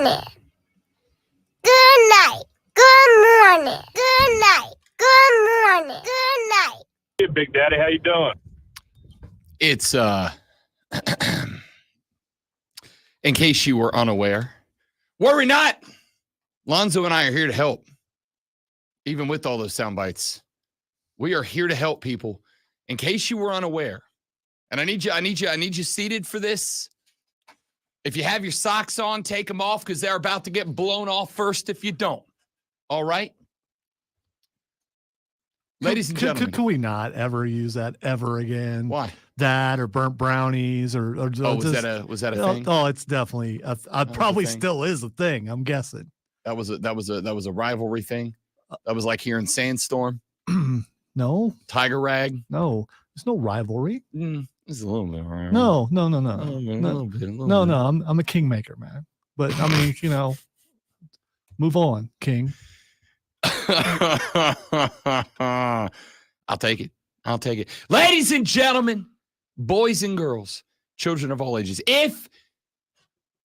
morning. Good night. Good morning. Good night. Good morning. Good night. Hey, Big Daddy, how you doing? It's in case you were unaware, worry not. Lonzo and I are here to help. Even with all those sound bites, we are here to help people. In case you were unaware, and I need you seated for this. If you have your socks on, take them off because they're about to get blown off first if you don't. All right? Ladies and gentlemen. Can we not ever use that ever again? Why? That or burnt brownies or was that a thing? Oh, it's definitely probably still is a thing, I'm guessing. That was a rivalry thing. That was like here in Sandstorm. No. Tiger Rag. No. There's no rivalry. It's a little bit right. No. A little bit. I'm a kingmaker, man. But I mean, move on, King. I'll take it. Ladies and gentlemen, boys and girls, children of all ages, if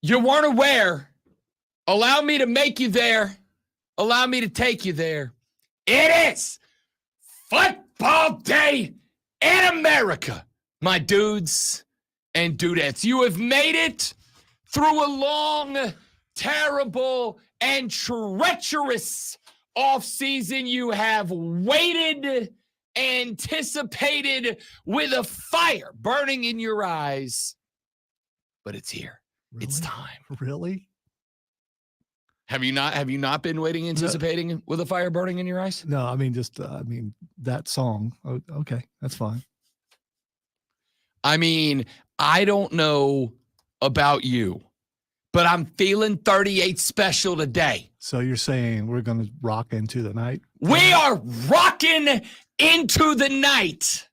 you weren't aware, allow me to make you there. Allow me to take you there. It is football day in America, my dudes and dudettes. You have made it through a long, terrible, and treacherous offseason. You have waited, anticipated with a fire burning in your eyes. But it's here. Really? It's time. Really? Have you not been waiting, anticipating with a fire burning in your eyes? No, I mean, that song. Oh, okay, that's fine. I mean, I don't know about you, but I'm feeling 38 special today. So you're saying we're going to rock into the night? We are rocking into the night.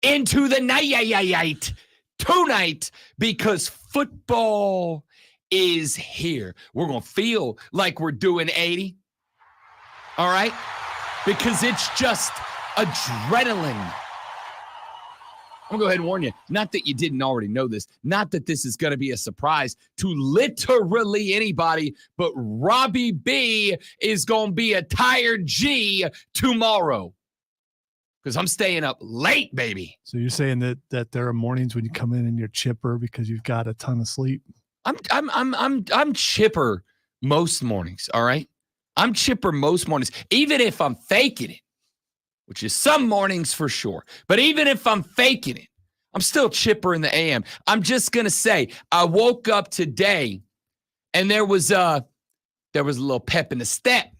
Into the night tonight because football is here. We're going to feel like we're doing 80. All right? Because it's just adrenaline. I'm going to go ahead and warn you, not that you didn't already know this, not that this is going to be a surprise to literally anybody, but Robbie B is going to be a tired G tomorrow because I'm staying up late, baby. So you're saying that there are mornings when you come in and you're chipper because you've got a ton of sleep? I'm chipper most mornings, all right? I'm chipper most mornings, even if I'm faking it, which is some mornings for sure. But even if I'm faking it, I'm still chipper in the AM. I'm just going to say, I woke up today and there was a little pep in the step.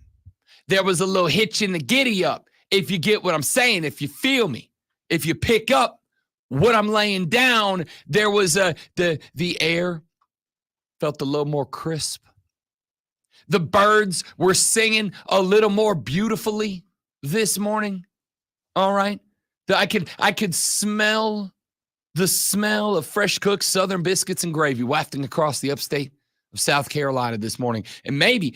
There was a little hitch in the giddy up. If you get what I'm saying, if you feel me, if you pick up what I'm laying down, there was the air felt a little more crisp. The birds were singing a little more beautifully this morning. All right. I could smell the smell of fresh cooked Southern biscuits and gravy wafting across the upstate of South Carolina this morning. And maybe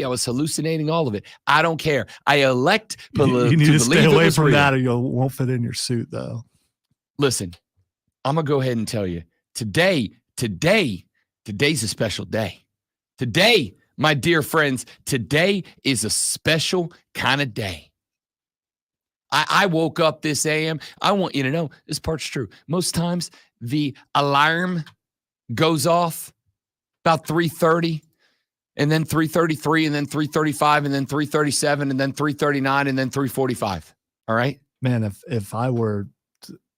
I was hallucinating all of it. I don't care. I elect you need to stay away from that or you won't fit in your suit, though. Listen, I'm going to go ahead and tell you, today's a special day. Today, my dear friends, today is a special kind of day. I woke up this AM. I want you to know this part's true. Most times the alarm goes off about 3:30 and then 3:33 and then 3:35 and then 3:37 and then 3:39 and then 3:45. All right? Man, if I were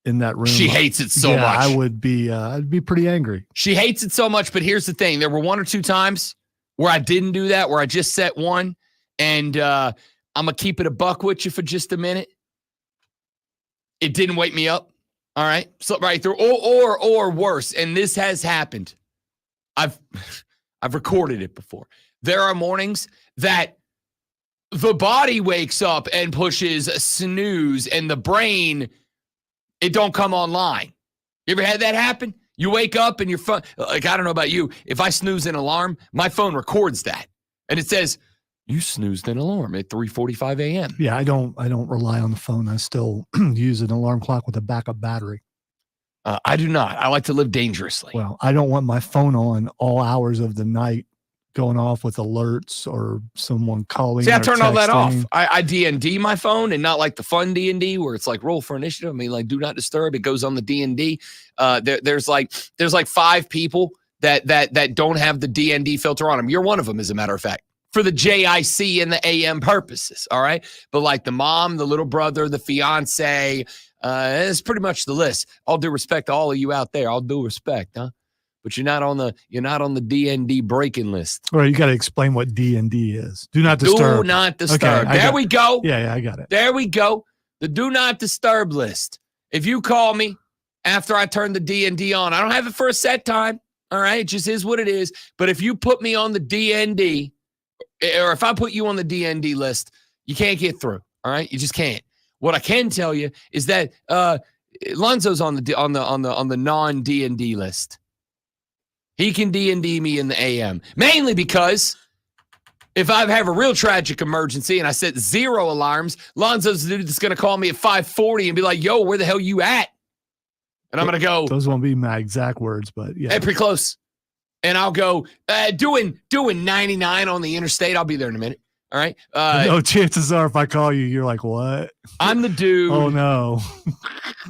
in that room. She hates it so much. I would be, I'd be pretty angry. She hates it so much, but here's the thing. There were one or two times where I didn't do that, where I just set one, and I'm going to keep it a buck with you for just a minute. It didn't wake me up. All right. So right through, or worse. And this has happened. I've recorded it before. There are mornings that the body wakes up and pushes snooze and the brain, it don't come online. You ever had that happen? You wake up and your phone, like, I don't know about you. If I snooze an alarm, my phone records that. And it says, you snoozed an alarm at 3:45 a.m. Yeah, I don't rely on the phone. I still use an alarm clock with a backup battery. I do not. I like to live dangerously. Well, I don't want my phone on all hours of the night going off with alerts or someone calling. See, I or turned all that off. texting. I D&D my phone, and not like the fun D&D where it's like roll for initiative. I mean, like do not disturb. It goes on the D&D. There's like 5 people that don't have the D&D filter on them. You're one of them, as a matter of fact, for the JIC and the AM purposes. All right, but like the mom, the little brother, the fiance, it's pretty much the list. All due respect to all of you out there. All due respect, huh? But you're not on the D&D breaking list. All right, you got to explain what D&D is. Do not disturb. Do not disturb. Okay, there we go. Yeah, I got it. There we go. The do not disturb list. If you call me after I turn the D&D on, I don't have it for a set time. All right, it just is what it is. But if you put me on the D&D, or if I put you on the D&D list, you can't get through. All right, you just can't. What I can tell you is that Lonzo's on the non D&D list. He can D&D me in the AM, mainly because if I have a real tragic emergency and I set 0 alarms, Lonzo's the dude that's going to call me at 5:40 and be like, yo, where the hell you at? And I'm going to go. Those won't be my exact words, but yeah. Hey, pretty close. And I'll go doing 99 on the interstate. I'll be there in a minute. All right. No, chances are if I call you, you're like, what? I'm the dude. Oh, no.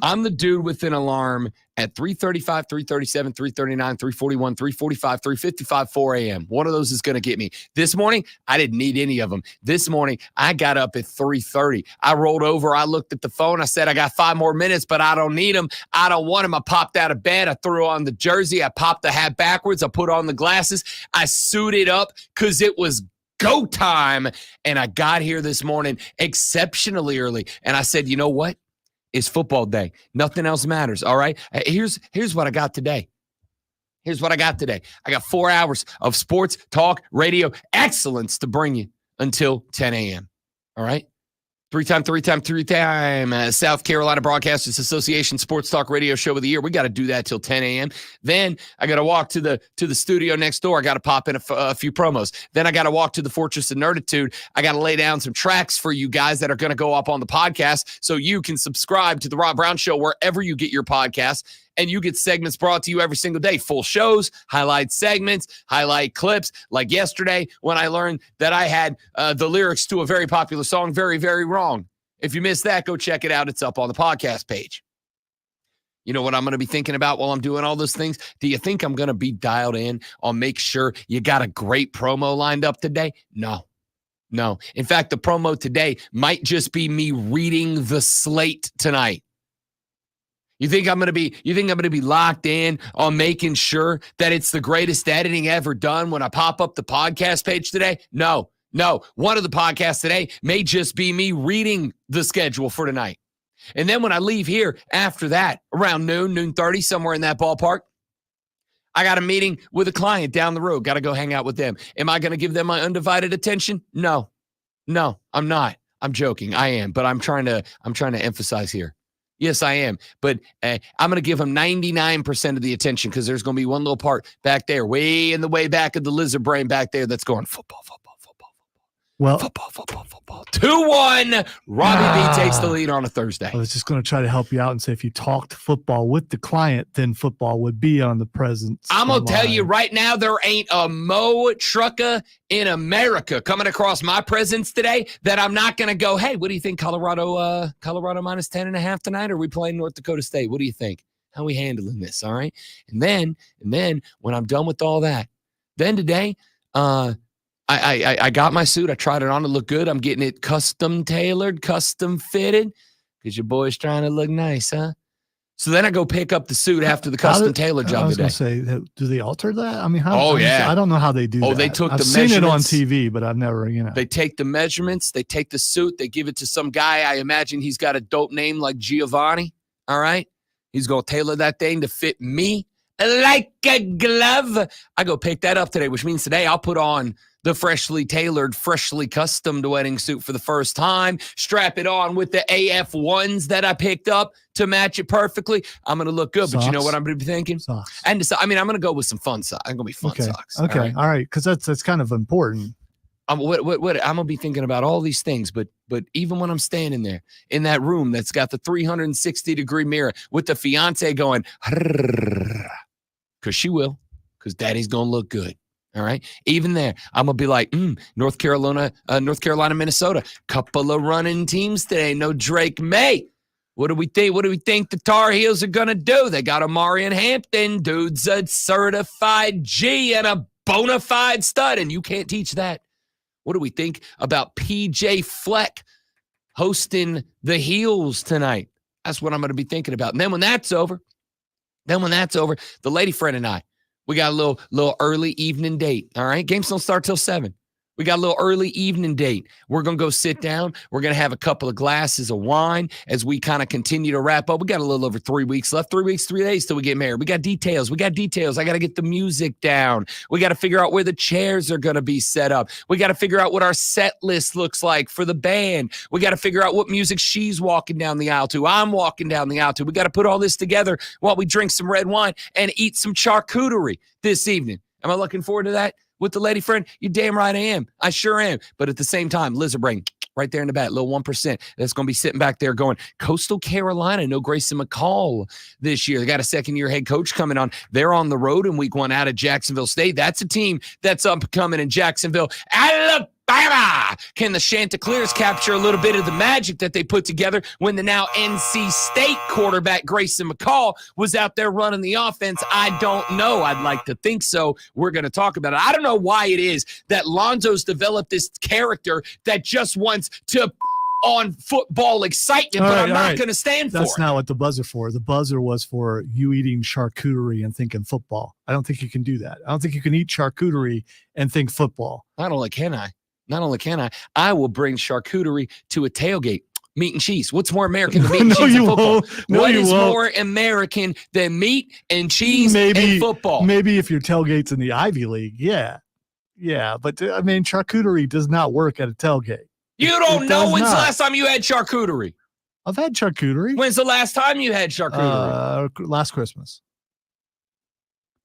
I'm the dude with an alarm at 3:35, 3:37, 3:39, 3:41, 3:45, 3:55, 4 a.m. One of those is going to get me. This morning, I didn't need any of them. This morning, I got up at 3:30. I rolled over. I looked at the phone. I said, I got 5 more minutes, but I don't need them. I don't want them. I popped out of bed. I threw on the jersey. I popped the hat backwards. I put on the glasses. I suited up because it was go time. And I got here this morning exceptionally early. And I said, you know what? It's football day. Nothing else matters. All right. Here's what I got today. Here's what I got today. I got 4 hours of sports, talk, radio excellence to bring you until 10 a.m. All right. Three-time South Carolina Broadcasters Association Sports Talk Radio Show of the Year. We got to do that till 10 a.m. Then I got to walk to the studio next door. I got to pop in a few promos. Then I got to walk to the Fortress of Nerditude. I got to lay down some tracks for you guys that are going to go up on the podcast so you can subscribe to the Rob Brown Show wherever you get your podcasts. And you get segments brought to you every single day. Full shows, highlight segments, highlight clips. Like yesterday when I learned that I had the lyrics to a very popular song very, very wrong. If you missed that, go check it out. It's up on the podcast page. You know what I'm going to be thinking about while I'm doing all those things? Do you think I'm going to be dialed in on make sure you got a great promo lined up today? No. In fact, the promo today might just be me reading the slate tonight. You think I'm going to be locked in on making sure that it's the greatest editing ever done when I pop up the podcast page today? No. One of the podcasts today may just be me reading the schedule for tonight. And then when I leave here after that, around noon 30, somewhere in that ballpark, I got a meeting with a client down the road. Got to go hang out with them. Am I going to give them my undivided attention? No, I'm not. I'm joking. I am, but I'm trying to emphasize here. Yes, I am. But I'm going to give them 99% of the attention because there's going to be one little part back there, way in the way back of the lizard brain back there that's going football. Well, football. 2-1. Robbie B takes the lead on a Thursday. I was just going to try to help you out and say if you talked football with the client, then football would be on the presence. I'm going to tell you right now, there ain't a Mo trucker in America coming across my presence today that I'm not going to go, hey, what do you think, Colorado minus 10.5 tonight? Or are we playing North Dakota State? What do you think? How are we handling this? All right. And then when I'm done with all that, then today, I got my suit. I tried it on to look good. I'm getting it custom tailored, custom fitted because your boy's trying to look nice, huh? So then I go pick up the suit after the custom tailored job today. I was going to say, do they alter that? I mean, how? Oh, yeah. I don't know how they do that. Oh, they took I've the seen measurements. it on TV, but I've never, They take the measurements. They take the suit. They give it to some guy. I imagine he's got a dope name like Giovanni. All right. He's going to tailor that thing to fit me like a glove. I go pick that up today, which means today I'll put on the freshly tailored, freshly customed wedding suit for the first time, strap it on with the AF1s that I picked up to match it perfectly. I'm going to look good, but you know what I'm going to be thinking? Socks. And I'm going to go with some fun socks. I'm going to be fun socks. Okay. All right. Because that's kind of important. I'm going to be thinking about all these things, but even when I'm standing there in that room that's got the 360-degree mirror with the fiance going, because she will, because daddy's going to look good. All right. Even there, I'm going to be like, North Carolina, Minnesota. Couple of running teams today. No Drake May. What do we think? What do we think the Tar Heels are going to do? They got Amarian Hampton. Dude's a certified G and a bona fide stud, and you can't teach that. What do we think about PJ Fleck hosting the Heels tonight? That's what I'm going to be thinking about. And then when that's over, the lady friend and I, we got a little early evening date, all right? Games don't start till 7. We got a little early evening date. We're going to go sit down. We're going to have a couple of glasses of wine as we kind of continue to wrap up. We got a little over 3 weeks left. 3 weeks, 3 days till we get married. We got details. I got to get the music down. We got to figure out where the chairs are going to be set up. We got to figure out what our set list looks like for the band. We got to figure out what music she's walking down the aisle to. I'm walking down the aisle to. We got to put all this together while we drink some red wine and eat some charcuterie this evening. Am I looking forward to that? With the lady friend, you're damn right I am. I sure am. But at the same time, Lizard Brain, right there in the back, little 1%. That's going to be sitting back there going, Coastal Carolina, no Grayson McCall this year. They got a second-year head coach coming on. They're on the road in week 1 out of Jacksonville State. That's a team that's up and coming in Jacksonville. Alabama! Can the Chanticleers capture a little bit of the magic that they put together when the now NC State quarterback Grayson McCall was out there running the offense? I don't know. I'd like to think so. We're going to talk about it. I don't know why it is that Lonzo's developed this character that just wants to on football excitement, but I'm not going to stand for it. That's not what the buzzer for. The buzzer was for you eating charcuterie and thinking football. I don't think you can do that. I don't think you can eat charcuterie and think football. Not only can I, I will bring charcuterie to a tailgate. Meat and cheese. What's more American than meat and cheese and football? What is more American than meat and cheese and football? Maybe if your tailgate's in the Ivy League, yeah. But I mean, charcuterie does not work at a tailgate. You don't know when's the last time you had charcuterie? I've had charcuterie. When's the last time you had charcuterie? Last Christmas.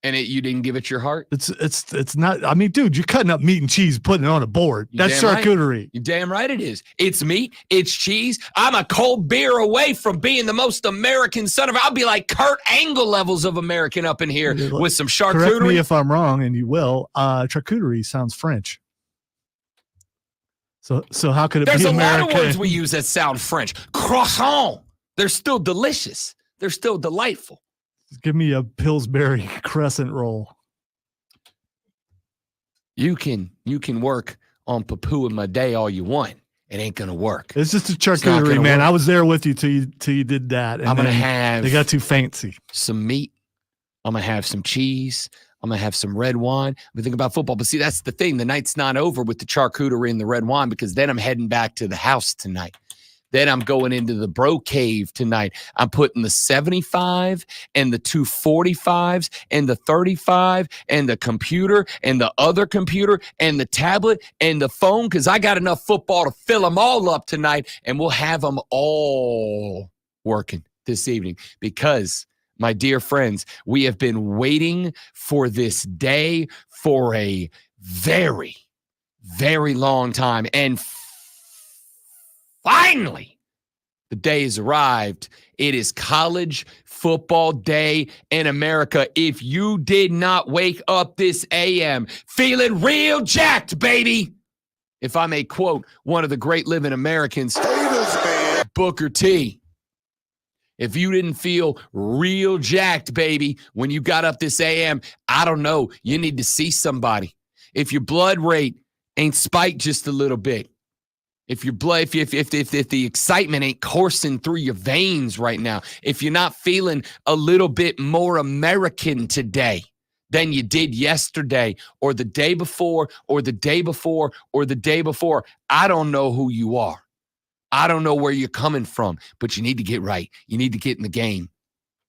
And you didn't give it your heart? It's not. I mean, dude, you're cutting up meat and cheese, putting it on a board. That's charcuterie. Right. You're damn right it is. It's meat. It's cheese. I'm a cold beer away from being the most American son of. I'll be like Kurt Angle levels of American up in here with some charcuterie. Correct me if I'm wrong, and you will. Charcuterie sounds French. So how could it There's be a American? lot of words we use that sound French. Croissant. They're still delicious. They're still delightful. Give me a Pillsbury crescent roll. You can work on Papua my day all you want. It ain't gonna work. It's just a charcuterie, man. Work. I was there with you till you did that. And I'm gonna have. They got too fancy. Some meat. I'm gonna have some cheese. I'm going to have some red wine. We think about football. But see, that's the thing. The night's not over with the charcuterie and the red wine because then I'm heading back to the house tonight. Then I'm going into the bro cave tonight. I'm putting the 75 and the 245s and the 35 and the computer and the other computer and the tablet and the phone because I got enough football to fill them all up tonight. And we'll have them all working this evening because – my dear friends, we have been waiting for this day for a very, very long time. And finally, the day has arrived. It is college football day in America. If you did not wake up this AM feeling real jacked, baby, if I may quote one of the great living Americans, Booker T. If you didn't feel real jacked, baby, when you got up this AM, I don't know. You need to see somebody. If your blood rate ain't spiked just a little bit, if your blood, if the excitement ain't coursing through your veins right now, if you're not feeling a little bit more American today than you did yesterday or the day before or the day before or the day before, I don't know who you are. I don't know where you're coming from, but you need to get right. You need to get in the game.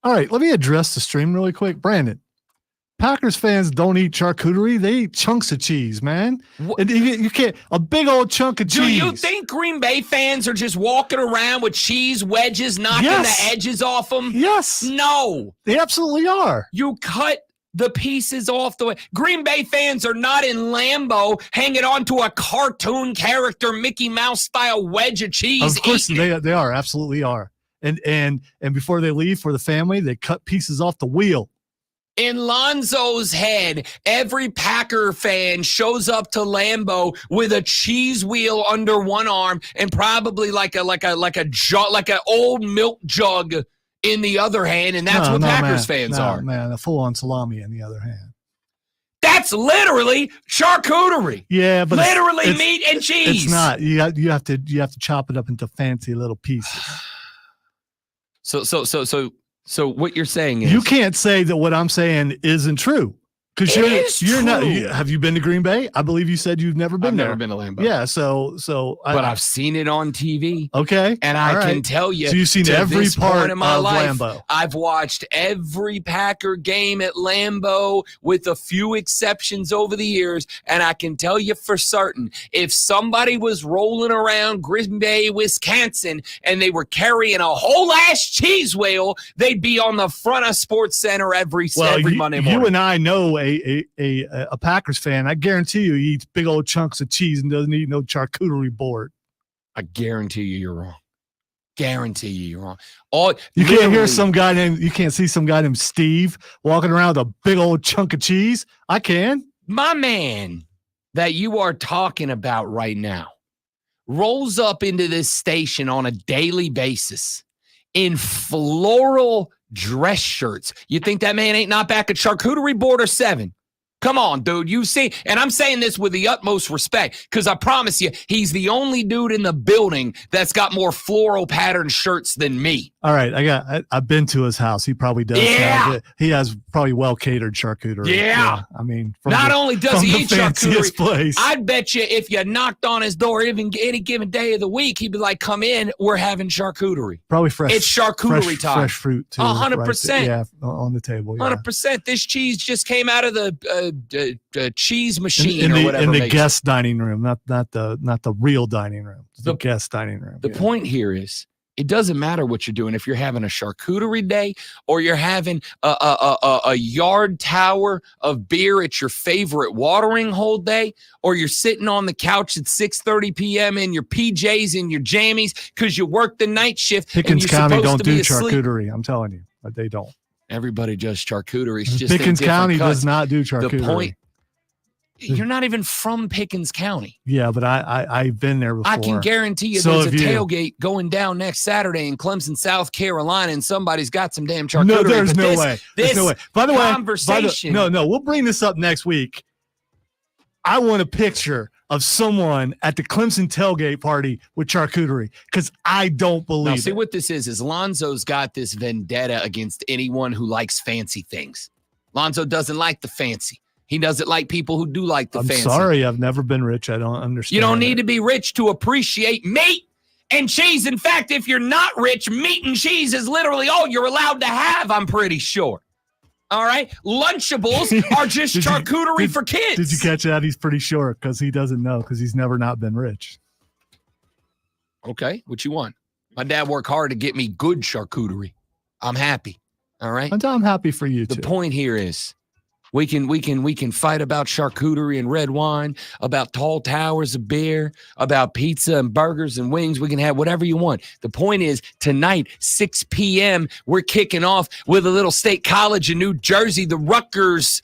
All right, let me address the stream really quick. Brandon, Packers fans don't eat charcuterie. They eat chunks of cheese, man. And you can't, a big old chunk of cheese. Do you think Green Bay fans are just walking around with cheese wedges, knocking the edges off them? Yes. No. They absolutely are. You cut the pieces off the way. Green Bay fans are not in Lambeau hanging on to a cartoon character Mickey Mouse style wedge of cheese. Of course they are, absolutely are. And before they leave for the family, they cut pieces off the wheel. In Lonzo's head, every Packer fan shows up to Lambeau with a cheese wheel under one arm and probably like an old milk jug in the other hand, and that's what Packers fans are. Man, a full-on salami in the other hand. That's literally charcuterie. Yeah, but literally meat and cheese. It's not. You have to chop it up into fancy little pieces. So what you're saying is you can't say that what I'm saying isn't true because you're not. Have you been to Green Bay? I believe you said you've never been there. I've never been to Lambeau. Yeah, so I've seen it on TV. Okay, and I can tell you. So you've seen every part of my life. Lambeau. I've watched every Packer game at Lambeau, with a few exceptions over the years, and I can tell you for certain, if somebody was rolling around Green Bay, Wisconsin, and they were carrying a whole ass cheese wheel, they'd be on the front of Sports Center every Monday morning. You and I know a Packers fan. I guarantee you he eats big old chunks of cheese and doesn't eat no charcuterie board. I guarantee you're wrong. Guarantee you're wrong. You can't see some guy named Steve walking around with a big old chunk of cheese. I can. My man that you are talking about right now rolls up into this station on a daily basis in floral dress shirts. You think that man ain't not back at charcuterie board or 7? Come on, dude. You see, and I'm saying this with the utmost respect because I promise you, he's the only dude in the building that's got more floral patterned shirts than me. All right, I've been to his house. He probably does. Yeah, he has probably well catered charcuterie. Yeah. I mean, not only does he eat charcuterie, place. I'd bet you if you knocked on his door even any given day of the week, he'd be like, "Come in, we're having charcuterie." Probably fresh. It's charcuterie time. Fresh fruit too. 100%. Yeah, on the table. 100%. This cheese just came out of the cheese machine or whatever. In the guest dining room, not the real dining room. The guest dining room. The point here is, it doesn't matter what you're doing. If you're having a charcuterie day or you're having a yard tower of beer at your favorite watering hole day, or you're sitting on the couch at 6:30 p.m. in your PJs and your jammies because you work the night shift. Pickens County don't do charcuterie. I'm telling you, but they don't. Everybody does charcuterie. It's just Pickens County does not do charcuterie. The point. You're not even from Pickens County. Yeah, but I've been there before. I can guarantee you there's a tailgate going down next Saturday in Clemson, South Carolina, and somebody's got some damn charcuterie. No, there's no way. There's no way. By the conversation. way, no, we'll bring this up next week. I want a picture of someone at the Clemson tailgate party with charcuterie because I don't believe it. See, what this is Lonzo's got this vendetta against anyone who likes fancy things. Lonzo doesn't like the fancy. He doesn't like people who do like the fancy. I'm sorry, I've never been rich. I don't understand. You don't need to be rich to appreciate meat and cheese. In fact, if you're not rich, meat and cheese is literally all you're allowed to have, I'm pretty sure. All right? Lunchables are just charcuterie for kids. Did you catch that? He's pretty sure because he doesn't know because he's never not been rich. Okay, what you want? My dad worked hard to get me good charcuterie. I'm happy. All right? I'm happy for you, too. The point here is, we can fight about charcuterie and red wine, about tall towers of beer, about pizza and burgers and wings. We can have whatever you want. The point is, tonight, 6 p.m., we're kicking off with a little state college in New Jersey, the Rutgers.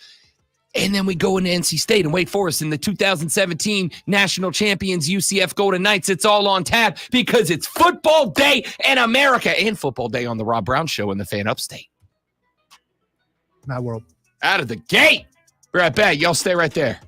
And then we go into NC State and Wake Forest in the 2017 national champions UCF Golden Knights. It's all on tap because it's football day in America and football day on the Rob Brown Show in the Fan Upstate. My world. Out of the gate. Be right back. Y'all stay right there.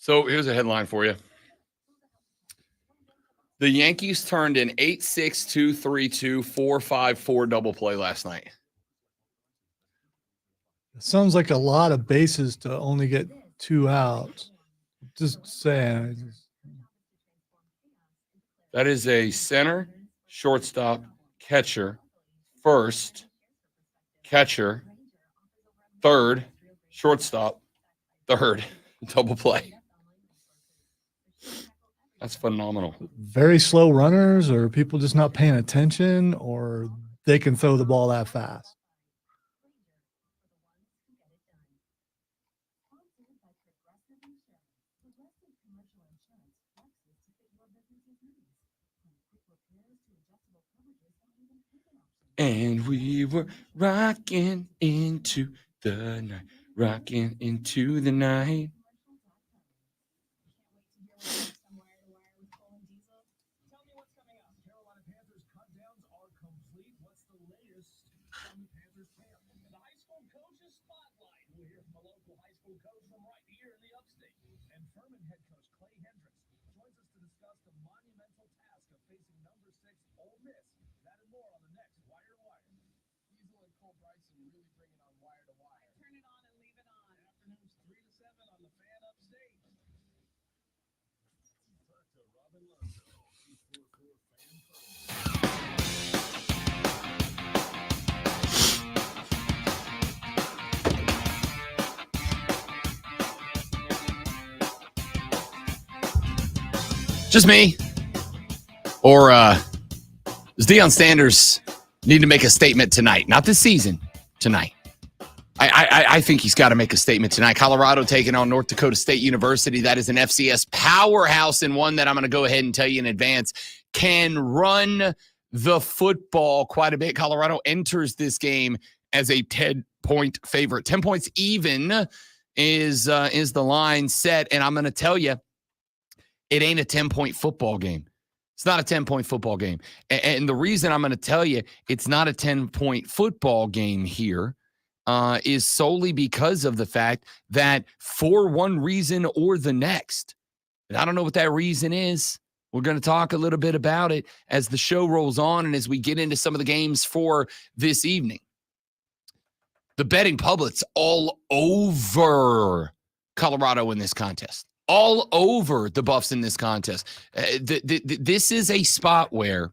So here's a headline for you. The Yankees turned an 8-6, 2-3-2, 4-5-4 double play last night. It sounds like a lot of bases to only get 2 outs. Just saying. That is a center, shortstop, catcher, first, catcher, third, shortstop, third, double play. That's phenomenal. Very slow runners, or people just not paying attention, or they can throw the ball that fast. And we were rocking into the night, rocking into the night. Just me? Or does Deion Sanders need to make a statement tonight? Not this season, tonight. I think he's got to make a statement tonight. Colorado taking on North Dakota State University. That is an FCS powerhouse, and one that I'm going to go ahead and tell you in advance can run the football quite a bit. Colorado enters this game as a 10-point favorite. 10 points even is the line set, and I'm going to tell you, it ain't a 10-point football game. It's not a 10-point football game. And the reason I'm going to tell you it's not a 10-point football game here is solely because of the fact that for one reason or the next, and I don't know what that reason is. We're going to talk a little bit about it as the show rolls on and as we get into some of the games for this evening. The betting public's all over Colorado in this contest. All over the Buffs in this contest. This is a spot where,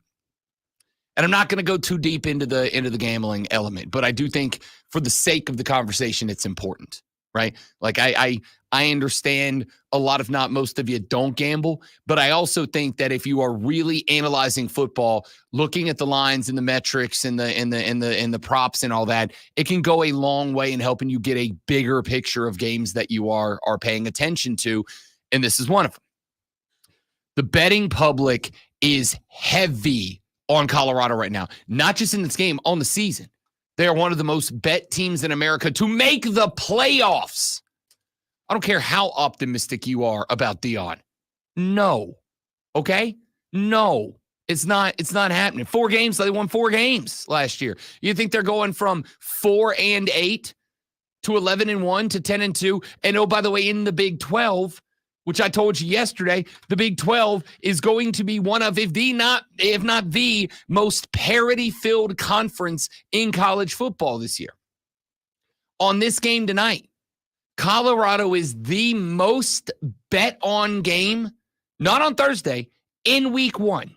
and I'm not going to go too deep into the gambling element, but I do think for the sake of the conversation, it's important, right? Like I understand a lot, if not most of you, don't gamble, but I also think that if you are really analyzing football, looking at the lines and the metrics and the props and all that, it can go a long way in helping you get a bigger picture of games that you are paying attention to. And this is one of them. The betting public is heavy on Colorado right now, not just in this game, on the season. They are one of the most bet teams in America to make the playoffs. I don't care how optimistic you are about Deion. No. Okay? No. It's not happening. 4 games, they won 4 games last year. You think they're going from 4-8 to 11-1 to 10-2? And oh, by the way, in the Big 12, which I told you yesterday, the Big 12 is going to be one of, if not the most parity-filled conference in college football this year. On this game tonight, Colorado is the most bet-on game, not on Thursday, in week 1.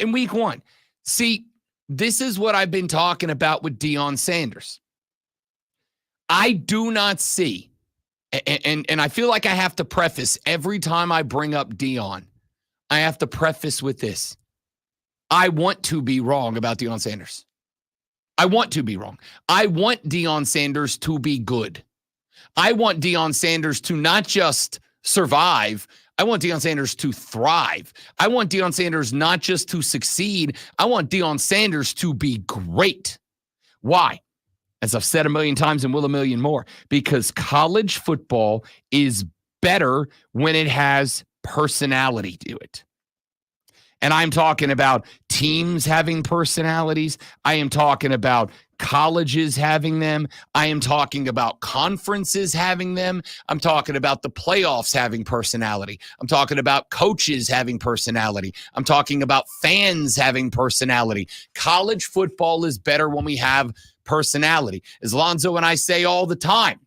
In week 1. See, this is what I've been talking about with Deion Sanders. I do not see, and I feel like I have to preface every time I bring up Deion, I have to preface with this. I want to be wrong about Deion Sanders. I want to be wrong. I want Deion Sanders to be good. I want Deion Sanders to not just survive. I want Deion Sanders to thrive. I want Deion Sanders not just to succeed. I want Deion Sanders to be great. Why? As I've said a million times and will a million more, because college football is better when it has personality to it. And I'm talking about teams having personalities. I am talking about colleges having them. I am talking about conferences having them. I'm talking about the playoffs having personality. I'm talking about coaches having personality. I'm talking about fans having personality. College football is better when we have personality. As Lonzo and I say all the time,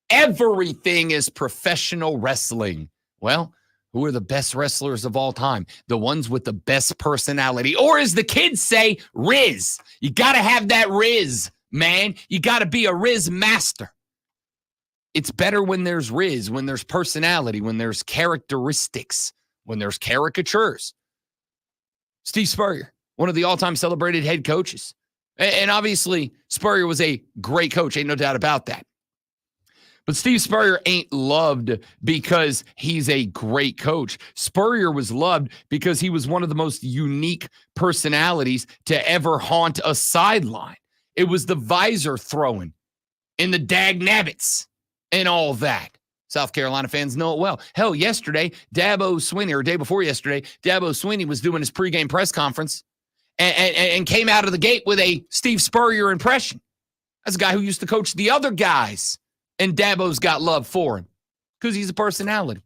everything is professional wrestling. Well, who are the best wrestlers of all time? The ones with the best personality. Or as the kids say, Riz. You got to have that Riz, man. You got to be a Riz master. It's better when there's Riz, when there's personality, when there's characteristics, when there's caricatures. Steve Spurrier, one of the all-time celebrated head coaches. And obviously, Spurrier was a great coach. Ain't no doubt about that. But Steve Spurrier ain't loved because he's a great coach. Spurrier was loved because he was one of the most unique personalities to ever haunt a sideline. It was the visor throwing and the dag nabbits and all that. South Carolina fans know it well. Hell, yesterday, Dabo Swinney, or day before yesterday, Dabo Swinney was doing his pregame press conference and came out of the gate with a Steve Spurrier impression. That's a guy who used to coach the other guys. And Dabo's got love for him because he's a personality.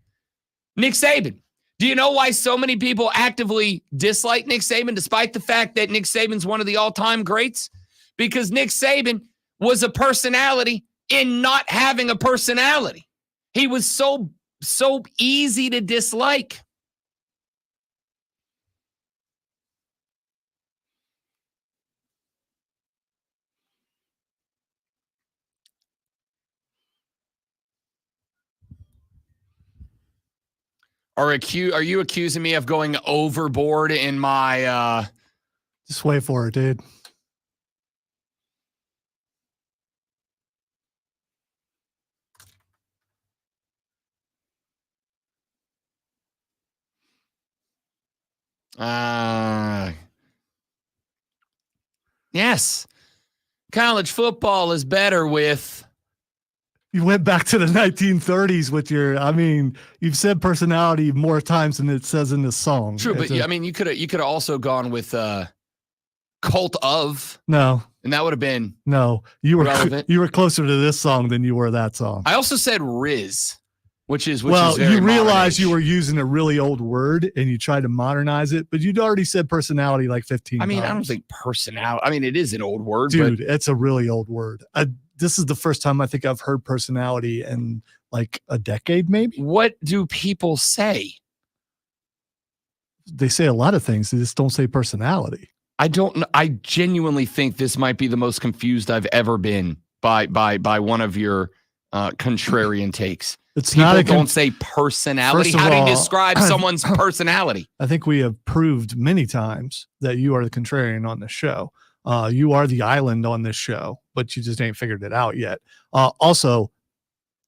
Nick Saban. Do you know why so many people actively dislike Nick Saban, despite the fact that Nick Saban's one of the all-time greats? Because Nick Saban was a personality in not having a personality. He was so easy to dislike. Are you accusing me of going overboard in my Just wait for it, dude. Yes. College football is better with. You went back to the 1930s with you've said personality more times than it says in this song. True, but you could have also gone with Cult of. No. And that would have been you were relevant. You were closer to this song than you were that song. I also said Riz, which is you realized you were using a really old word and you tried to modernize it, but you'd already said personality like 15 times. I don't think personality. It is an old word, dude. It's a really old word. This is the first time I think I've heard personality in like a decade, maybe. What do people say? They say a lot of things. They just don't say personality. I don't know. I genuinely think this might be the most confused I've ever been by one of your contrarian takes. It's People not don't say personality. How do you describe someone's personality? I think we have proved many times that you are the contrarian on the show. You are the island on this show, but you just ain't figured it out yet. Also,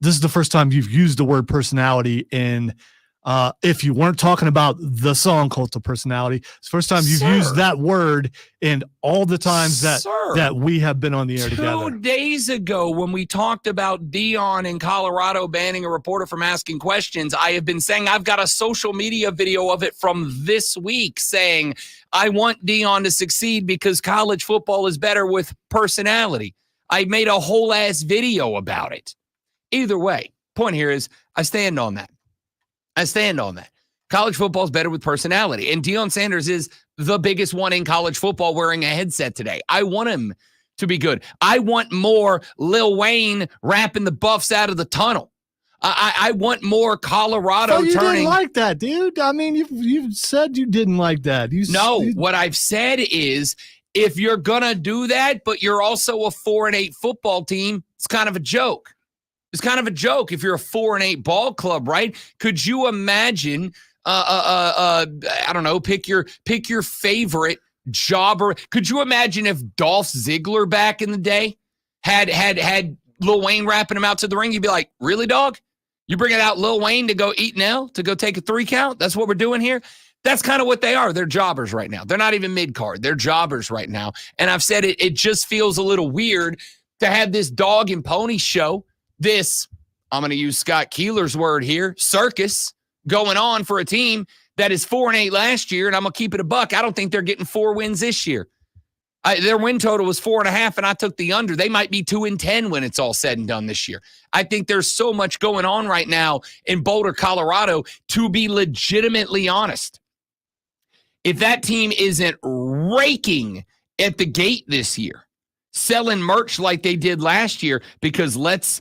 this is the first time you've used the word personality in, if you weren't talking about the song Cult of Personality, it's the first time you've used that word in all the times that we have been on the air together. 2 days ago, when we talked about Dion in Colorado banning a reporter from asking questions, I have been saying I've got a social media video of it from this week saying I want Dion to succeed because college football is better with personality. I made a whole ass video about it. Either way, point here is I stand on that. College football is better with personality. And Deion Sanders is the biggest one in college football wearing a headset today. I want him to be good. I want more Lil Wayne rapping the Buffs out of the tunnel. I want more Colorado you turning. Didn't like that, dude. You've said you didn't like that. What I've said is if you're going to do that, but you're also a 4-8 football team, it's kind of a joke. It's kind of a joke if you're a 4-8 ball club, right? Could you imagine, I don't know, pick your favorite jobber. Could you imagine if Dolph Ziggler back in the day had Lil Wayne rapping him out to the ring? You'd be like, really, dog? You bringing out Lil Wayne to go eat an L, to go take a 3 count? That's what we're doing here? That's kind of what they are. They're jobbers right now. They're not even mid-card. They're jobbers right now. And I've said it just feels a little weird to have this dog and pony show, this, I'm going to use Scott Keeler's word here, circus going on for a team that is 4-8 last year, and I'm going to keep it a buck. I don't think they're getting 4 wins this year. Their win total was 4.5, and I took the under. They might be 2-10 when it's all said and done this year. I think there's so much going on right now in Boulder, Colorado, to be legitimately honest. If that team isn't raking at the gate this year, selling merch like they did last year, because let's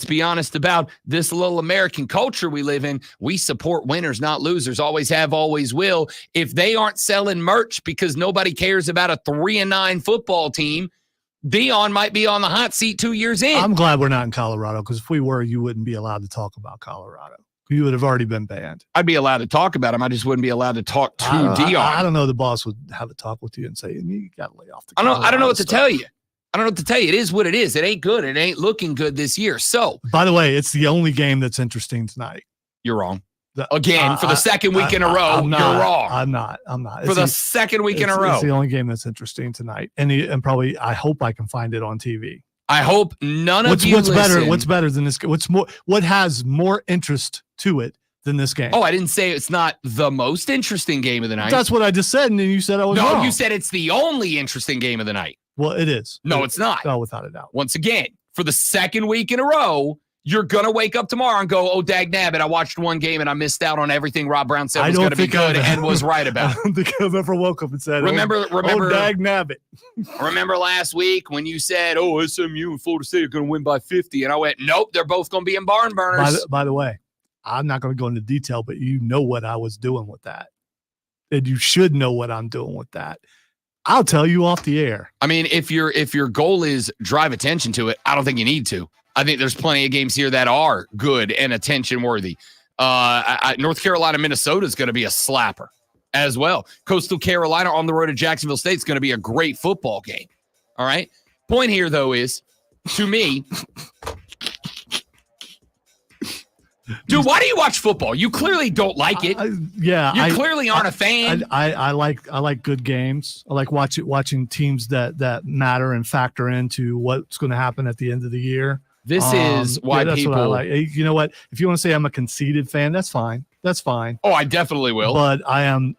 be honest about this little American culture we live in. We support winners, not losers. Always have, always will. If they aren't selling merch because nobody cares about a 3-9 football team, Dion might be on the hot seat 2 years in. I'm glad we're not in Colorado, because if we were, you wouldn't be allowed to talk about Colorado. You would have already been banned. I'd be allowed to talk about him. I just wouldn't be allowed to talk to Dion. I don't know. The boss would have a talk with you and say, you got to lay off the I don't know what to stuff. tell you. I don't know what to tell you. It is what it is. It ain't good. It ain't looking good this year. So, by the way, it's the only game that's interesting tonight. You're wrong. Again, for the second week in a row, you're wrong. I'm not. For the second week in a row. It's the only game that's interesting tonight. And probably, I hope I can find it on TV. I hope none of you what's listen. What's better than this? What has more interest to it than this game? Oh, I didn't say it's not the most interesting game of the night. That's what I just said, and then you said I was wrong. No, you said it's the only interesting game of the night. Well, it is. No, it's not. Oh, without a doubt. Once again, for the second week in a row, you're going to wake up tomorrow and go, oh, dag nabbit, I watched one game and I missed out on everything Rob Brown said was going to be good and was right about. I don't think I've ever woke up and said, remember, dag nabbit. Remember last week when you said, oh, SMU and Florida State are going to win by 50, and I went, nope, they're both going to be in barn burners. By the way, I'm not going to go into detail, but you know what I was doing with that. And you should know what I'm doing with that. I'll tell you off the air. I mean, if your goal is drive attention to it, I don't think you need to. I think there's plenty of games here that are good and attention worthy. North Carolina, Minnesota is going to be a slapper as well. Coastal Carolina on the road to Jacksonville State is going to be a great football game. All right. Point here, though, is to me, dude, why do you watch football? You clearly don't like it. You clearly aren't a fan. I like good games. I like watching teams that matter and factor into what's going to happen at the end of the year. This is why that's people. What I like. You know what? If you want to say I'm a conceited fan, that's fine. That's fine. Oh, I definitely will. But I am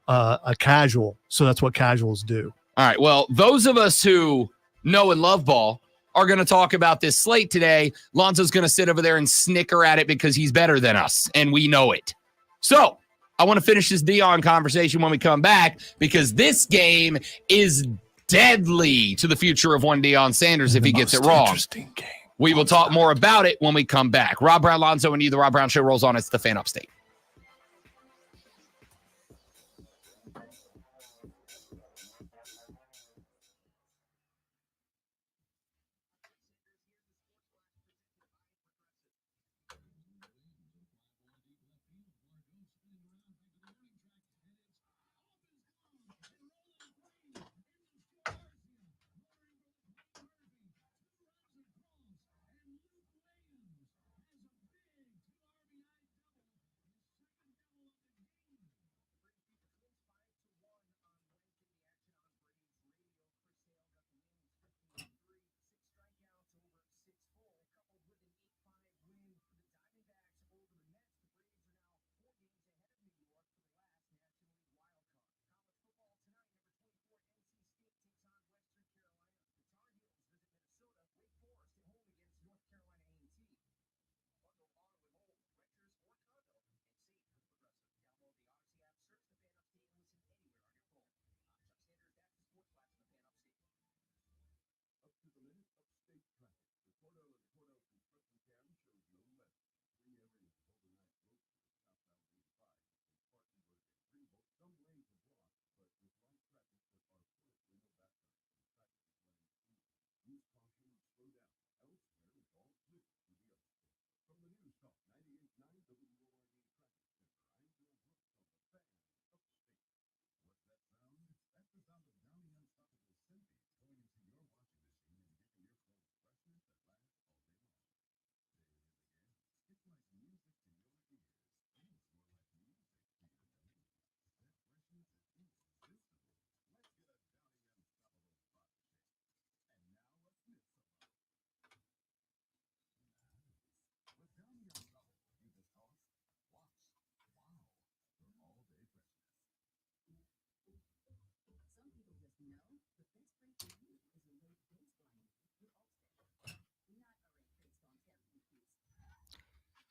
a casual, so that's what casuals do. All right. Well, those of us who know and love ball are going to talk about this slate today. Lonzo's going to sit over there and snicker at it because he's better than us, and we know it. So I want to finish this Dion conversation when we come back, because this game is deadly to the future of one Deion Sanders if he gets it wrong. Interesting game. We will talk more about it when we come back. Rob Brown, Lonzo, and you. The Rob Brown Show rolls on. It's the Fan Upstate.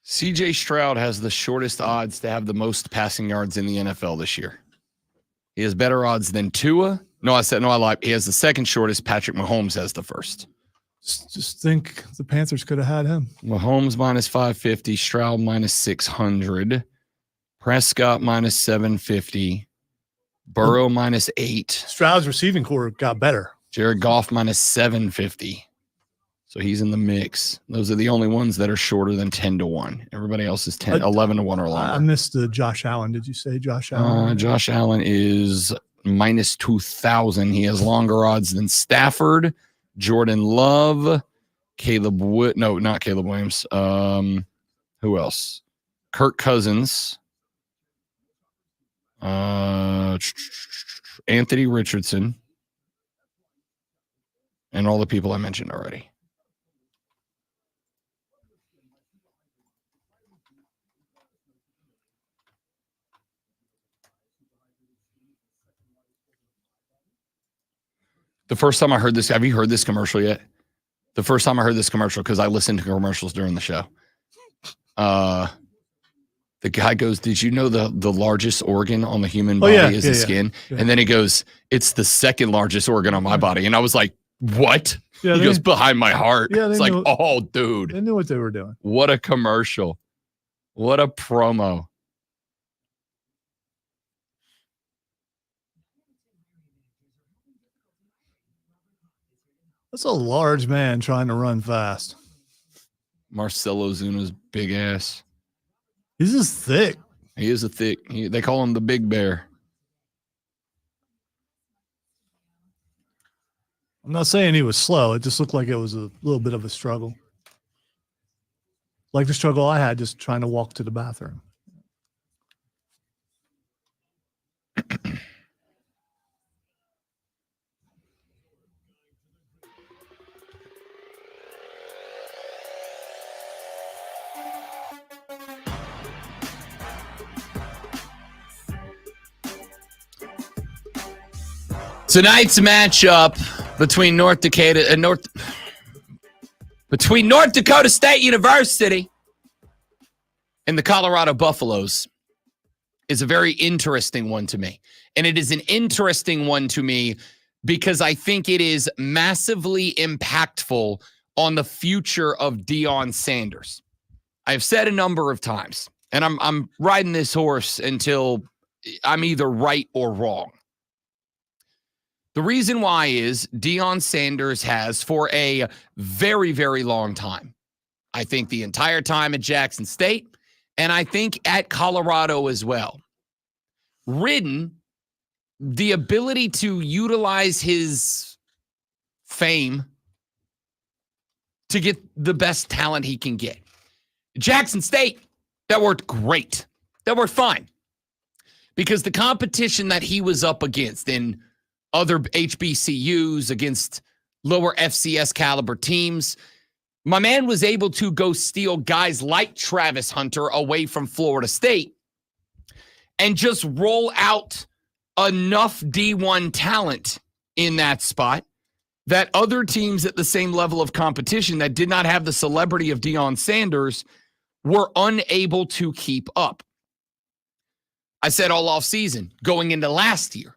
CJ Stroud has the shortest odds to have the most passing yards in the NFL this year. He has better odds than Tua. I lied. He has the second shortest. Patrick Mahomes has the first. Just think the Panthers could have had him. Mahomes minus 550, Stroud minus 600, Prescott minus 750, Burrow minus 8. Stroud's receiving core got better. Jared Goff minus 750. So he's in the mix. Those are the only ones that are shorter than 10-1. Everybody else is 11-1 or longer. I missed Josh Allen. Did you say Josh Allen? Josh Allen is minus 2,000. He has longer odds than Stafford, Jordan Love, not Caleb Williams. Who else? Kirk Cousins, Anthony Richardson, and all the people I mentioned already. The first time I heard this, have you heard this commercial yet? The first time I heard this commercial, because I listened to commercials during the show. The guy goes, "Did you know the largest organ on the human body is the skin?" Yeah. And then he goes, "It's the second largest organ on my body." And I was like, "What?" Yeah, he goes, "Behind my heart." Yeah, it's like, oh, dude. They knew what they were doing. What a commercial. What a promo. That's a large man trying to run fast. Marcelo Zuna's big ass. He's just thick. He is they call him the big bear. I'm not saying he was slow. It just looked like it was a little bit of a struggle. Like the struggle I had just trying to walk to the bathroom. Tonight's matchup between North Dakota State University and the Colorado Buffaloes is a very interesting one to me. And it is an interesting one to me because I think it is massively impactful on the future of Deion Sanders. I've said a number of times, and I'm riding this horse until I'm either right or wrong. The reason why is Deion Sanders has, for a very, very long time, I think the entire time at Jackson State, and I think at Colorado as well, ridden the ability to utilize his fame to get the best talent he can get. Jackson State, that worked great. That worked fine. Because the competition that he was up against in other HBCUs, against lower FCS caliber teams, my man was able to go steal guys like Travis Hunter away from Florida State and just roll out enough D1 talent in that spot that other teams at the same level of competition that did not have the celebrity of Deion Sanders were unable to keep up. I said all offseason, going into last year,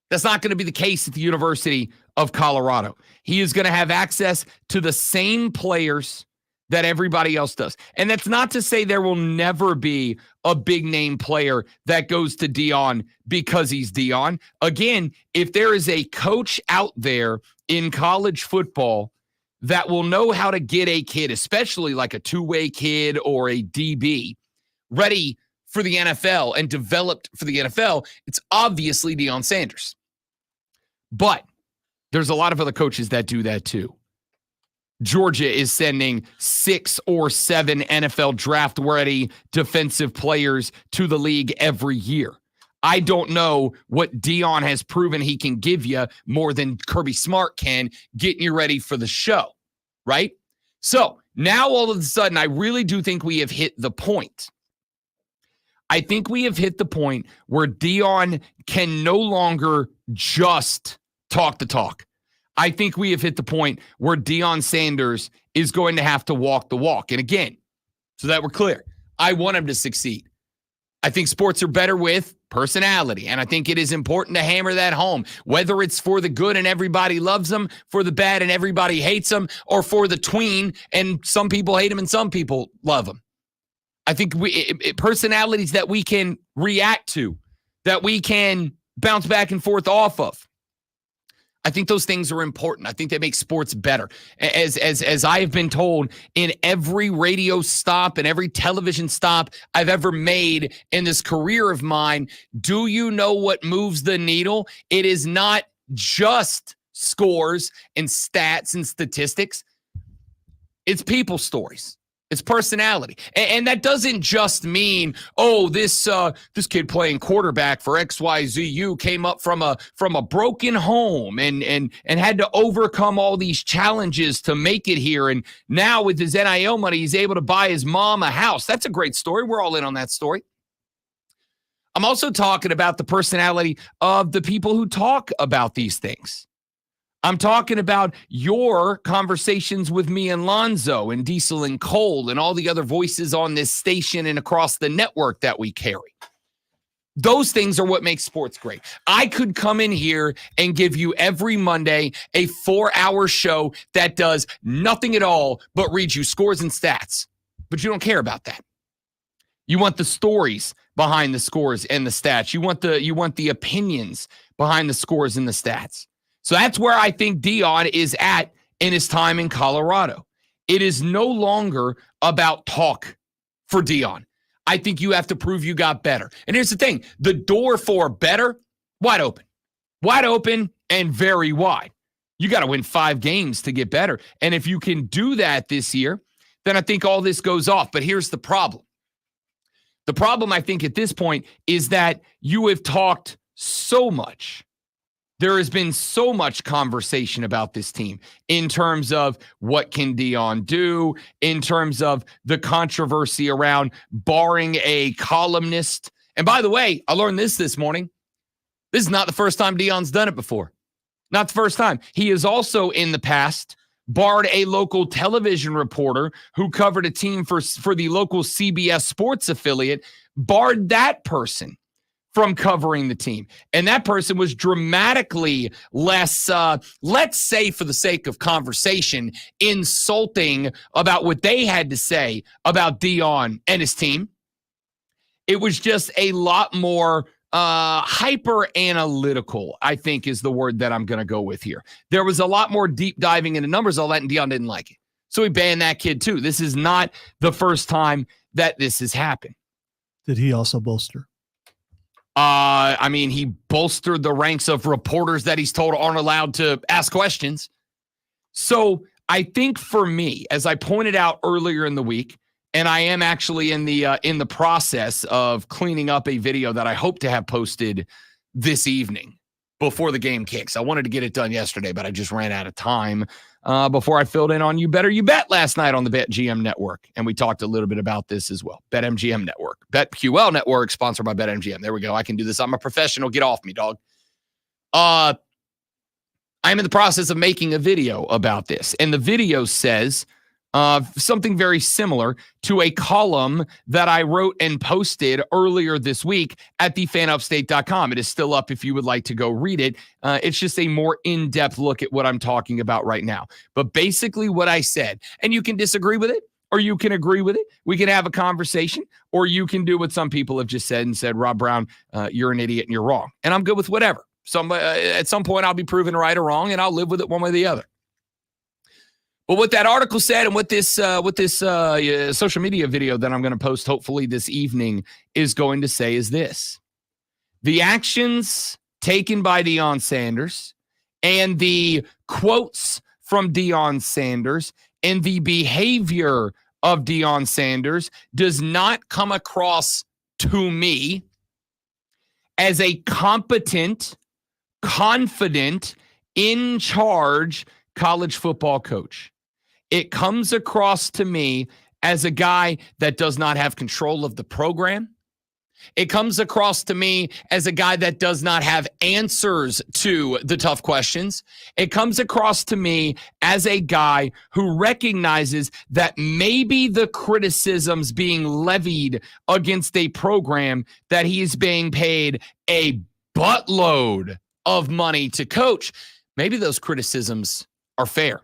that's not going to be the case at the University of Colorado. He is going to have access to the same players that everybody else does. And that's not to say there will never be a big name player that goes to Deion because he's Deion. Again, if there is a coach out there in college football that will know how to get a kid, especially like a two-way kid or a DB, ready for the NFL and developed for the NFL, it's obviously Deion Sanders. But there's a lot of other coaches that do that too. Georgia is sending 6 or 7 NFL draft-ready defensive players to the league every year. I don't know what Deion has proven he can give you more than Kirby Smart can, getting you ready for the show, right? So now all of a sudden, I really do think we have hit the point. I think we have hit the point where Deion can no longer just talk the talk. I think we have hit the point where Deion Sanders is going to have to walk the walk. And again, so that we're clear, I want them to succeed. I think sports are better with personality, and I think it is important to hammer that home, whether it's for the good and everybody loves them, for the bad and everybody hates them, or for the tween and some people hate them and some people love them. I think personalities that we can react to, that we can bounce back and forth off of. I think those things are important. I think they make sports better. As I have been told in every radio stop and every television stop I've ever made in this career of mine, do you know what moves the needle? It is not just scores and stats and statistics. It's people stories. It's personality. And that doesn't just mean, oh, this kid playing quarterback for XYZU came up from a broken home and had to overcome all these challenges to make it here. And now with his NIL money, he's able to buy his mom a house. That's a great story. We're all in on that story. I'm also talking about the personality of the people who talk about these things. I'm talking about your conversations with me and Lonzo and Diesel and Cole and all the other voices on this station and across the network that we carry. Those things are what makes sports great. I could come in here and give you every Monday a 4-hour show that does nothing at all but read you scores and stats. But you don't care about that. You want the stories behind the scores and the stats. You want the opinions behind the scores and the stats. So that's where I think Deion is at in his time in Colorado. It is no longer about talk for Deion. I think you have to prove you got better. And here's the thing. The door for better, wide open and very wide. You got to win 5 games to get better. And if you can do that this year, then I think all this goes off. But here's the problem. The problem, I think, at this point is that you have talked so much. There has been so much conversation about this team in terms of what can Deion do, in terms of the controversy around barring a columnist. And by the way, I learned this morning. This is not the first time Deion's done it before. Not the first time. He has also in the past barred a local television reporter who covered a team for the local CBS Sports affiliate, barred that person from covering the team. And that person was dramatically less, let's say for the sake of conversation, insulting about what they had to say about Deion and his team. It was just a lot more hyper analytical, I think is the word that I'm going to go with here. There was a lot more deep diving into numbers, all that, and Deion didn't like it. So he banned that kid too. This is not the first time that this has happened. Did he also bolster? I mean, he bolstered the ranks of reporters that he's told aren't allowed to ask questions. So I think for me, as I pointed out earlier in the week, and I am actually in the process of cleaning up a video that I hope to have posted this evening before the game kicks. I wanted to get it done yesterday, but I just ran out of time before I filled in on You Better You Bet last night on the BetMGM Network. And we talked a little bit about this as well. BetMGM Network. BetQL Network, sponsored by BetMGM. There we go. I can do this. I'm a professional. Get off me, dog. I'm in the process of making a video about this. And the video says something very similar to a column that I wrote and posted earlier this week at thefanupstate.com. It is still up if you would like to go read it. It's just a more in-depth look at what I'm talking about right now. But basically what I said, and you can disagree with it or you can agree with it. We can have a conversation, or you can do what some people have just said and said, Rob Brown, you're an idiot and you're wrong. And I'm good with whatever. At some point I'll be proven right or wrong, and I'll live with it one way or the other. But what that article said and what this social media video that I'm going to post hopefully this evening is going to say is this. The actions taken by Deion Sanders and the quotes from Deion Sanders and the behavior of Deion Sanders does not come across to me as a competent, confident, in charge college football coach. It comes across to me as a guy that does not have control of the program, It comes across to me as a guy that does not have answers to the tough questions. It comes across to me as a guy who recognizes that maybe the criticisms being levied against a program that he is being paid a buttload of money to coach, maybe those criticisms are fair.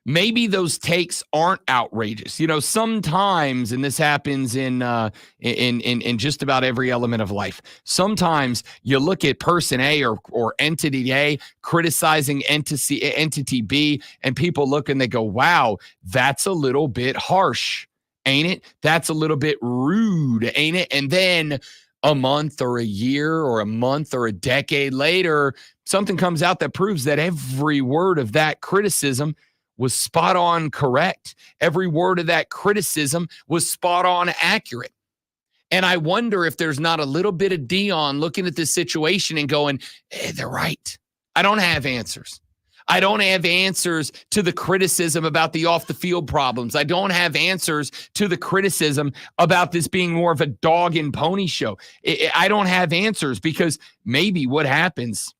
Maybe those takes aren't outrageous. You know, sometimes, and this happens in just about every element of life. Sometimes you look at person A or entity A criticizing entity B, and people look and they go, "Wow, that's a little bit harsh, ain't it? That's a little bit rude, ain't it?" And then a month or a year or a month or a decade later, something comes out that proves that every word of that criticism was spot on correct. Every word of that criticism was spot on accurate. And I wonder if there's not a little bit of Deion looking at this situation and going, they're right. I don't have answers. I don't have answers to the criticism about the off the field problems. I don't have answers to the criticism about this being more of a dog and pony show. I don't have answers, because maybe what happens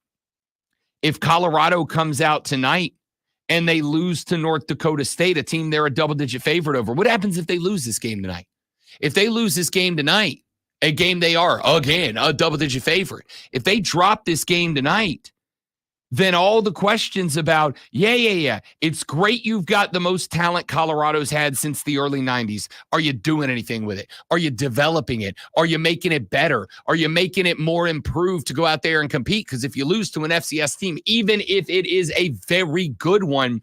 if Colorado comes out tonight and they lose to North Dakota State, a team they're a double-digit favorite over? What happens if they lose this game tonight? If they lose this game tonight, a game they are, again, a double-digit favorite. If they drop this game tonight, then all the questions about, it's great you've got the most talent Colorado's had since the early 90s. Are you doing anything with it? Are you developing it? Are you making it better? Are you making it more improved to go out there and compete? Because if you lose to an FCS team, even if it is a very good one,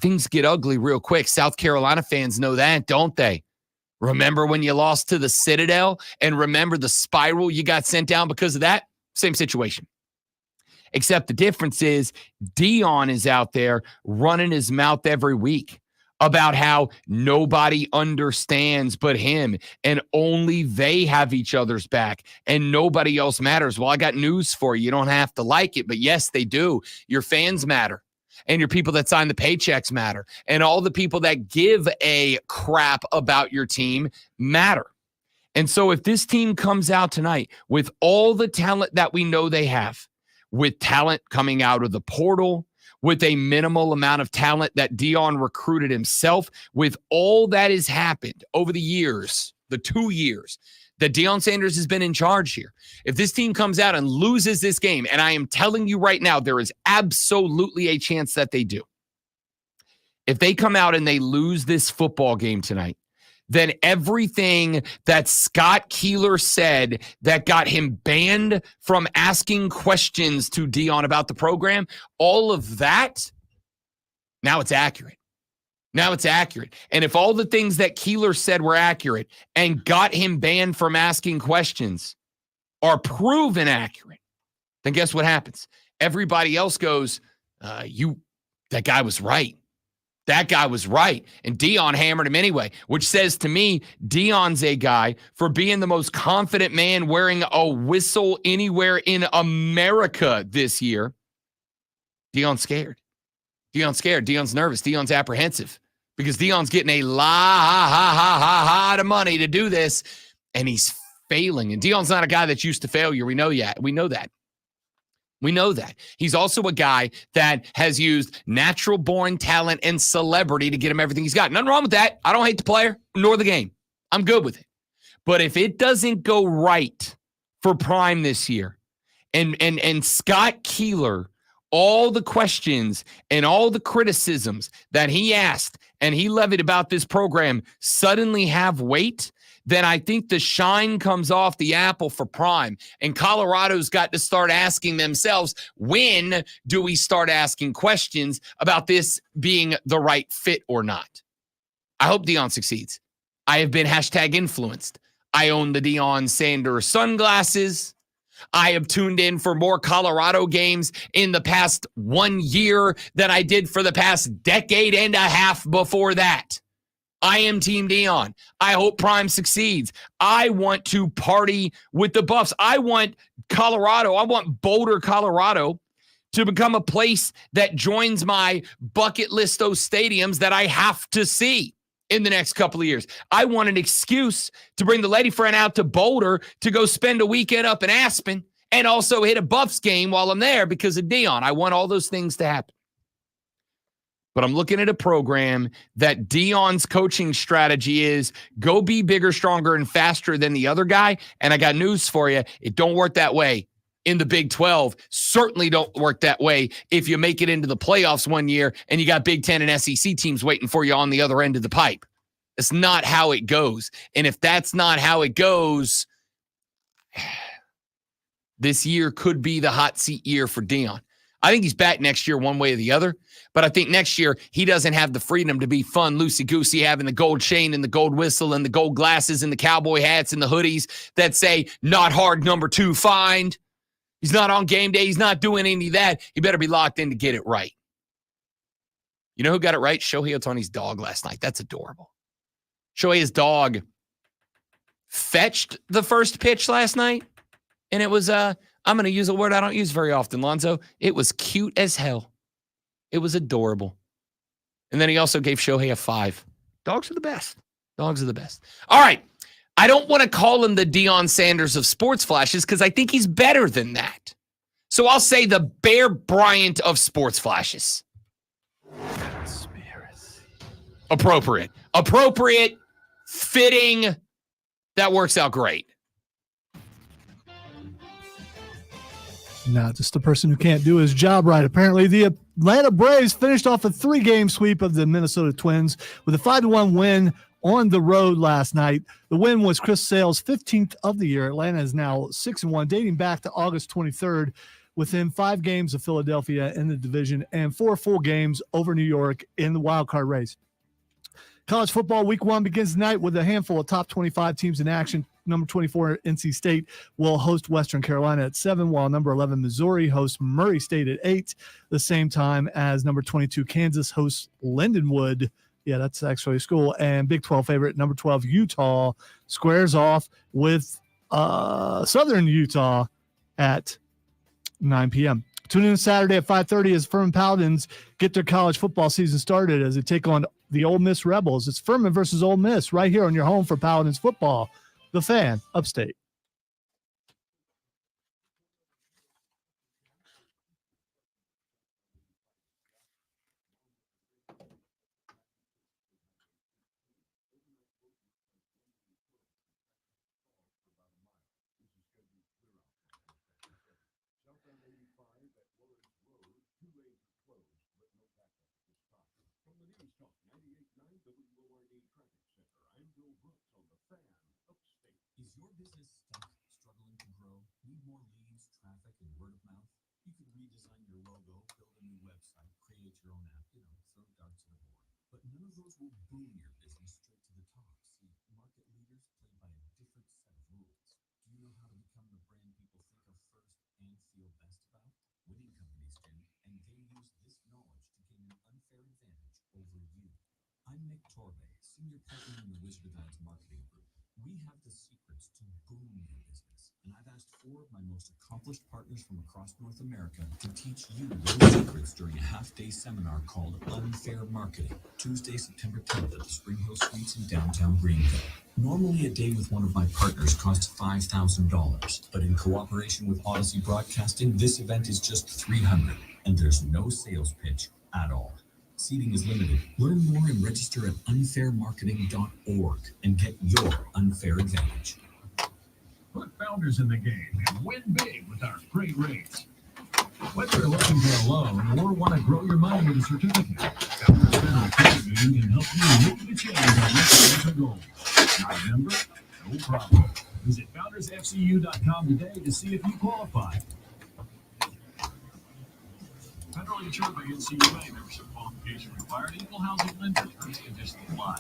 things get ugly real quick. South Carolina fans know that, don't they? Remember when you lost to the Citadel, and remember the spiral you got sent down because of that? Same situation. Except the difference is Deion is out there running his mouth every week about how nobody understands but him, and only they have each other's back, and nobody else matters. Well, I got news for you. You don't have to like it, but yes, they do. Your fans matter, and your people that sign the paychecks matter, and all the people that give a crap about your team matter. And so if this team comes out tonight with all the talent that we know they have, with talent coming out of the portal, with a minimal amount of talent that Deion recruited himself, with all that has happened over the years, the 2 years that Deion Sanders has been in charge here, if this team comes out and loses this game, and I am telling you right now, there is absolutely a chance that they do. If they come out and they lose this football game tonight, then everything that Scott Keeler said that got him banned from asking questions to Deion about the program, all of that, now it's accurate. Now it's accurate. And if all the things that Keeler said were accurate and got him banned from asking questions are proven accurate, then guess what happens? Everybody else goes, that guy was right. That guy was right. And Deion hammered him anyway, which says to me, Deion's a guy for being the most confident man wearing a whistle anywhere in America this year. Deion's scared. Deion's scared. Deion's nervous. Deion's apprehensive because Deion's getting a lot of money to do this, and he's failing. And Deion's not a guy that's used to failure. We know that. We know that. We know that. He's also a guy that has used natural-born talent and celebrity to get him everything he's got. Nothing wrong with that. I don't hate the player nor the game. I'm good with it. But if it doesn't go right for Prime this year, and Scott Keeler, all the questions and all the criticisms that he asked and he levied about this program suddenly have weight, then I think the shine comes off the apple for Prime. And Colorado's got to start asking themselves, when do we start asking questions about this being the right fit or not? I hope Deion succeeds. I have been #influenced. I own the Deion Sanders sunglasses. I have tuned in for more Colorado games in the past 1 year than I did for the past decade and a half before that. I am Team Deion. I hope Prime succeeds. I want to party with the Buffs. I want Colorado. I want Boulder, Colorado to become a place that joins my bucket list of stadiums that I have to see. in the next couple of years. I want an excuse to bring the lady friend out to Boulder to go spend a weekend up in Aspen and also hit a Buffs game while I'm there because of Dion. I want all those things to happen. But I'm looking at a program that Dion's coaching strategy is go be bigger, stronger, and faster than the other guy. And I got news for you. It don't work that way in the Big 12. Certainly don't work that way if you make it into the playoffs one year and you got Big 10 and SEC teams waiting for you on the other end of the pipe. It's not how it goes. And if that's not how it goes, this year could be the hot seat year for Dion. I think he's back next year one way or the other, but I think next year he doesn't have the freedom to be fun, loosey-goosey, having the gold chain and the gold whistle and the gold glasses and the cowboy hats and the hoodies that say, not hard, number 2, find. He's not on game day. He's not doing any of that. He better be locked in to get it right. You know who got it right? Shohei Ohtani's dog last night. That's adorable. Shohei's dog fetched the first pitch last night, and it was I'm going to use a word I don't use very often, Lonzo. It was cute as hell. It was adorable. And then he also gave Shohei a 5. Dogs are the best. Dogs are the best. All right. I don't want to call him the Deion Sanders of sports flashes because I think he's better than that. So I'll say the Bear Bryant of sports flashes. Conspiracy. Appropriate, fitting. That works out great. Not just the person who can't do his job right. Apparently, the Atlanta Braves finished off a 3-game sweep of the Minnesota Twins with a 5-1 win on the road last night. The win was Chris Sale's 15th of the year. Atlanta is now 6-1, dating back to August 23rd, within 5 games of Philadelphia in the division and 4 full games over New York in the wild card race. College football week 1 begins tonight with a handful of top 25 teams in action. Number 24, NC State, will host Western Carolina at 7, while number 11, Missouri, hosts Murray State at 8, the same time as number 22, Kansas, hosts Lindenwood. Yeah, that's actually a school. And Big 12 favorite, number 12, Utah, squares off with Southern Utah at 9 p.m. Tune in Saturday at 5:30 as Furman Paladins get their college football season started as they take on the Ole Miss Rebels. It's Furman versus Ole Miss right here on your home for Paladins football. The Fan, Upstate. Is your business stuck, struggling to grow, need more leads, traffic, and word of mouth? You could redesign your logo, build a new website, create your own app, throw darts at a board. But none of those will boom your business straight to the top. See, market leaders play by a different set of rules. Do you know how to become the brand people think of first and feel best about? Winning companies do, and they use this knowledge to gain an unfair advantage over you. I'm Nick Torbe, senior partner in the Wizard of Ads marketing group. We have the secrets to boom your business, and I've asked 4 of my most accomplished partners from across North America to teach you those secrets during a half-day seminar called Unfair Marketing, Tuesday, September 10th at the Spring Hill Suites in downtown Greenville. Normally, a day with one of my partners costs $5,000, but in cooperation with Odyssey Broadcasting, this event is just $300, and there's no sales pitch at all. Seating is limited. Learn more and register at unfairmarketing.org and get your unfair advantage. Put founders in the game and win big with our great rates. Whether you're looking for a loan or want to grow your money with a certificate, Founders Federal Credit Union can help you make the change on your financial goals. Not a member? No problem. Visit foundersfcu.com today to see if you qualify. Federally insured by NCUA. Membership qualification required. Equal housing lender. Terms and conditions apply.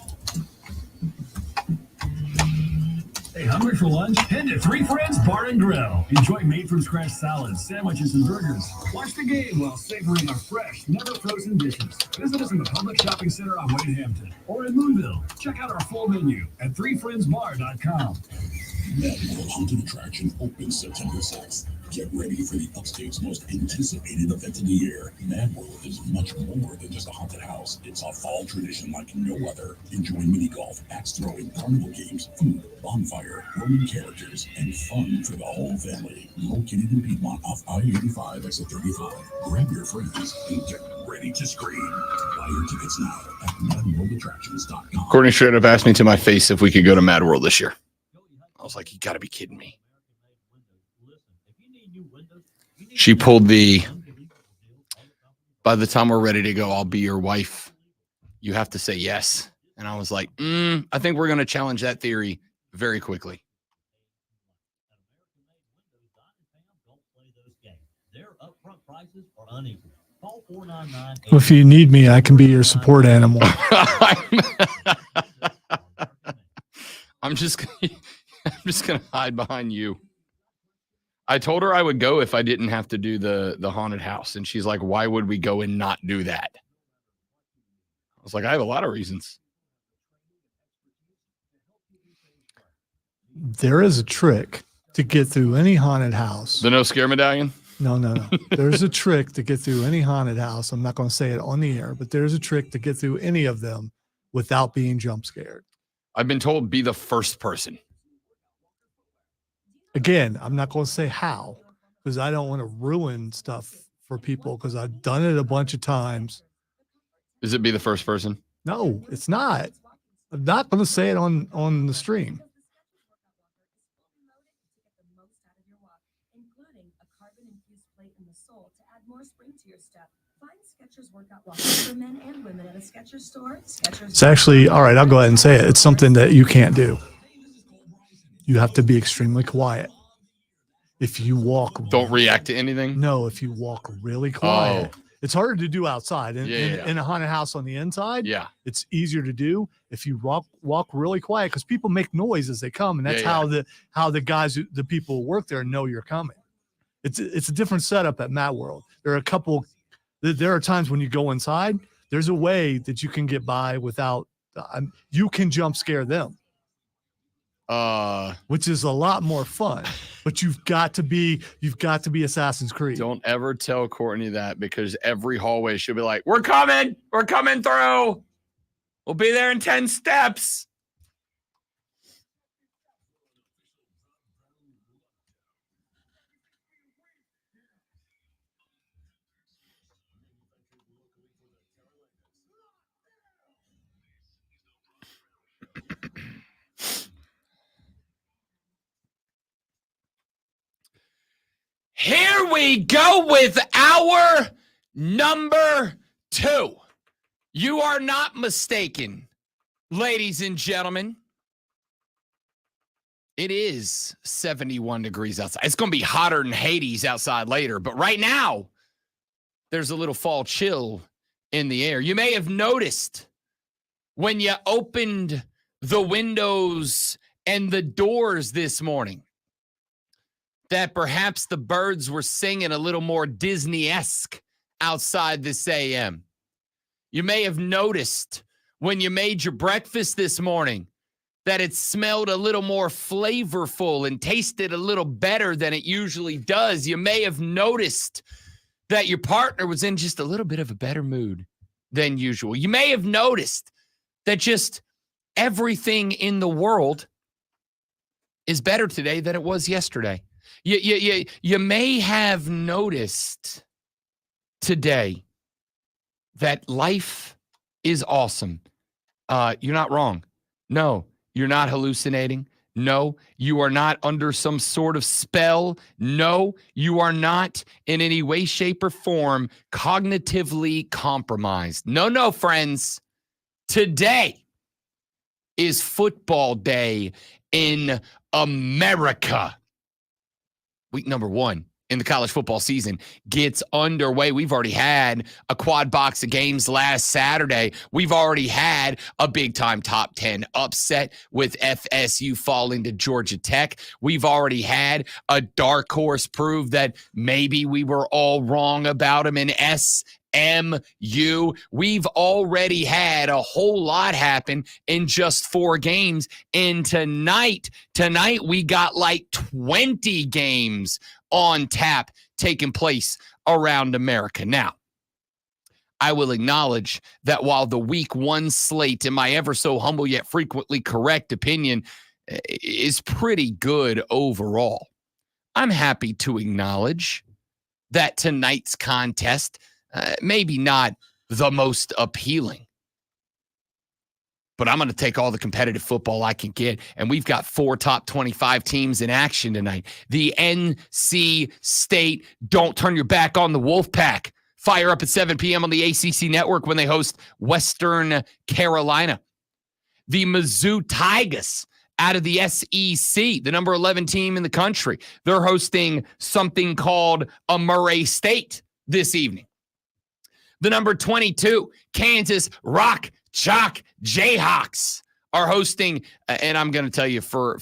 Hey, hungry for lunch? Head to Three Friends Bar and Grill. Enjoy made-from-scratch salads, sandwiches, and burgers. Watch the game while savoring our fresh, never-frozen dishes. Visit us in the Public Shopping Center on Wade Hampton or in Moonville. Check out our full menu at threefriendsbar.com. Magical Haunted Attraction opens September 6th. Get ready for the upstate's most anticipated event of the year. Mad World is much more than just a haunted house. It's a fall tradition like no other. Enjoy mini golf, axe throwing, carnival games, food, bonfire, roaming characters, and fun for the whole family. Located in Piedmont off I-85 exit 35. Grab your friends and get ready to scream. Buy your tickets now at madworldattractions.com. Courtney straight up asked me to my face if we could go to Mad World this year. I was like, you got to be kidding me. She pulled by the time we're ready to go, I'll be your wife. You have to say yes. And I was like, I think we're going to challenge that theory very quickly. If you need me, I can be your support animal. I'm just going to hide behind you. I told her I would go if I didn't have to do the haunted house. And she's like, why would we go and not do that? I was like, I have a lot of reasons. There is a trick to get through any haunted house. The no scare medallion? No. There's a trick to get through any haunted house. I'm not going to say it on the air, but there's a trick to get through any of them without being jump scared. I've been told be the first person. Again, I'm not going to say how because I don't want to ruin stuff for people because I've done it a bunch of times. Is it be the first person? No, it's not. I'm not going to say it on the stream. It's actually, all right, I'll go ahead and say it. It's something that you can't do. You have to be extremely quiet. If you walk... Don't react to anything? No, if you walk really quiet. It's harder to do outside. In a haunted house on the inside, it's easier to do if you walk really quiet because people make noise as they come, and that's how the guys, the people who work there know you're coming. It's a different setup at Mad World. There are times when you go inside, there's a way that you can get by without, you can jump scare them. Which is a lot more fun, but you've got to be Assassin's Creed. Don't ever tell Courtney that because every hallway she'll be like, we're coming through. We'll be there in 10 steps. Here we go with our number 2. You are not mistaken, ladies and gentlemen. It is 71 degrees outside. It's going to be hotter than Hades outside later, but right now, there's a little fall chill in the air. You may have noticed when you opened the windows and the doors this morning that perhaps the birds were singing a little more Disney-esque outside this AM. You may have noticed when you made your breakfast this morning that it smelled a little more flavorful and tasted a little better than it usually does. You may have noticed that your partner was in just a little bit of a better mood than usual. You may have noticed that just everything in the world is better today than it was yesterday. You may have noticed today that life is awesome. You're not wrong. No, you're not hallucinating. No, you are not under some sort of spell. No, you are not in any way, shape, or form cognitively compromised. No, friends. Today is football day in America. Week number 1 in the college football season gets underway. We've already had a quad box of games last Saturday. We've already had a big-time top 10 upset with FSU falling to Georgia Tech. We've already had a dark horse prove that maybe we were all wrong about them in MU. We've already had a whole lot happen in just 4 games. And tonight we got like 20 games on tap taking place around America. Now, I will acknowledge that while the week 1 slate, in my ever so humble yet frequently correct opinion, is pretty good overall, I'm happy to acknowledge that tonight's contest maybe not the most appealing. But I'm going to take all the competitive football I can get, and we've got 4 top 25 teams in action tonight. The NC State Don't Turn Your Back on the Wolfpack fire up at 7 p.m. on the ACC Network when they host Western Carolina. The Mizzou Tigers out of the SEC, the number 11 team in the country, they're hosting something called a Murray State this evening. The number 22 Kansas Rock Chalk Jayhawks are hosting, and I'm going to tell you for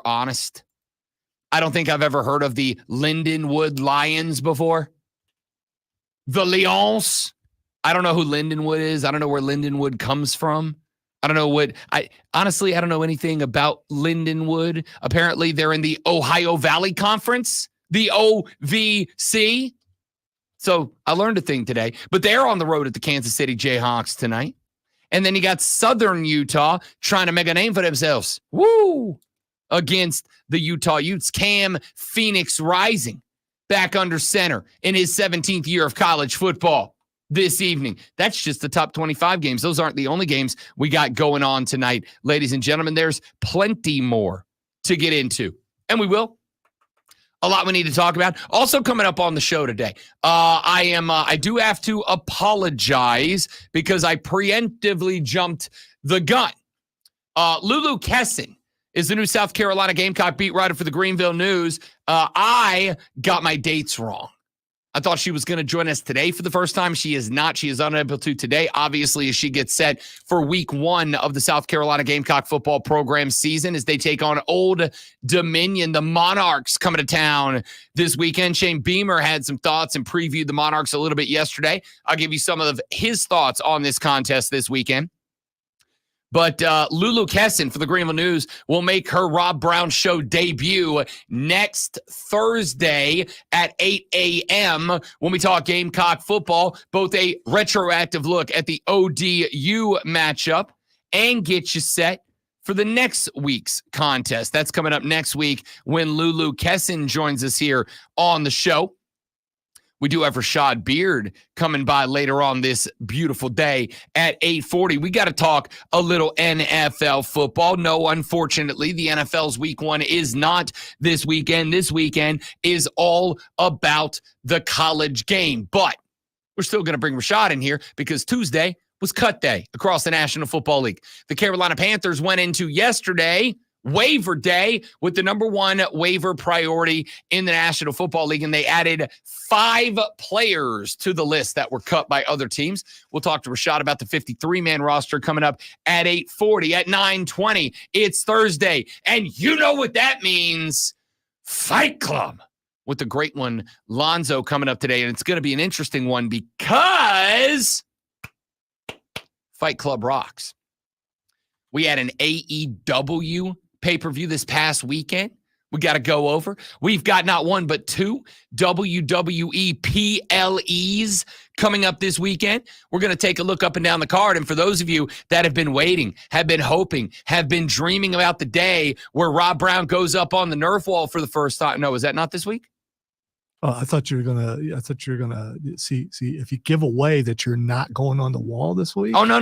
honest, I don't think I've ever heard of the Lindenwood Lions before. The Lions. I don't know who Lindenwood is. I don't know where Lindenwood comes from. I don't know honestly, I don't know anything about Lindenwood. Apparently, they're in the Ohio Valley Conference, the OVC. So I learned a thing today, but they're on the road at the Kansas City Jayhawks tonight. And then you got Southern Utah trying to make a name for themselves. Woo! Against the Utah Utes. Cam Phoenix Rising back under center in his 17th year of college football this evening. That's just the top 25 games. Those aren't the only games we got going on tonight. Ladies and gentlemen, there's plenty more to get into. And we will. A lot we need to talk about. Also coming up on the show today, I do have to apologize because I preemptively jumped the gun. Lulu Kesson is the new South Carolina Gamecock beat writer for the Greenville News. I got my dates wrong. I thought she was going to join us today for the first time. She is not. She is unable to today, obviously, as she gets set for week 1 of the South Carolina Gamecock football program season as they take on Old Dominion. The Monarchs coming to town this weekend. Shane Beamer had some thoughts and previewed the Monarchs a little bit yesterday. I'll give you some of his thoughts on this contest this weekend. But Lulu Kesson for the Greenville News will make her Rob Brown Show debut next Thursday at 8 a.m. when we talk Gamecock football, both a retroactive look at the ODU matchup and get you set for the next week's contest. That's coming up next week when Lulu Kesson joins us here on the show. We do have Rashad Beard coming by later on this beautiful day at 8:40. We got to talk a little NFL football. No, unfortunately, the NFL's week 1 is not this weekend. This weekend is all about the college game. But we're still going to bring Rashad in here because Tuesday was cut day across the National Football League. The Carolina Panthers went into yesterday waiver day with the number 1 waiver priority in the National Football League, and they added 5 players to the list that were cut by other teams. We'll talk to Rashad about the 53-man roster coming up at 8:40. At 9:20, it's Thursday, and you know what that means. Fight Club with the great one, Lonzo, coming up today, and it's going to be an interesting one because Fight Club rocks. We had an AEW pay-per-view this past weekend. We got to go over. We've got not 1, but 2 WWE PLEs coming up this weekend. We're going to take a look up and down the card. And for those of you that have been waiting, have been hoping, have been dreaming about the day where Rob Brown goes up on the Nerf wall for the first time. No, is that not this week? Oh, I thought you were gonna see if you give away that you're not going on the wall this week. Oh, no.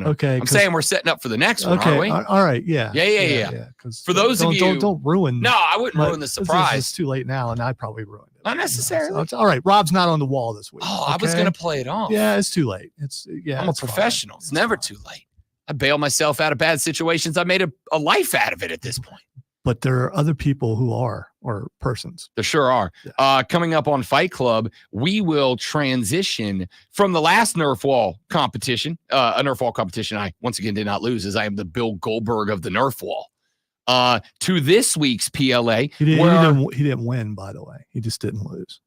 Okay. I'm saying we're setting up for the next one, aren't we? All right. Yeah. Yeah. For those of you, don't ruin. No, I wouldn't ruin the surprise. It's too late now, and I probably ruined it. Not necessarily. So all right. Rob's not on the wall this week. Oh, I was going to play it off. Yeah, it's too late. I'm a professional. It's never too late. I bail myself out of bad situations. I made a life out of it at this point. But there are other people who are, or persons. There sure are. Yeah. Coming up on Fight Club, we will transition from the last Nerf wall competition, a Nerf wall competition I, once again, did not lose, as I am the Bill Goldberg of the Nerf wall, to this week's PLA. He didn't win, by the way. He just didn't lose.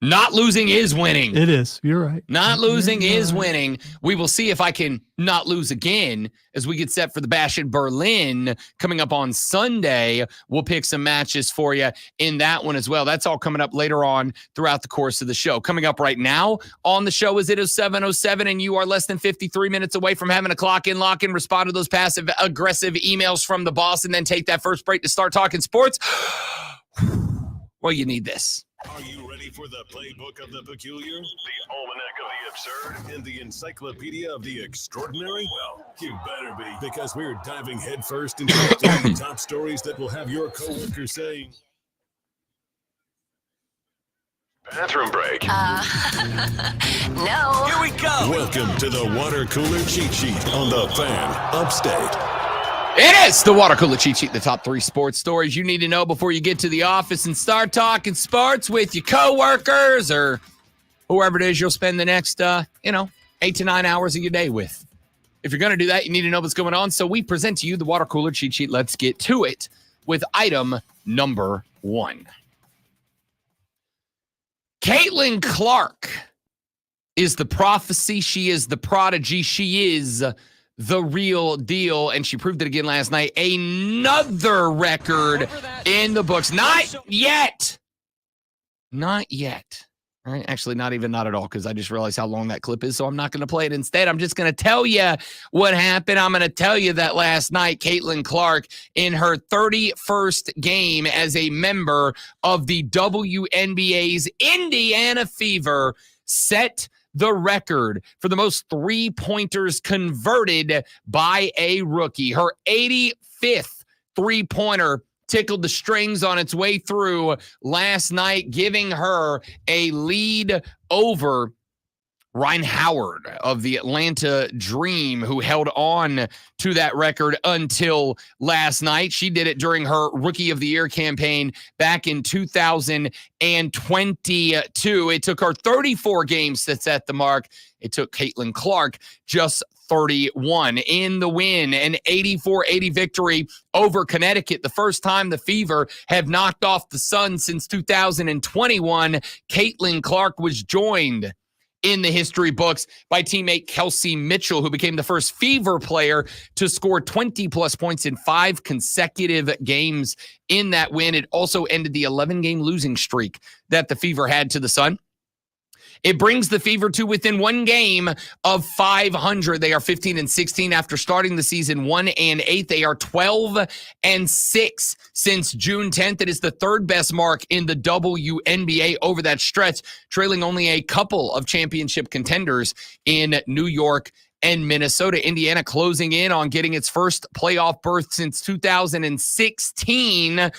Not losing is winning. It is. You're right. Not losing You're is right. winning. We will see if I can not lose again as we get set for the Bash in Berlin coming up on Sunday. We'll pick some matches for you in that one as well. That's all coming up later on throughout the course of the show. Coming up right now on the show is it is 7:07, and you are less than 53 minutes away from having a clock in, lock in, respond to those passive aggressive emails from the boss, and then take that first break to start talking sports. Well, you need this. Are you ready for the playbook of the peculiar, the almanac of the absurd, and the encyclopedia of the extraordinary? Well, you better be, because we're diving headfirst into the top stories that will have your coworkers saying, bathroom break. No. Here we go. Welcome to the water cooler cheat sheet on the Fan Upstate. It is the Water Cooler Cheat Sheet, the top 3 sports stories you need to know before you get to the office and start talking sports with your coworkers or whoever it is you'll spend the next, 8 to 9 hours of your day with. If you're going to do that, you need to know what's going on. So we present to you the Water Cooler Cheat Sheet. Let's get to it with item number 1. Caitlin Clark is the prophecy. She is the prodigy. She is the real deal, and she proved it again last night. Another record in the books. Not yet. Not yet. All right, actually, not at all, because I just realized how long that clip is, so I'm not going to play it. Instead, I'm just going to tell you what happened. I'm going to tell you that last night, Caitlin Clark, in her 31st game as a member of the WNBA's Indiana Fever, set the record for the most three-pointers converted by a rookie. Her 85th three-pointer tickled the strings on its way through last night, giving her a lead over Ryan Howard of the Atlanta Dream, who held on to that record until last night. She did it during her Rookie of the Year campaign back in 2022. It took her 34 games to set the mark. It took Caitlin Clark just 31 in the win, an 84-80 victory over Connecticut. The first time the Fever have knocked off the Sun since 2021. Caitlin Clark was joined in the history books by teammate Kelsey Mitchell, who became the first Fever player to score 20-plus points in 5 consecutive games in that win. It also ended the 11-game losing streak that the Fever had to the Sun. It brings the Fever to within 1 game of 500. They are 15-16 after starting the season 1-8. They are 12-6 since June 10th. It is the 3rd best mark in the WNBA over that stretch, trailing only a couple of championship contenders in New York and Minnesota. Indiana closing in on getting its first playoff berth since 2016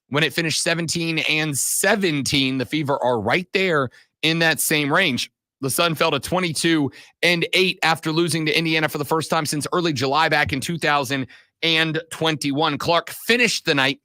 when it finished 17-17. The Fever are right there in that same range. The Sun fell to 22-8 after losing to Indiana for the first time since early July back in 2021. Clark finished the night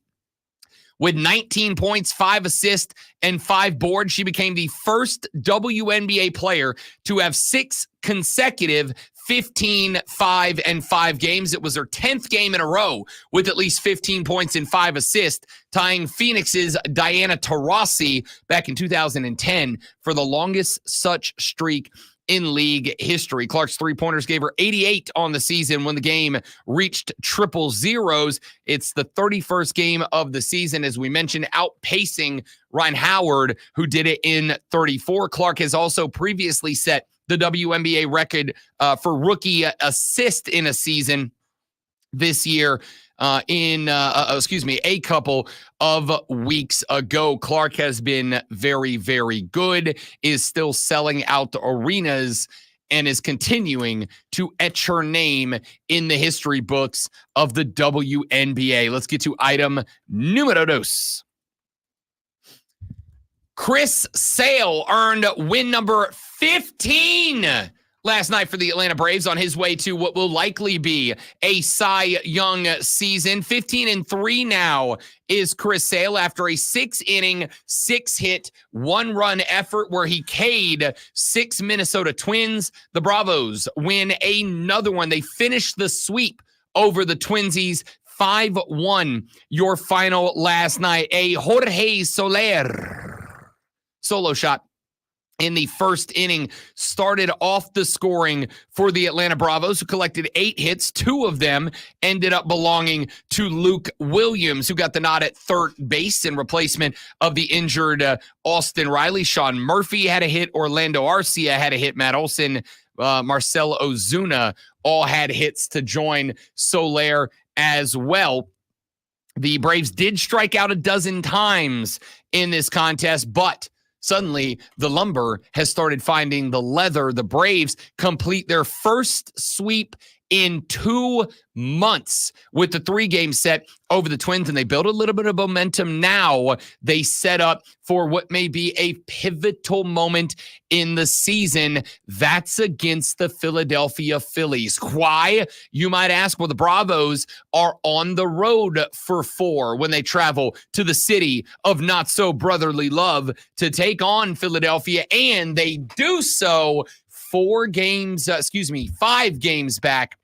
with 19 points, 5 assists, and 5 boards. She became the first WNBA player to have 6 consecutive 15, 5, and 5 games. It was her 10th game in a row with at least 15 points and 5 assists, tying Phoenix's Diana Taurasi back in 2010 for the longest such streak in league history. Clark's three-pointers gave her 88 on the season when the game reached triple zeros. It's the 31st game of the season, as we mentioned, outpacing Ryan Howard, who did it in 34. Clark has also previously set the WNBA record for rookie assist in a season this year a couple of weeks ago. Clark has been very, very good, is still selling out the arenas, and is continuing to etch her name in the history books of the WNBA. Let's get to item numero dos. Chris Sale earned win number 15 last night for the Atlanta Braves on his way to what will likely be a Cy Young season. 15-3 now is Chris Sale after a 6-inning, 6-hit, 1-run effort where he K'd 6 Minnesota Twins. The Bravos win another one. They finished the sweep over the Twinsies. 5-1 your final last night. A Jorge Soler solo shot in the first inning started off the scoring for the Atlanta Bravos, who collected 8 hits. 2 of them ended up belonging to Luke Williams, who got the nod at third base in replacement of the injured Austin Riley. Sean Murphy had a hit. Orlando Arcia had a hit. Matt Olson, Marcel Ozuna all had hits to join Soler as well. The Braves did strike out a dozen times in this contest, but suddenly the lumber has started finding the leather. The Braves complete their first sweep in 2 months with the 3-game set over the Twins, and they build a little bit of momentum now. They set up for what may be a pivotal moment in the season. That's against the Philadelphia Phillies. Why? You might ask. Well, the Bravos are on the road for 4 when they travel to the city of not so brotherly love to take on Philadelphia, and they do so 5 games back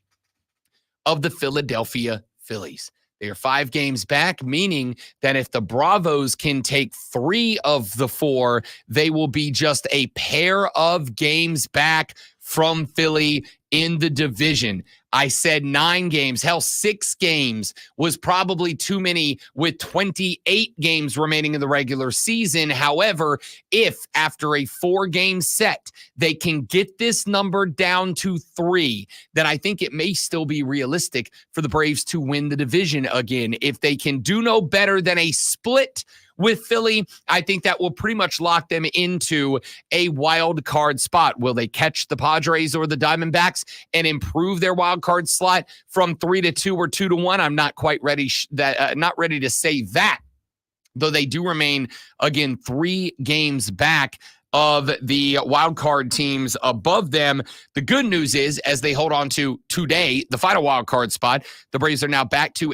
of the Philadelphia Phillies. They are 5 games back, meaning that if the Bravos can take 3 of the 4, they will be just a pair of games back from Philly in the division. I said 9 games. Hell, 6 games was probably too many with 28 games remaining in the regular season. However, if after a 4-game set, they can get this number down to 3, then I think it may still be realistic for the Braves to win the division again. If they can do no better than a split with Philly, I think that will pretty much lock them into a wild card spot. Will they catch the Padres or the Diamondbacks and improve their wild card slot from 3-2 or 2-1? I'm not quite ready not ready to say that, though they do remain, again, 3 games back of the wild card teams above them. The good news is, as they hold on to today, the final wild card spot, the Braves are now back to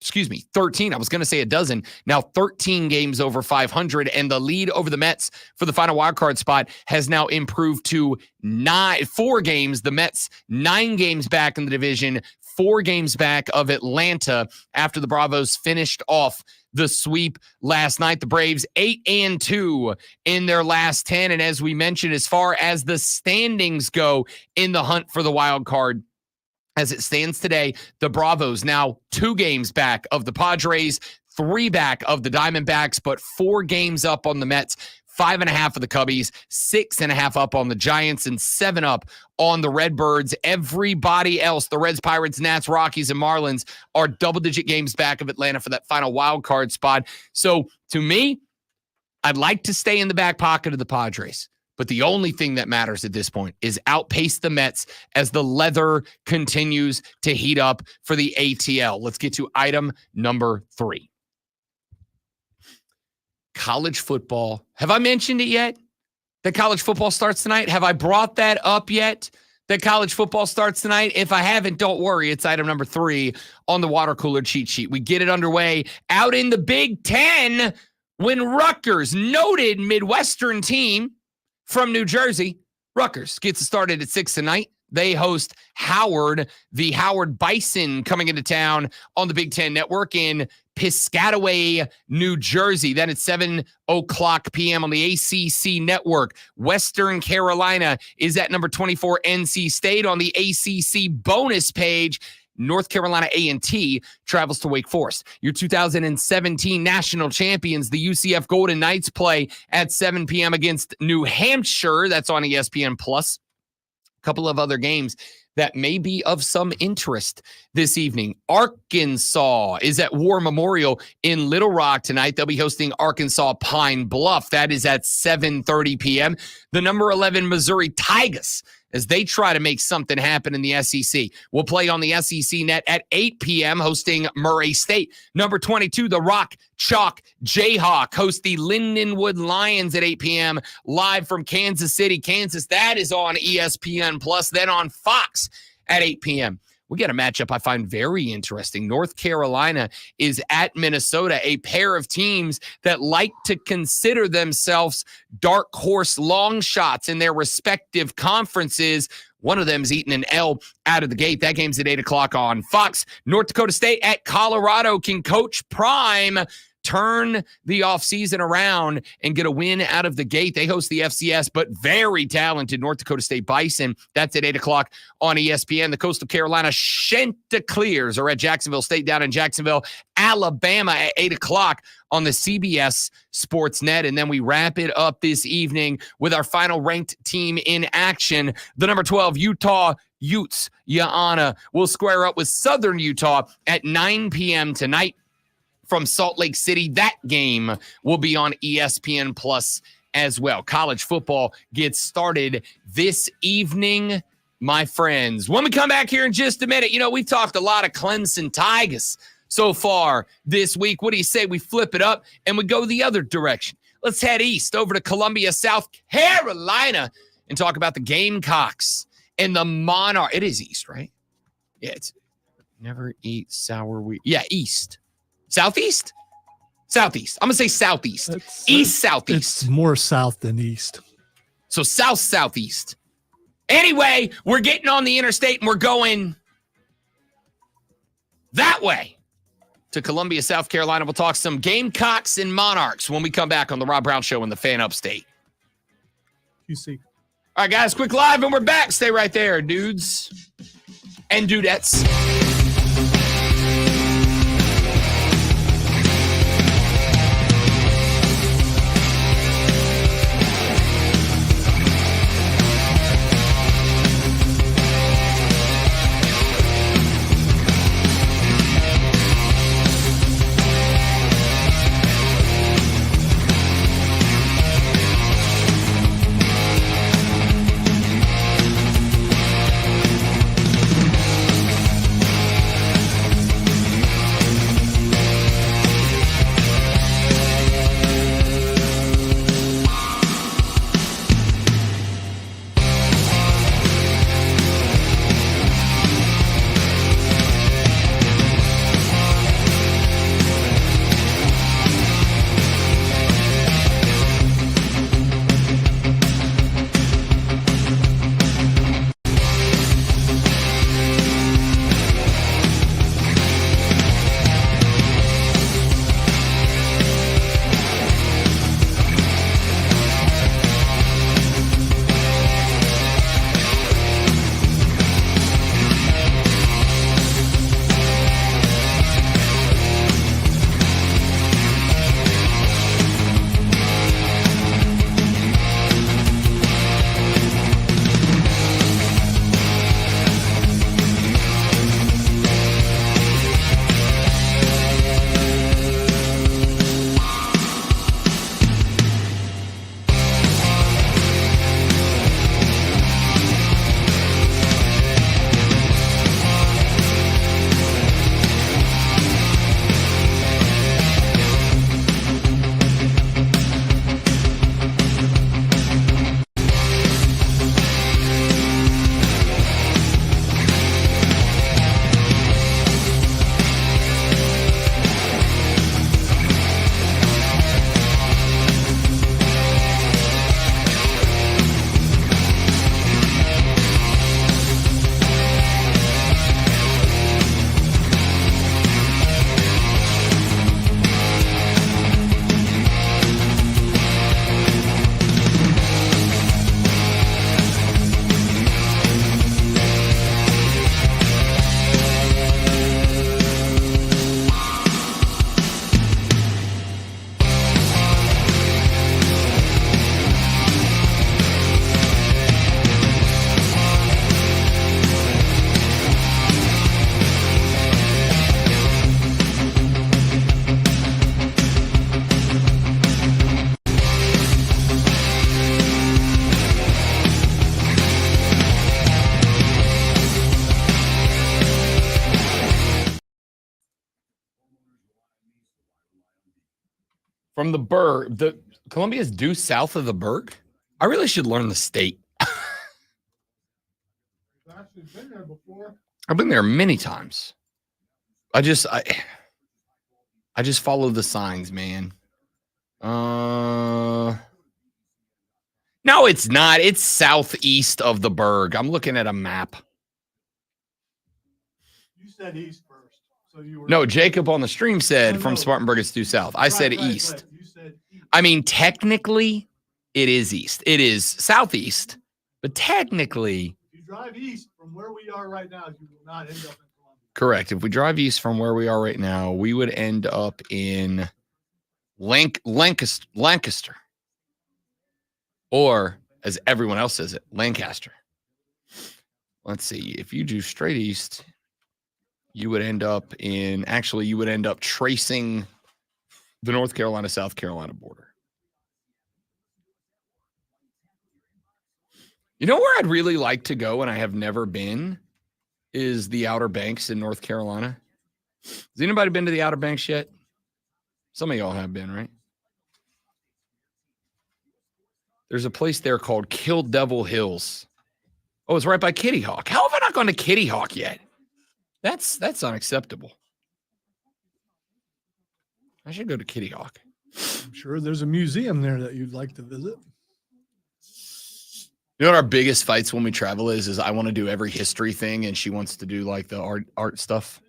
13. I was going to say a dozen. Now 13 games over 500, and the lead over the Mets for the final wildcard spot has now improved to 4 games. The Mets 9 games back in the division, 4 games back of Atlanta after the Bravos finished off the sweep last night. The Braves 8-2 in their last 10. And as we mentioned, as far as the standings go in the hunt for the wild card, as it stands today, the Bravos now 2 games back of the Padres, 3 back of the Diamondbacks, but 4 games up on the Mets, 5.5 of the Cubbies, 6.5 up on the Giants, and 7 up on the Redbirds. Everybody else, the Reds, Pirates, Nats, Rockies, and Marlins, are double-digit games back of Atlanta for that final wild card spot. So to me, I'd like to stay in the back pocket of the Padres. But the only thing that matters at this point is outpace the Mets as the leather continues to heat up for the ATL. Let's get to item number 3. College football. Have I mentioned it yet? That college football starts tonight? Have I brought that up yet? That college football starts tonight? If I haven't, don't worry. It's item number 3 on the water cooler cheat sheet. We get it underway out in the Big Ten when Rutgers, noted Midwestern team from New Jersey, Rutgers gets started at 6 tonight. They host Howard, the Howard Bison, coming into town on the Big Ten Network in Piscataway, New Jersey. Then at 7:00 p.m. on the ACC Network. Western Carolina is at number 24, NC State. On the ACC bonus page, North Carolina A&T travels to Wake Forest. Your 2017 national champions, the UCF Golden Knights, play at 7 p.m. against New Hampshire. That's on ESPN+. A couple of other games that may be of some interest this evening. Arkansas is at War Memorial in Little Rock tonight. They'll be hosting Arkansas Pine Bluff. That is at 7:30 p.m. The number 11 Missouri Tigers, as they try to make something happen in the SEC, will play on the SEC net at 8 p.m. hosting Murray State. Number 22, the Rock Chalk Jayhawk host the Lindenwood Lions at 8 p.m. live from Kansas City, Kansas. That is on ESPN+, then on Fox at 8 p.m. We got a matchup I find very interesting. North Carolina is at Minnesota, a pair of teams that like to consider themselves dark horse long shots in their respective conferences. One of them is eating an L out of the gate. That game's at 8 o'clock on Fox. North Dakota State at Colorado. Can Coach Prime turn the offseason around and get a win out of the gate. They host the FCS, but very talented North Dakota State Bison. That's at 8 o'clock on ESPN. The Coastal Carolina Chanticleers are at Jacksonville State down in Jacksonville, Alabama at 8 o'clock on the CBS Sportsnet. And then we wrap it up this evening with our final ranked team in action. The number 12 Utah Utes, Yana, will square up with Southern Utah at 9 p.m. tonight from Salt Lake City. That game will be on ESPN Plus as well. College football gets started this evening, my friends. When we come back here in just a minute, we've talked a lot of Clemson Tigers so far this week. What do you say we flip it up and we go the other direction? Let's head east over to Columbia, South Carolina, and talk about the Gamecocks and the Monarch. It is east, right? Yeah, it's never eat sour wheat. Yeah, east. Southeast? Southeast. I'm going to say southeast. East, southeast. It's more south than east. So south, southeast. Anyway, we're getting on the interstate and we're going that way to Columbia, South Carolina. We'll talk some Gamecocks and Monarchs when we come back on the Rob Brown Show in the Fan Upstate. QC. All right, guys, quick live, and we're back. Stay right there, dudes and dudettes. From the Berg, the Columbia is due south of the Berg. I really should learn the state. I've been there many times. I just follow the signs, man. No, it's not. It's southeast of the Berg. I'm looking at a map. You said east first. No, Jacob on the stream said No, from no. Spartanburg it's due south. I said east. Right. You said east. I mean, technically, it is east. It is southeast, but technically, If you drive east from where we are right now, you will not end up in Columbia. correct. If we drive east from where we are right now, we would end up in Lancaster, or as everyone else says it, Lancaster. Let's see. If you do straight east, you would end up tracing the North Carolina, South Carolina border. You know where I'd really like to go and I have never been is the Outer Banks in North Carolina. Has anybody been to the Outer Banks yet? Some of y'all have been, right? There's a place there called Kill Devil Hills. Oh, it's right by Kitty Hawk. How have I not gone to Kitty Hawk yet? That's unacceptable. I should go to Kitty Hawk. I'm sure there's a museum there that you'd like to visit. You know what our biggest fights when we travel is I want to do every history thing and she wants to do like the art stuff.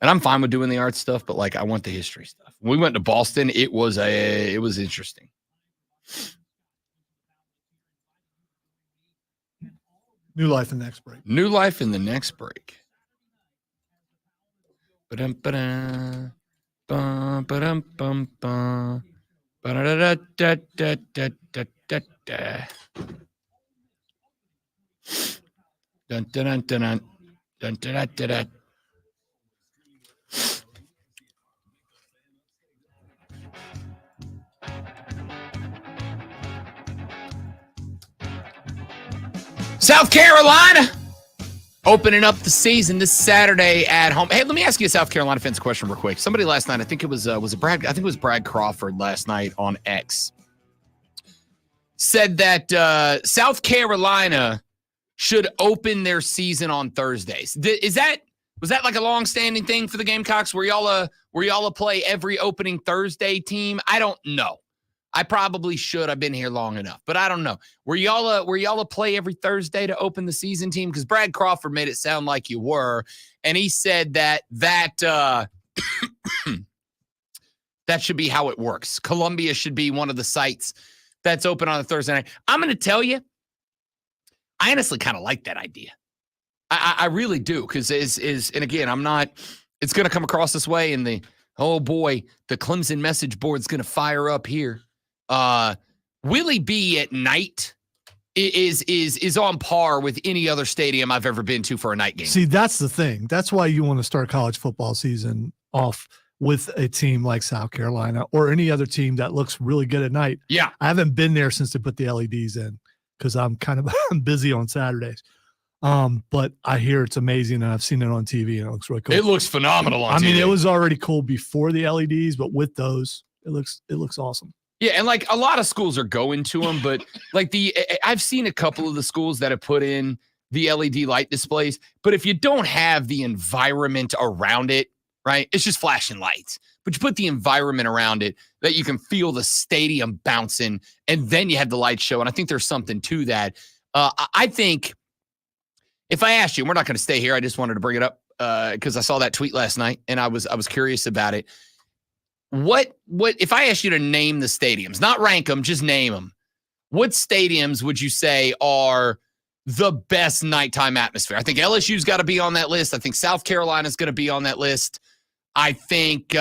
And I'm fine with doing the art stuff, but like I want the history stuff. When we went to Boston, it was interesting. New life in the next break. New life in the next break. Ba-dum-ba-dum, ba-dum-ba-dum-bum, ba-da-da-da-da-da-da-da. Dun-dun-dun-dun-dun, dun-dun-dun-dun-dun. South Carolina opening up the season this Saturday at home. Hey, let me ask you a South Carolina fans question real quick. Somebody last night, I think it was Brad Crawford last night on X, said that South Carolina should open their season on Thursdays. Was that like a long-standing thing for the Gamecocks? Were y'all a play every opening Thursday team? I don't know. I probably should. I've been here long enough, but I don't know. Were y'all a play every Thursday to open the season team? Because Brad Crawford made it sound like you were, and he said that that should be how it works. Columbia should be one of the sites that's open on a Thursday night. I'm going to tell you, I honestly kind of like that idea. I really do, because and again, I'm not. It's going to come across this way, and the Clemson message board's going to fire up here. Willie B at night is on par with any other stadium I've ever been to for a night game. See, that's the thing. That's why you want to start college football season off with a team like South Carolina or any other team that looks really good at night. Yeah. I haven't been there since they put the LEDs in because I'm busy on Saturdays. But I hear it's amazing, and I've seen it on TV, and it looks really cool. It looks phenomenal on TV. I mean, it was already cool before the LEDs, but with those, it looks awesome. Yeah, and like a lot of schools are going to them, but like I've seen a couple of the schools that have put in the LED light displays, but if you don't have the environment around it, right, it's just flashing lights. But you put the environment around it that you can feel the stadium bouncing, and then you have the light show, and I think there's something to that. I think if I asked you, and we're not going to stay here, I just wanted to bring it up because I saw that tweet last night, and I was curious about it. What if I asked you to name the stadiums, not rank them, just name them? What stadiums would you say are the best nighttime atmosphere? I think LSU's got to be on that list. I think South Carolina's going to be on that list. I think who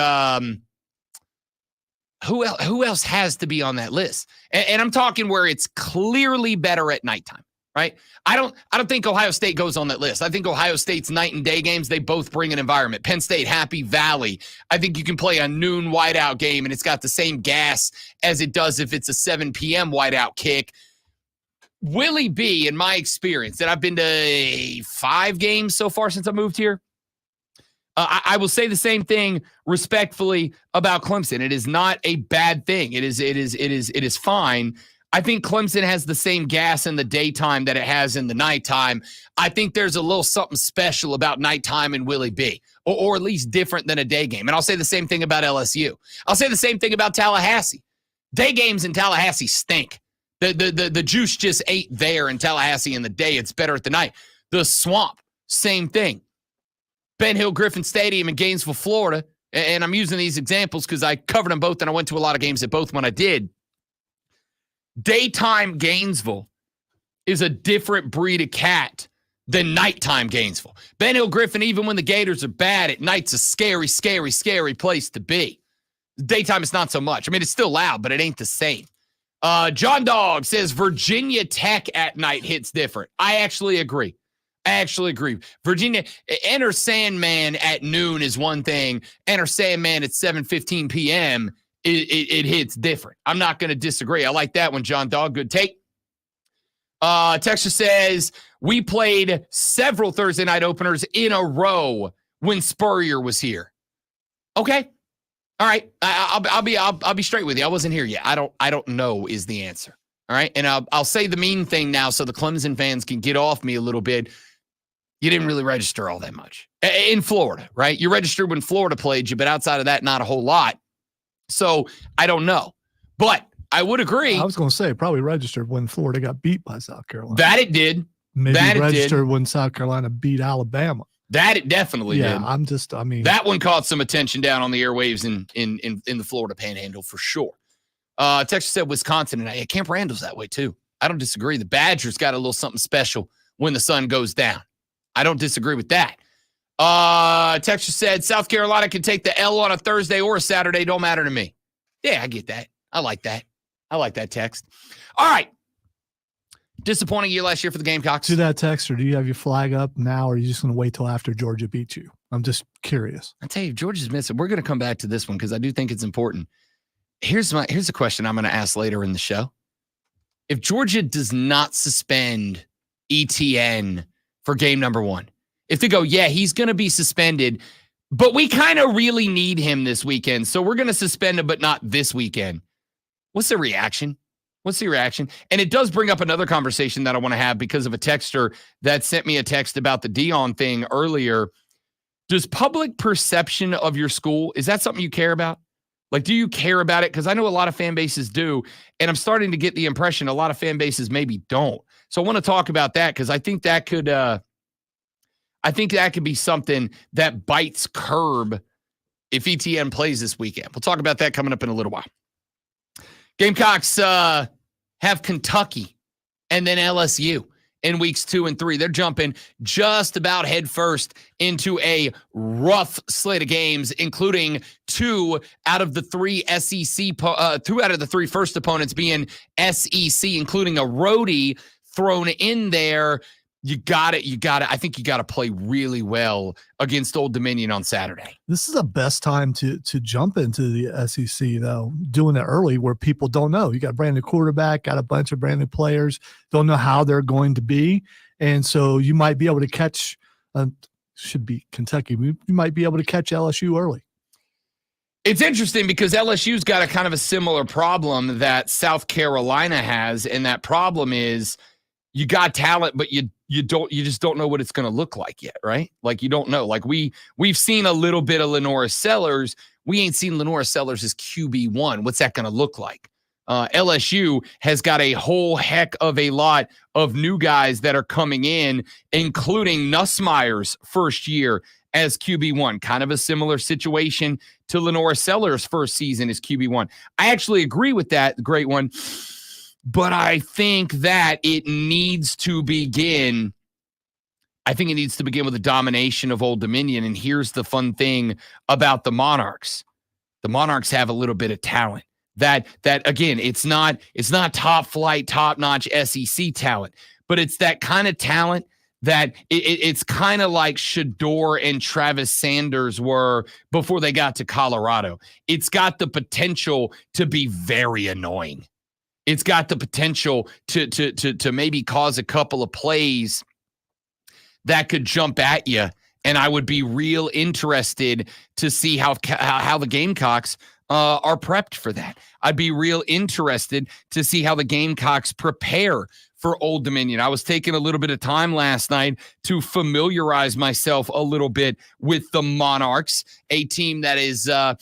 else has to be on that list? And I'm talking where it's clearly better at nighttime, right? I don't think Ohio State goes on that list. I think Ohio State's night and day games, they both bring an environment. Penn State, Happy Valley. I think you can play a noon whiteout game and it's got the same gas as it does if it's a 7 p.m. whiteout kick. Willie B, in my experience, and I've been to 5 games so far since I moved here, I will say the same thing respectfully about Clemson. It is not a bad thing. It is fine. I think Clemson has the same gas in the daytime that it has in the nighttime. I think there's a little something special about nighttime in Willie B, or at least different than a day game. And I'll say the same thing about LSU. I'll say the same thing about Tallahassee. Day games in Tallahassee stink. The juice just ate there in Tallahassee in the day. It's better at the night. The Swamp, same thing. Ben Hill Griffin Stadium in Gainesville, Florida, and I'm using these examples because I covered them both and I went to a lot of games at both when I did. Daytime Gainesville is a different breed of cat than nighttime Gainesville. Ben Hill Griffin, even when the Gators are bad at night's a scary, scary, scary place to be. Daytime is not so much. I mean, it's still loud, but it ain't the same. John Dog says Virginia Tech at night hits different. I actually agree. Virginia, Enter Sandman at noon is one thing. Enter Sandman at 7:15 p.m., it hits different. I'm not going to disagree. I like that one, John Dog. Good take. Texas says, we played several Thursday night openers in a row when Spurrier was here. Okay. All right. I'll be straight with you. I wasn't here yet. I don't know is the answer. All right. And I'll say the mean thing now so the Clemson fans can get off me a little bit. You didn't really register all that much in Florida, right? You registered when Florida played you, but outside of that, not a whole lot. So I don't know, but I would agree. I was going to say probably registered when Florida got beat by South Carolina. That it did. Maybe that registered it did. when South Carolina beat Alabama. That it definitely did. I mean, that one caught some attention down on the airwaves in the Florida Panhandle for sure. Texas said Wisconsin, and Camp Randall's that way too. I don't disagree. The Badgers got a little something special when the sun goes down. I don't disagree with that. Texas said South Carolina can take the L on a Thursday or a Saturday. Don't matter to me. Yeah, I get that. I like that. I like that text. All right. Disappointing year last year for the Gamecocks. To that text, or do you have your flag up now, or are you just going to wait till after Georgia beats you? I'm just curious. I tell you, Georgia's missing. We're going to come back to this one because I do think it's important. Here's a question I'm going to ask later in the show. If Georgia does not suspend ETN for game number 1, if they go, yeah, he's going to be suspended, but we kind of really need him this weekend, so we're going to suspend him, but not this weekend. What's the reaction? And it does bring up another conversation that I want to have because of a texter that sent me a text about the Dion thing earlier. Does public perception of your school, is that something you care about? Like, do you care about it? Because I know a lot of fan bases do, and I'm starting to get the impression a lot of fan bases maybe don't. So I want to talk about that because I think that could be something that bites curb if ETN plays this weekend. We'll talk about that coming up in a little while. Gamecocks have Kentucky and then LSU in weeks 2 and 3. They're jumping just about headfirst into a rough slate of games, including 2 out of the 3 first opponents being SEC, including a roadie thrown in there. I think you got to play really well against Old Dominion on Saturday. This is the best time to jump into the SEC, though, doing it early where people don't know. You got a brand new quarterback, got a bunch of brand new players, don't know how they're going to be. And so you might be able to catch, should be Kentucky, you might be able to catch LSU early. It's interesting because LSU's got a kind of a similar problem that South Carolina has. And that problem is you got talent, but you just don't know what it's going to look like yet, right? Like you don't know. Like we've seen a little bit of Lenora Sellers. We ain't seen Lenora Sellers as QB1. What's that going to look like? LSU has got a whole heck of a lot of new guys that are coming in, including Nussmeier's first year as QB1. Kind of a similar situation to Lenora Sellers' first season as QB1. I actually agree with that, great one. But I think that it needs to begin. I think it needs to begin with the domination of Old Dominion. And here's the fun thing about the Monarchs. The Monarchs have a little bit of talent. That again, it's not top flight, top notch SEC talent, but it's that kind of talent that it's kind of like Shador and Travis Sanders were before they got to Colorado. It's got the potential to be very annoying. It's got the potential to maybe cause a couple of plays that could jump at you. And I would be real interested to see how the Gamecocks are prepped for that. I'd be real interested to see how the Gamecocks prepare for Old Dominion. I was taking a little bit of time last night to familiarize myself a little bit with the Monarchs, a team that is a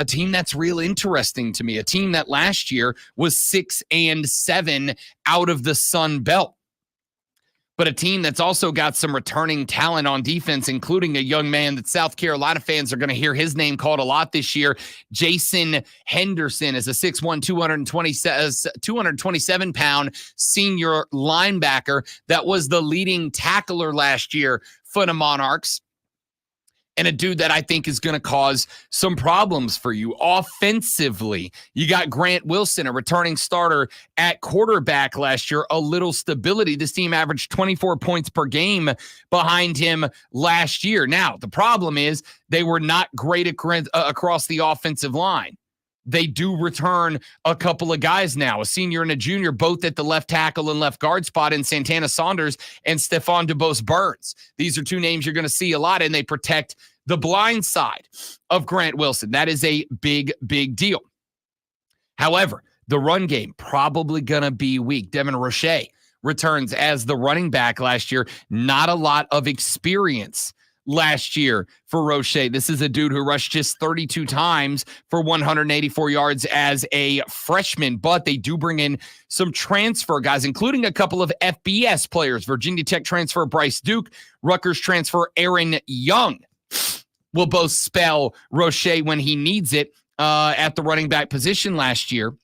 team that's real interesting to me, a team that last year was 6-7 out of the Sun Belt. but a team that's also got some returning talent on defense, including a young man that South Carolina fans are going to hear his name called a lot this year. Jason Henderson is a 6'1", 227-pound senior linebacker that was the leading tackler last year for the Monarchs, and a dude that I think is going to cause some problems for you offensively. You got Grant Wilson, a returning starter at quarterback last year, a little stability. This team averaged 24 points per game behind him last year. Now, the problem is they were not great across the offensive line. They do return a couple of guys now, a senior and a junior, both at the left tackle and left guard spot in Santana Saunders and Stephon DuBose Burns. These are two names you're going to see a lot, and they protect the blind side of Grant Wilson. That is a big, big deal. However, the run game probably going to be weak. Devin Roche returns as the running back last year. Not a lot of experience last year for Roche. This is a dude who rushed just 32 times for 184 yards as a freshman, but they do bring in some transfer guys, including a couple of FBS players. Virginia Tech transfer Bryce Duke, Rutgers transfer Aaron Young will both spell Roche when he needs it at the running back position last year.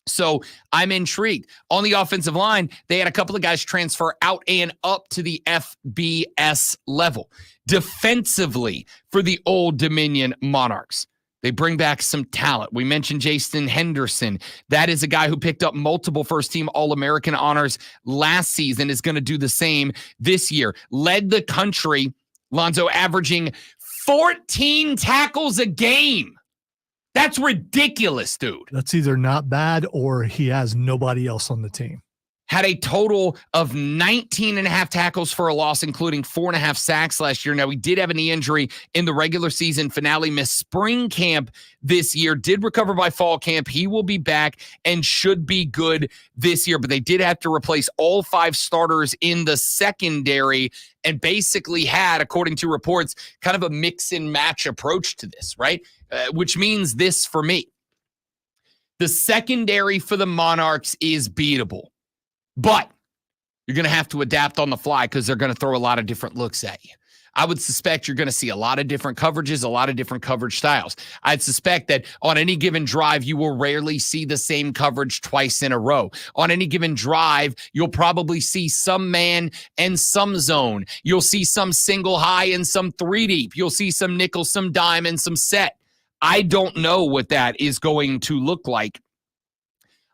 So I'm intrigued. On the offensive line, they had a couple of guys transfer out and up to the FBS level. Defensively, for the Old Dominion Monarchs, they bring back some talent. We mentioned Jason Henderson. That is a guy who picked up multiple first-team All-American honors last season, is going to do the same this year. Led the country, Lonzo, averaging 14 tackles a game. That's ridiculous, dude. That's either not bad or he has nobody else on the team. Had a total of 19 and a half tackles for a loss, including 4.5 sacks last year. Now, he did have a knee injury in the regular season finale, missed spring camp this year, did recover by fall camp. He will be back and should be good this year, but they did have to replace all 5 starters in the secondary and basically had, according to reports, kind of a mix and match approach to this, right? Which means this for me. The secondary for the Monarchs is beatable, but you're going to have to adapt on the fly because they're going to throw a lot of different looks at you. I would suspect you're going to see a lot of different coverages, a lot of different coverage styles. I'd suspect that on any given drive, you will rarely see the same coverage twice in a row. On any given drive, you'll probably see some man and some zone. You'll see some single high and some 3 deep. You'll see some nickel, some dime, and some set. I don't know what that is going to look like.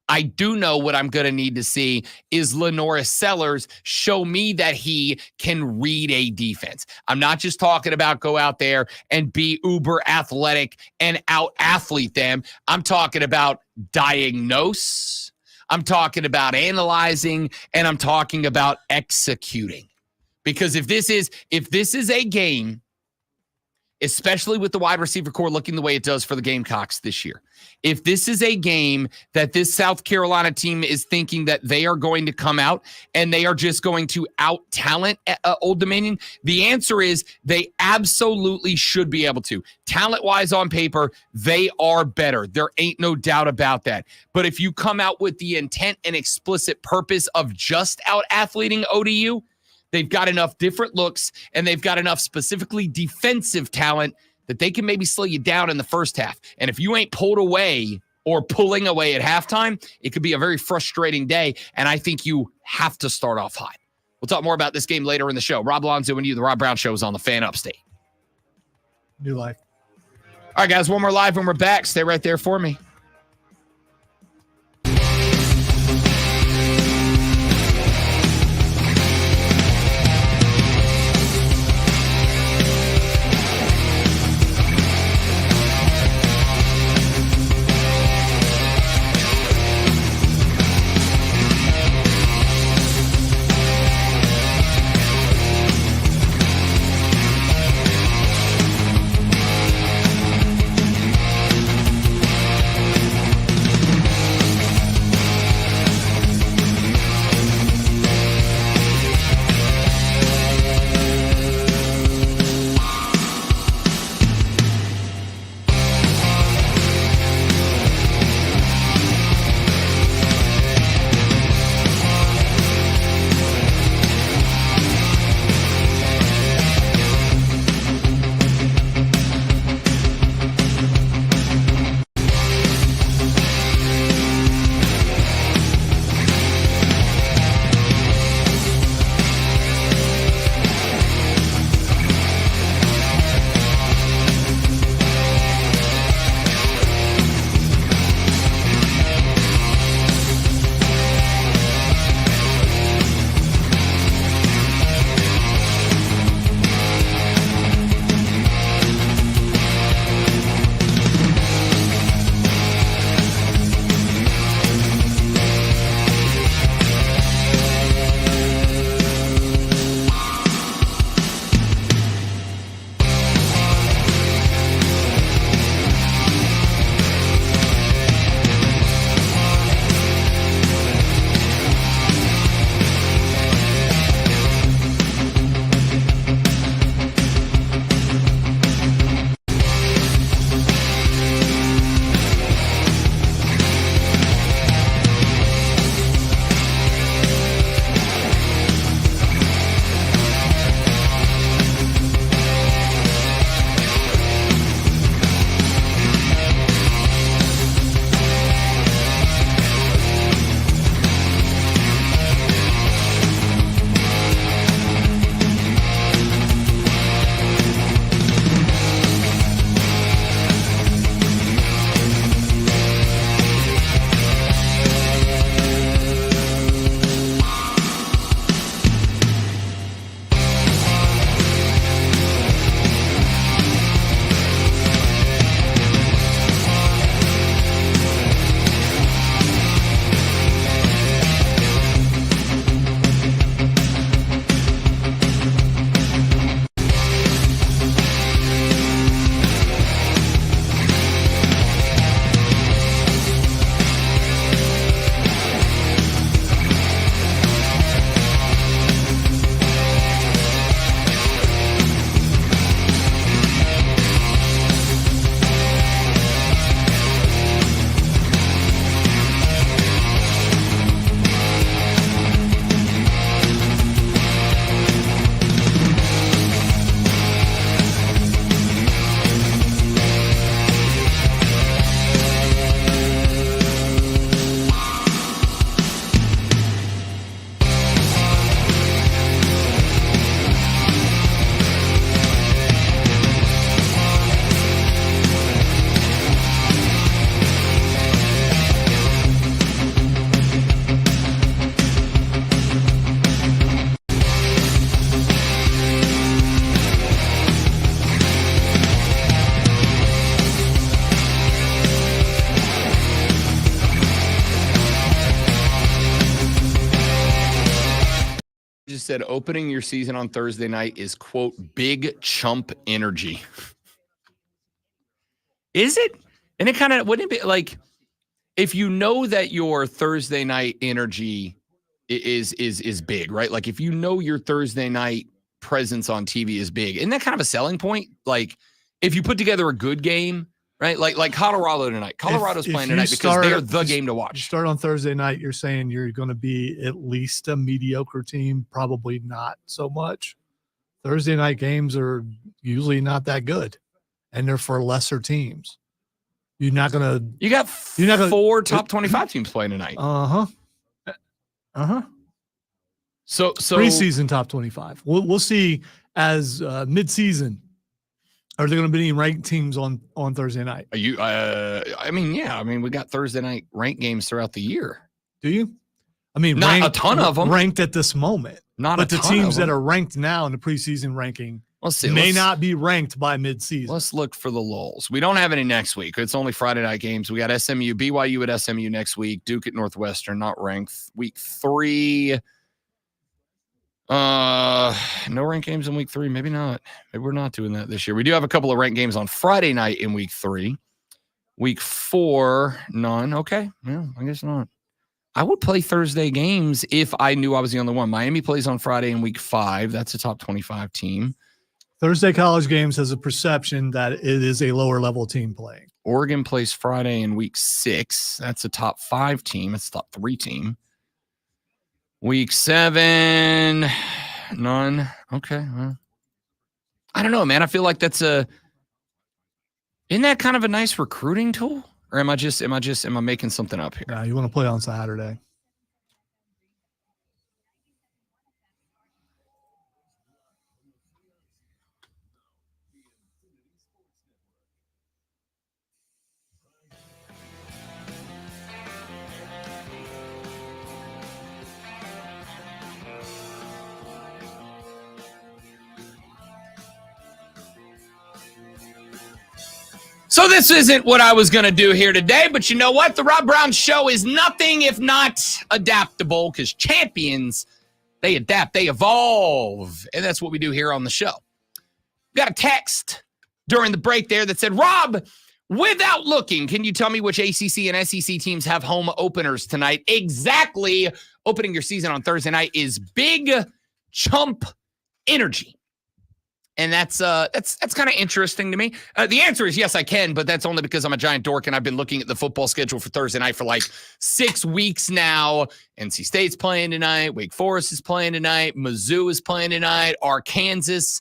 I do know what I'm going to need to see is Lenoris Sellers show me that he can read a defense. I'm not just talking about go out there and be uber athletic and out athlete them. I'm talking about diagnose. I'm talking about analyzing, and I'm talking about executing. Because if this is a game, especially with the wide receiver core looking the way it does for the Gamecocks this year, if this is a game that this South Carolina team is thinking that they are going to come out and they are just going to out-talent Old Dominion, the answer is they absolutely should be able to. Talent-wise on paper, they are better. There ain't no doubt about that. But if you come out with the intent and explicit purpose of just out-athleting ODU, they've got enough different looks, and they've got enough specifically defensive talent that they can maybe slow you down in the first half. And if you ain't pulled away or pulling away at halftime, it could be a very frustrating day, and I think you have to start off high. We'll talk more about this game later in the show. Rob Lonzo and you, the Rob Brown Show, is on the Fan Upstate. New life. All right, guys, one more live when we're back. Stay right there for me. said opening your season on Thursday night is, quote, big chump energy. Is it? And it kind of, wouldn't it be like, if you know that your Thursday night energy is big, right? Like if you know your Thursday night presence on TV is big, isn't that kind of a selling point? Like if you put together a good game, right? Like Colorado tonight. Colorado's playing tonight because they're the game to watch. You start on Thursday night, you're saying you're going to be at least a mediocre team, probably not so much. Thursday night games are usually not that good, and they're for lesser teams. You got four top 25 teams playing tonight. So preseason top 25. We'll see as mid-season. Are there going to be any ranked teams on Thursday night? Are you? I mean, we got Thursday night ranked games throughout the year. Do you? I mean, not a ton of them ranked at this moment. But the teams that are ranked now in the preseason ranking may not be ranked by mid-season. Let's look for the lulls. We don't have any next week. It's only Friday night games. We got SMU, BYU at SMU next week. Duke at Northwestern, not ranked. Week 3. No ranked games in week 3. Maybe not. Maybe we're not doing that this year. We do have a couple of ranked games on Friday night in week 3. Week 4, none. Okay. Well, I guess not. I would play Thursday games if I knew I was the only one. Miami plays on Friday in week 5. That's a top 25 team. Thursday college games has a perception that it is a lower level team playing. Oregon plays Friday in week 6. That's a top 5 team. It's a top 3 team. Week 7, none. Okay. Well, I don't know, man. I feel like isn't that kind of a nice recruiting tool? Or am I making something up here? Yeah, you want to play on Saturday. So this isn't what I was going to do here today, but you know what? The Rob Brown Show is nothing if not adaptable, because champions, they adapt, they evolve, and that's what we do here on the show. Got a text during the break there that said, Rob, without looking, can you tell me which ACC and SEC teams have home openers tonight? Exactly. Opening your season on Thursday night is big chump energy. And that's kind of interesting to me. The answer is yes, I can, but that's only because I'm a giant dork and I've been looking at the football schedule for Thursday night for like 6 weeks now. NC State's playing tonight. Wake Forest is playing tonight. Mizzou is playing tonight. Arkansas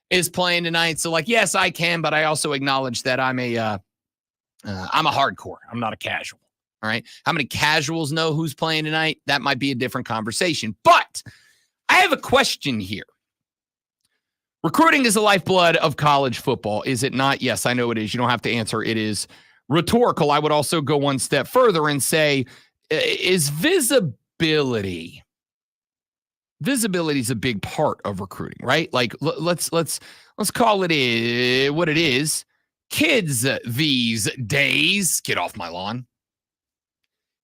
is playing tonight. So like, yes, I can, but I also acknowledge that I'm a hardcore. I'm not a casual. All right. How many casuals know who's playing tonight? That might be a different conversation. But I have a question here. Recruiting is the lifeblood of college football, is it not? Yes, I know it is. You don't have to answer. It is rhetorical. I would also go one step further and say, is visibility is a big part of recruiting, right? Like let's call it what it is. Kids these days, get off my lawn.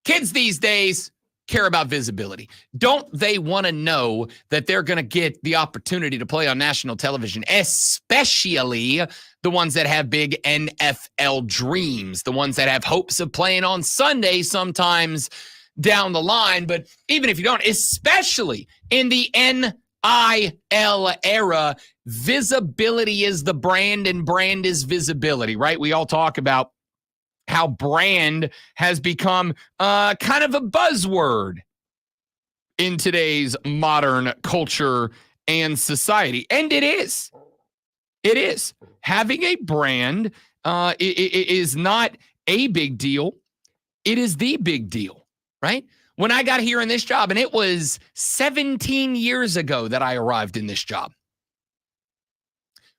Kids these days care about visibility. Don't they want to know that they're going to get the opportunity to play on national television, especially the ones that have big NFL dreams, the ones that have hopes of playing on Sunday sometimes down the line. But even if you don't, especially in the NIL era, visibility is the brand and brand is visibility, right? We all talk about how brand has become kind of a buzzword in today's modern culture and society. And it is. It is. Having a brand is not a big deal. It is the big deal, right? When I got here in this job, and it was 17 years ago that I arrived in this job.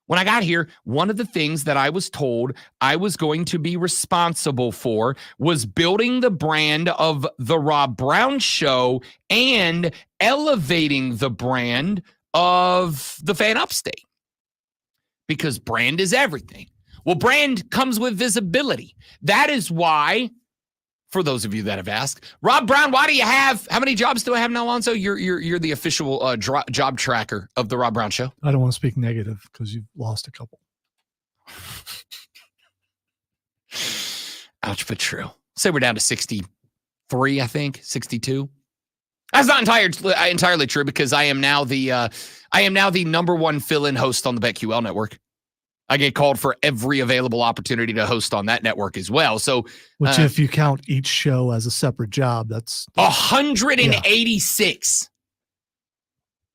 When I got here, one of the things that I was told I was going to be responsible for was building the brand of the Rob Brown Show and elevating the brand of the Fan Upstate. Because brand is everything. Well, brand comes with visibility. That is why for those of you that have asked. Rob Brown, how many jobs do I have now, Alonzo? You're the official job tracker of the Rob Brown Show. I don't want to speak negative because you've lost a couple. Ouch, but true. Say we're down to 63, I think, 62. That's not entirely true because I am now the number one fill-in host on the BetQL network. I get called for every available opportunity to host on that network as well. So, which, if you count each show as a separate job, that's 186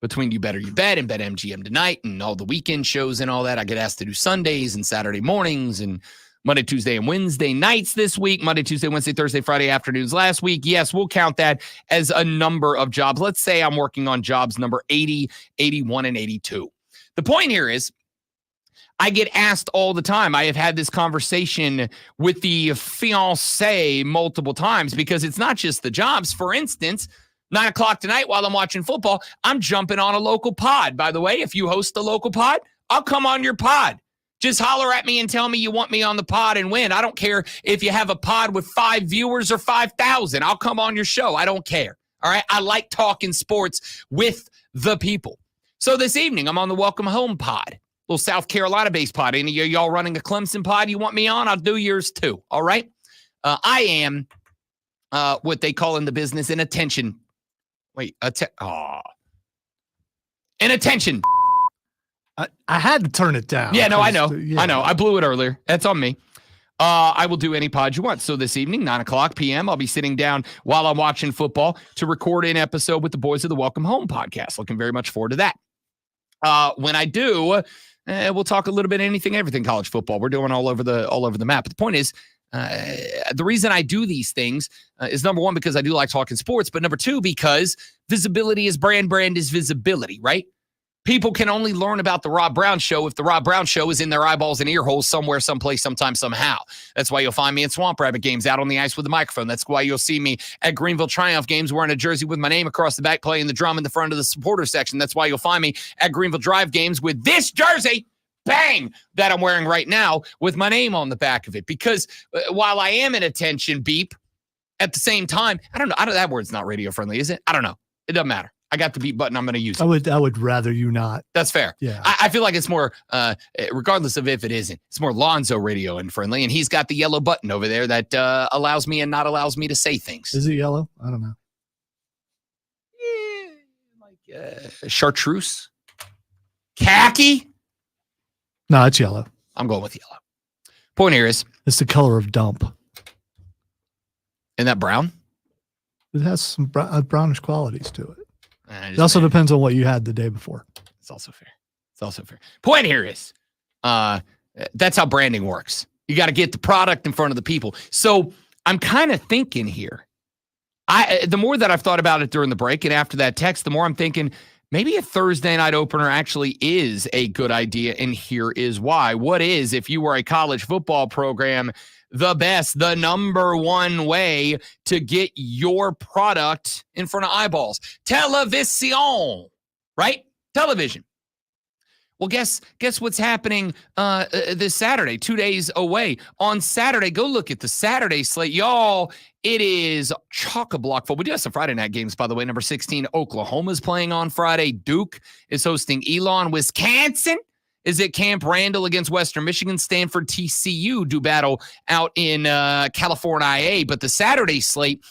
between You Better You Bet and BetMGM Tonight and all the weekend shows and all that. I get asked to do Sundays and Saturday mornings and Monday, Tuesday, and Wednesday nights this week. Monday, Tuesday, Wednesday, Thursday, Friday afternoons last week. Yes, we'll count that as a number of jobs. Let's say I'm working on jobs number 80, 81, and 82. The point here is, I get asked all the time. I have had this conversation with the fiancé multiple times because it's not just the jobs. For instance, 9 o'clock tonight while I'm watching football, I'm jumping on a local pod. By the way, if you host a local pod, I'll come on your pod. Just holler at me and tell me you want me on the pod and win. I don't care if you have a pod with 5 viewers or 5,000. I'll come on your show. I don't care. All right. I like talking sports with the people. So this evening, I'm on the Welcome Home pod. Little South Carolina-based pod. Any of y'all running a Clemson pod you want me on? I'll do yours too, all right? I am what they call in the business an attention. An attention. I had to turn it down. Yeah, no, I know. Yeah. I know. I blew it earlier. That's on me. I will do any pod you want. So this evening, 9 o'clock p.m., I'll be sitting down while I'm watching football to record an episode with the boys of the Welcome Home podcast. Looking very much forward to that. When I do, we'll talk a little bit of anything, everything college football. We're doing all over the map. But the point is, the reason I do these things is number one, because I do like talking sports, but number two, because visibility is brand is visibility, right? People can only learn about the Rob Brown Show if the Rob Brown Show is in their eyeballs and ear holes somewhere, someplace, sometime, somehow. That's why you'll find me at Swamp Rabbit games out on the ice with the microphone. That's why you'll see me at Greenville Triumph games wearing a jersey with my name across the back, playing the drum in the front of the supporter section. That's why you'll find me at Greenville Drive games with this jersey, bang, that I'm wearing right now with my name on the back of it. Because while I am an attention beep, at the same time, I don't know, that word's not radio friendly, is it? I don't know. It doesn't matter. I got the beep button. I'm going to use it. I would rather you not. That's fair. Yeah. I feel like it's more, regardless of if it isn't, it's more Lonzo radio and friendly. And he's got the yellow button over there that allows me and not allows me to say things. Is it yellow? I don't know. Yeah, like chartreuse, khaki. No, it's yellow. I'm going with yellow. Point here is, it's the color of dump. Isn't that brown? It has some brownish qualities to it. It also depends on what you had the day before. It's also fair. Point here is, that's how branding works. You got to get the product in front of the people. So I'm kind of thinking here. The more that I've thought about it during the break and after that text, the more I'm thinking maybe a Thursday night opener actually is a good idea. And here is why. What is, if you were a college football program, the number one way to get your product in front of eyeballs? Television, right? Television. Well, guess what's happening this Saturday, 2 days away. On Saturday, go look at the Saturday slate. Y'all, it is chock-a-block full. We do have some Friday night games, by the way. Number 16, Oklahoma's playing on Friday. Duke is hosting Elon. Wisconsin is at Camp Randall against Western Michigan. Stanford, TCU do battle out in California. But the Saturday slate,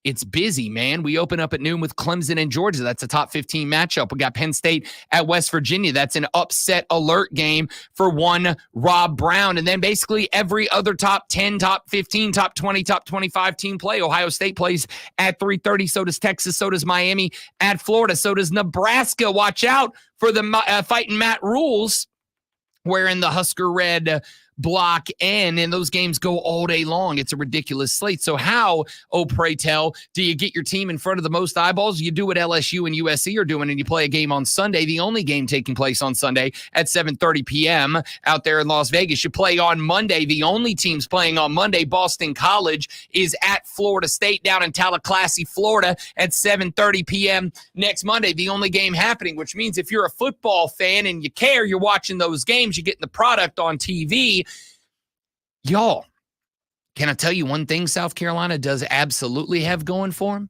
it's busy, man. We open up at noon with Clemson and Georgia. That's a top 15 matchup. We got Penn State at West Virginia. That's an upset alert game for one Rob Brown. And then basically every other top 10, top 15, top 20, top 25 team play. Ohio State plays at 3:30. So does Texas. So does Miami at Florida. So does Nebraska. Watch out for the fighting Matt Rules, wearing the Husker red block N, and those games go all day long. It's a ridiculous slate. So how, oh pray tell, do you get your team in front of the most eyeballs? You do what LSU and USC are doing, and you play a game on Sunday, the only game taking place on Sunday at 7:30 p.m. out there in Las Vegas. You play on Monday. The only teams playing on Monday, Boston College, is at Florida State down in Tallahassee, Florida at 7:30 p.m. next Monday. The only game happening, which means if you're a football fan and you care, you're watching those games, you're getting the product on TV. Y'all, Can I tell you one thing South Carolina does absolutely have going for them?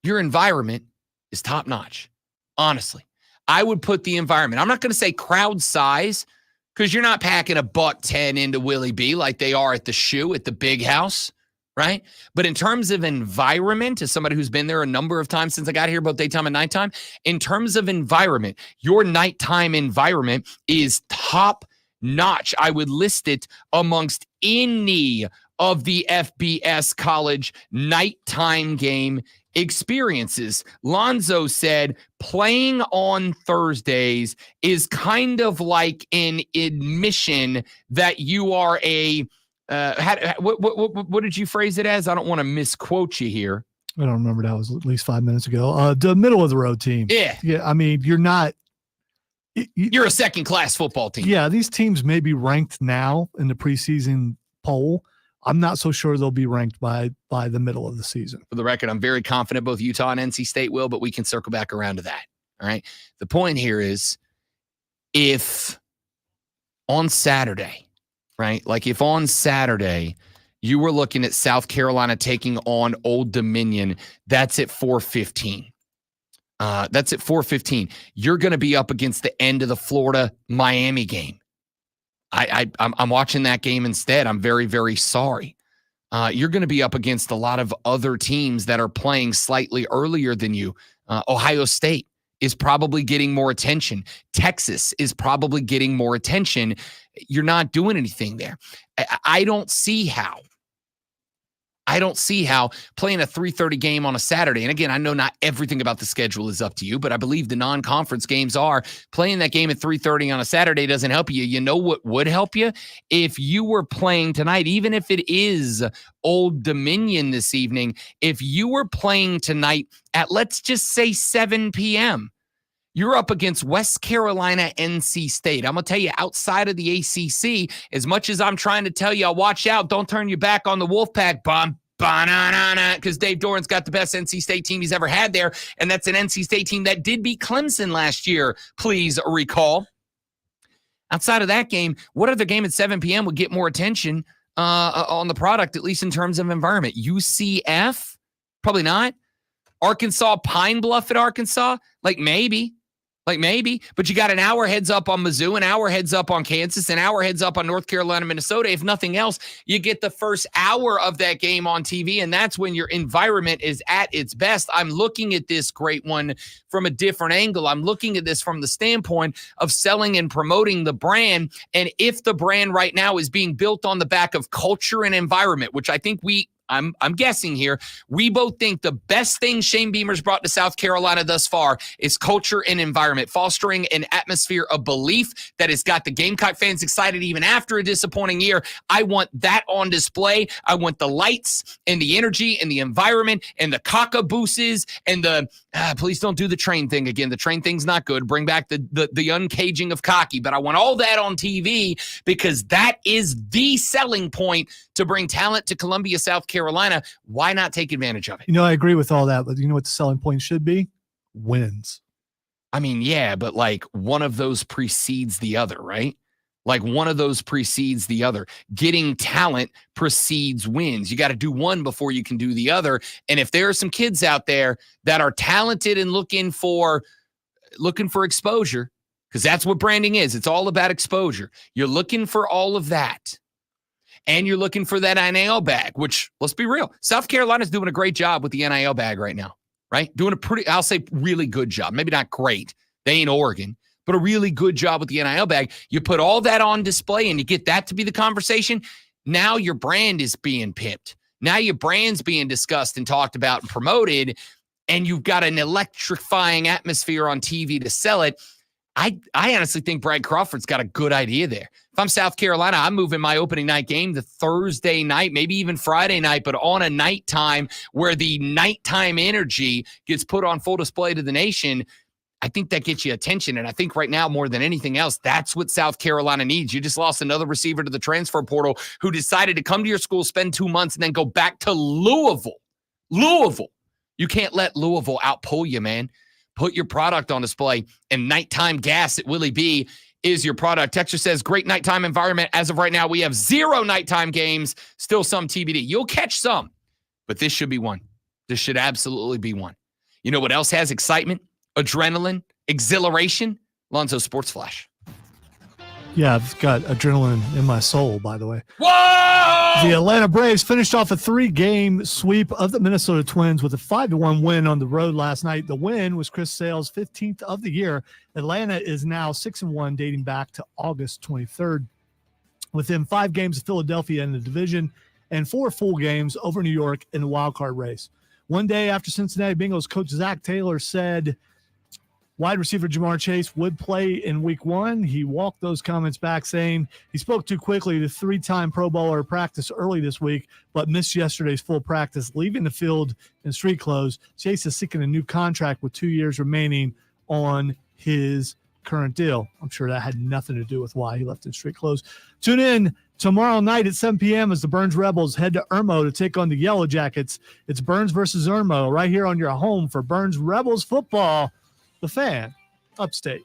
Your environment is top notch. Honestly, I would put the environment. I'm not going to say crowd size because you're not packing a $110 into Willie B like they are at the Shoe at the Big House, right? But in terms of environment, as somebody who's been there a number of times since I got here, both daytime and nighttime, in terms of environment, your nighttime environment is top notch. I would list it amongst any of the FBS college nighttime game experiences. Lonzo said playing on Thursdays is kind of like an admission that you are a what did you phrase it as? I don't want to misquote you here. I don't remember. That was at least 5 minutes ago. The middle of the road team. Yeah. I mean, you're not. You're a second-class football team. Yeah, these teams may be ranked now in the preseason poll. I'm not so sure they'll be ranked by the middle of the season. For the record, I'm very confident both Utah and NC State will, but we can circle back around to that. All right. The point here is if on Saturday, right? Like if on Saturday you were looking at South Carolina taking on Old Dominion, that's at 4:15. That's at 4:15. You're going to be up against the end of the Florida-Miami game. I'm watching that game instead. I'm very, very sorry. You're going to be up against a lot of other teams that are playing slightly earlier than you. Ohio State is probably getting more attention. Texas is probably getting more attention. You're not doing anything there. I don't see how playing a 3:30 game on a Saturday, and again, I know not everything about the schedule is up to you, but I believe the non-conference games are. Playing that game at 3:30 on a Saturday doesn't help you. You know what would help you? If you were playing tonight, even if it is Old Dominion this evening, if you were playing tonight at, let's just say 7 p.m., you're up against West Carolina, NC State. I'm going to tell you, outside of the ACC, as much as I'm trying to tell you, watch out, don't turn your back on the Wolfpack, because Dave Doran's got the best NC State team he's ever had there, and that's an NC State team that did beat Clemson last year, please recall. Outside of that game, what other game at 7 p.m. would get more attention on the product, at least in terms of environment? UCF? Probably not. Arkansas, Pine Bluff at Arkansas? Maybe, but you got an hour heads up on Mizzou, an hour heads up on Kansas, an hour heads up on North Carolina, Minnesota. If nothing else, you get the first hour of that game on TV, and that's when your environment is at its best. I'm looking at this great one from a different angle. I'm looking at this from the standpoint of selling and promoting the brand, and if the brand right now is being built on the back of culture and environment, which I think I'm guessing here, we both think the best thing Shane Beamer's brought to South Carolina thus far is culture and environment, fostering an atmosphere of belief that has got the Gamecock fans excited even after a disappointing year. I want that on display. I want the lights and the energy and the environment and the cockabooses and the, please don't do the train thing again. The train thing's not good. Bring back the uncaging of cocky, but I want all that on TV because that is the selling point to bring talent to Columbia, South Carolina. Why not take advantage of it? You know, I agree with all that, but you know what the selling point should be? Wins. I mean, yeah, but like one of those precedes the other, right? Like one of those precedes the other. Getting talent precedes wins. You got to do one before you can do the other. And if there are some kids out there that are talented and looking for exposure, because that's what branding is. It's all about exposure. You're looking for all of that. And you're looking for that NIL bag, which, let's be real, South Carolina's doing a great job with the NIL bag right now, right? Doing a pretty, I'll say, really good job. Maybe not great. They ain't Oregon, but a really good job with the NIL bag. You put all that on display and you get that to be the conversation. Now your brand is being pimped. Now your brand's being discussed and talked about and promoted, and you've got an electrifying atmosphere on TV to sell it. I honestly think Brad Crawford's got a good idea there. If I'm South Carolina, I'm moving my opening night game to Thursday night, maybe even Friday night, but on a nighttime where the nighttime energy gets put on full display to the nation. I think that gets you attention, and I think right now, more than anything else, that's what South Carolina needs. You just lost another receiver to the transfer portal who decided to come to your school, spend 2 months, and then go back to Louisville. You can't let Louisville outpull you, man. Put your product on display, and nighttime gas at Willie B is your product. Texture says, great nighttime environment. As of right now, we have 0 nighttime games, still some TBD. You'll catch some, but this should be one. This should absolutely be one. You know what else has excitement, adrenaline, exhilaration? Lonzo Sports Flash. Yeah, I've got adrenaline in my soul, by the way. Whoa! The Atlanta Braves finished off a 3-game sweep of the Minnesota Twins with a 5-1 win on the road last night. The win was Chris Sale's 15th of the year. Atlanta is now 6-1, dating back to August 23rd. Within 5 games of Philadelphia in the division and 4 full games over New York in the wild card race. One day after Cincinnati Bengals coach Zach Taylor said wide receiver Jamar Chase would play in week 1, he walked those comments back, saying he spoke too quickly to 3-time Pro Bowler practice early this week, but missed yesterday's full practice, leaving the field in street clothes. Chase is seeking a new contract with 2 years remaining on his current deal. I'm sure that had nothing to do with why he left in street clothes. Tune in tomorrow night at 7 p.m. as the Burns Rebels head to Irmo to take on the Yellow Jackets. It's Burns versus Irmo right here on your home for Burns Rebels football. The Fan, upstate.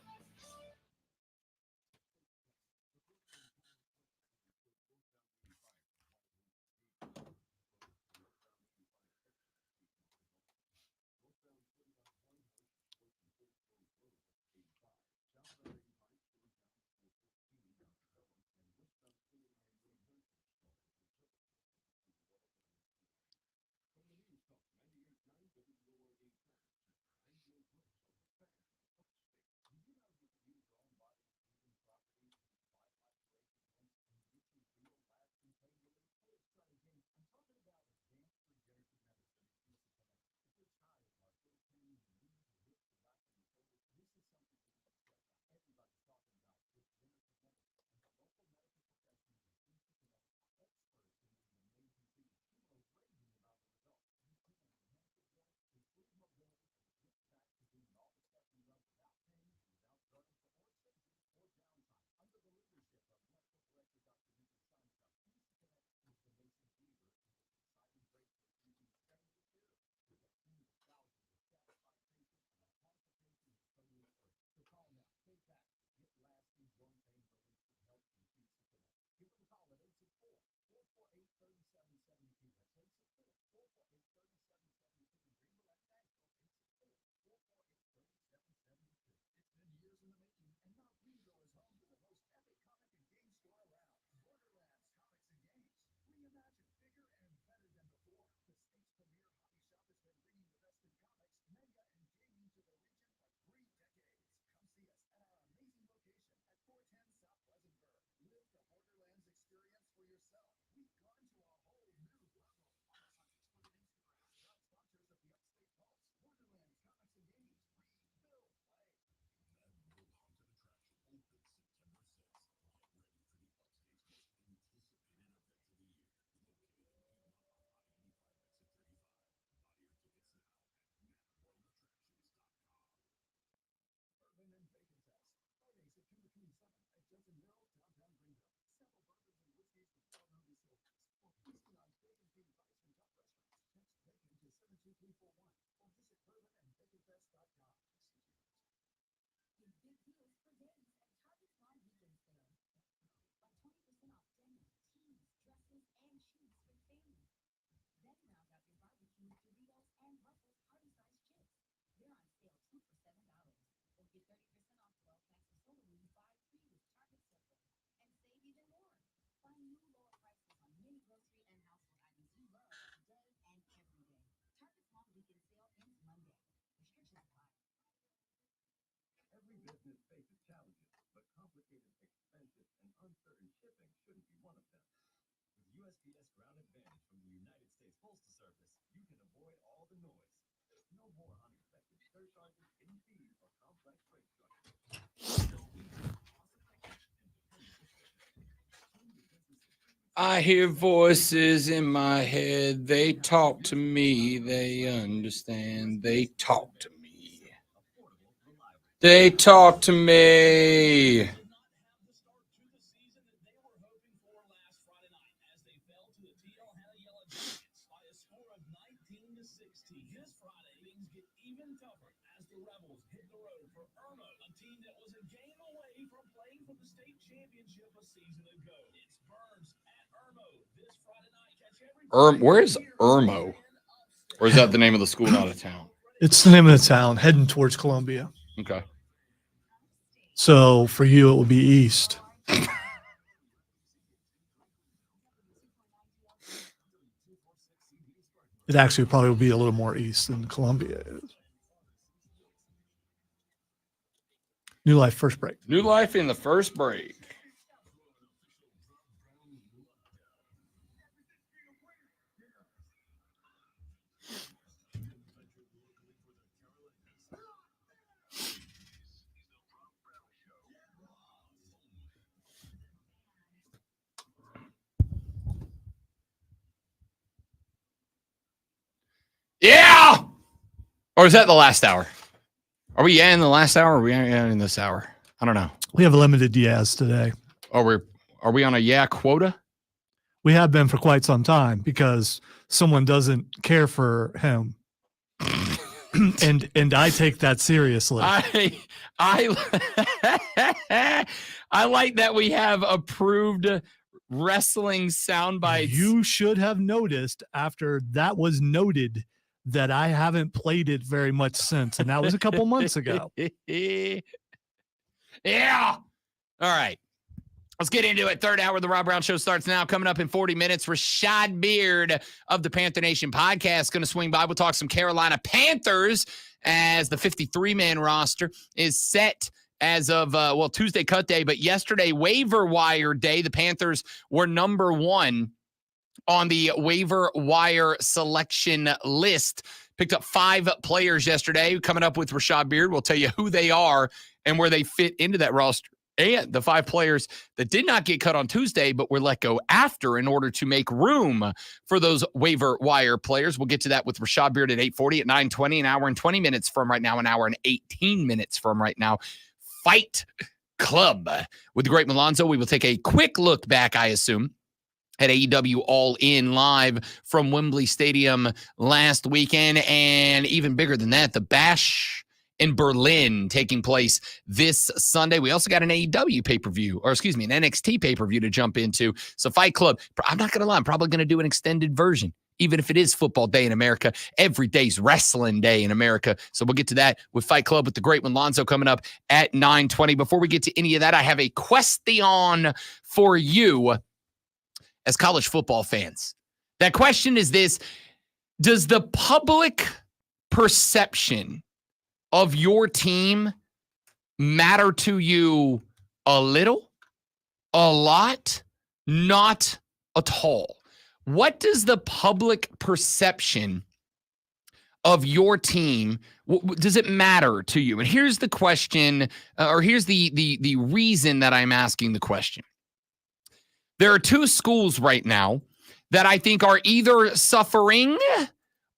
I hear voices in my head. They talk to me. They understand. They talk to me. They talk to me. from playing for the state championship a season ago. It's Burns at Irmo this Friday night. Catch every Where's Irmo? Or is that the name of the school out of town? It's the name of the town heading towards Columbia. Okay. So for you, it would be east. It actually probably would be a little more east than Columbia is. New Life first break. New Life in the first break. Yeah! Or is that the last hour? Are we in the last hour or are we in this hour? I don't know. We have a limited Diaz today. Are we on a quota? We have been for quite some time because someone doesn't care for him. and I take that seriously. I like that we have approved wrestling sound bites. You should have noticed after that was noted that I haven't played it very much since, and that was a couple months ago. Yeah. All right. Let's get into it. Third hour of the Rob Brown Show starts now. Coming up in 40 minutes, Rashad Beard of the Panther Nation podcast going to swing by. We'll talk some Carolina Panthers as the 53-man roster is set as of, Tuesday cut day, but yesterday waiver wire day. The Panthers were number one on the waiver wire selection list. Picked up 5 players yesterday. Coming up with Rashad Beard, we'll tell you who they are and where they fit into that roster. And the 5 players that did not get cut on Tuesday, but were let go after in order to make room for those waiver wire players. We'll get to that with Rashad Beard at 8:40, at 9:20, an hour and 20 minutes from right now, an hour and 18 minutes from right now. Fight Club with the great Malonzo. We will take a quick look back, I assume, at AEW All In live from Wembley Stadium last weekend. And even bigger than that, the Bash in Berlin taking place this Sunday. We also got an AEW pay-per-view, or excuse me, an NXT pay-per-view to jump into. So Fight Club, I'm not going to lie, I'm probably going to do an extended version, even if it is football day in America. Every day's wrestling day in America. So we'll get to that with Fight Club with the great one, Lonzo, coming up at 9:20. Before we get to any of that, I have a question for you as college football fans. That question is this: does the public perception of your team matter to you a little, a lot, not at all? What does the public perception of your team, does it matter to you? And here's the question, or here's the reason that I'm asking the question. There are 2 schools right now that I think are either suffering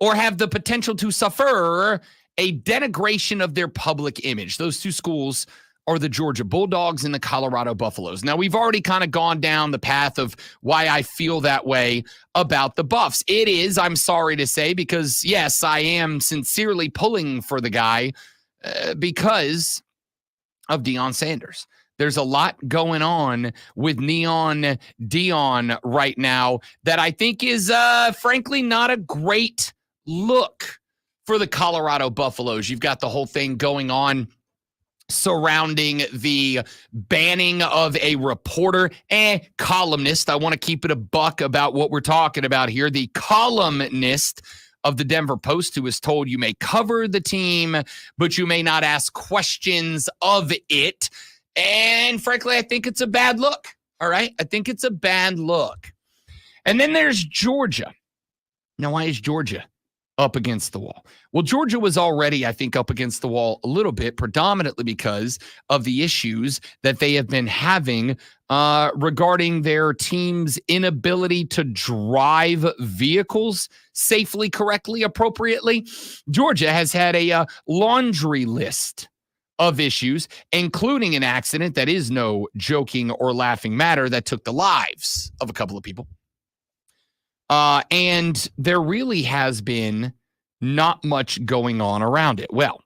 or have the potential to suffer a denigration of their public image. Those 2 schools are the Georgia Bulldogs and the Colorado Buffaloes. Now, we've already kind of gone down the path of why I feel that way about the Buffs. It is, I'm sorry to say, because, yes, I am sincerely pulling for the guy because of Deion Sanders. There's a lot going on with Neon Deion right now that I think is, frankly, not a great look for the Colorado Buffaloes. You've got the whole thing going on surrounding the banning of a reporter and columnist. I want to keep it a buck about what we're talking about here. The columnist of the Denver Post who was told you may cover the team, but you may not ask questions of it. And frankly, I think it's a bad look. All right. I think it's a bad look. And then there's Georgia. Now, why is Georgia up against the wall? Well, Georgia was already, I think, up against the wall a little bit, predominantly because of the issues that they have been having regarding their team's inability to drive vehicles safely, correctly, appropriately. Georgia has had a laundry list of issues, including an accident that is no joking or laughing matter that took the lives of a couple of people. And there really has been not much going on around it. Well,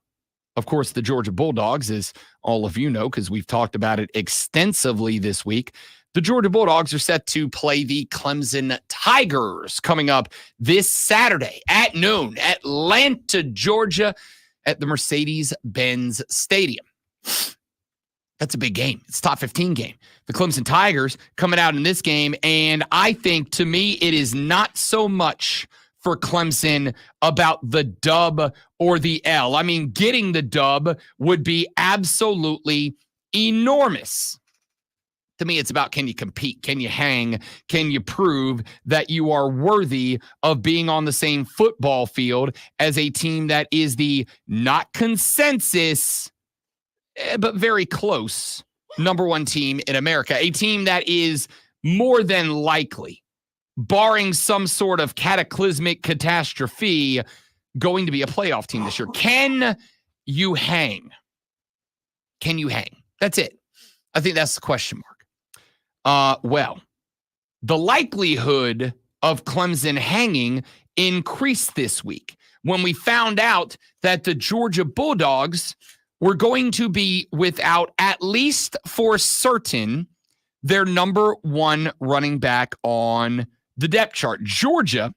of course, the Georgia Bulldogs, as all of you know because we've talked about it extensively this week. The Georgia Bulldogs are set to play the Clemson Tigers coming up this Saturday at noon, Atlanta, Georgia, at the Mercedes-Benz Stadium. That's a big game. It's a top 15 game. The Clemson Tigers coming out in this game, and I think, to me, it is not so much for Clemson about the dub or the L. I mean, getting the dub would be absolutely enormous. To me, it's about, can you compete? Can you hang? Can you prove that you are worthy of being on the same football field as a team that is the not consensus, but very close number one team in America, a team that is more than likely, barring some sort of cataclysmic catastrophe, going to be a playoff team this year. Can you hang? Can you hang? That's it. I think that's the question mark. Well, the likelihood of Clemson hanging increased this week when we found out that the Georgia Bulldogs were going to be without, at least for certain, their number one running back on the depth chart. Georgia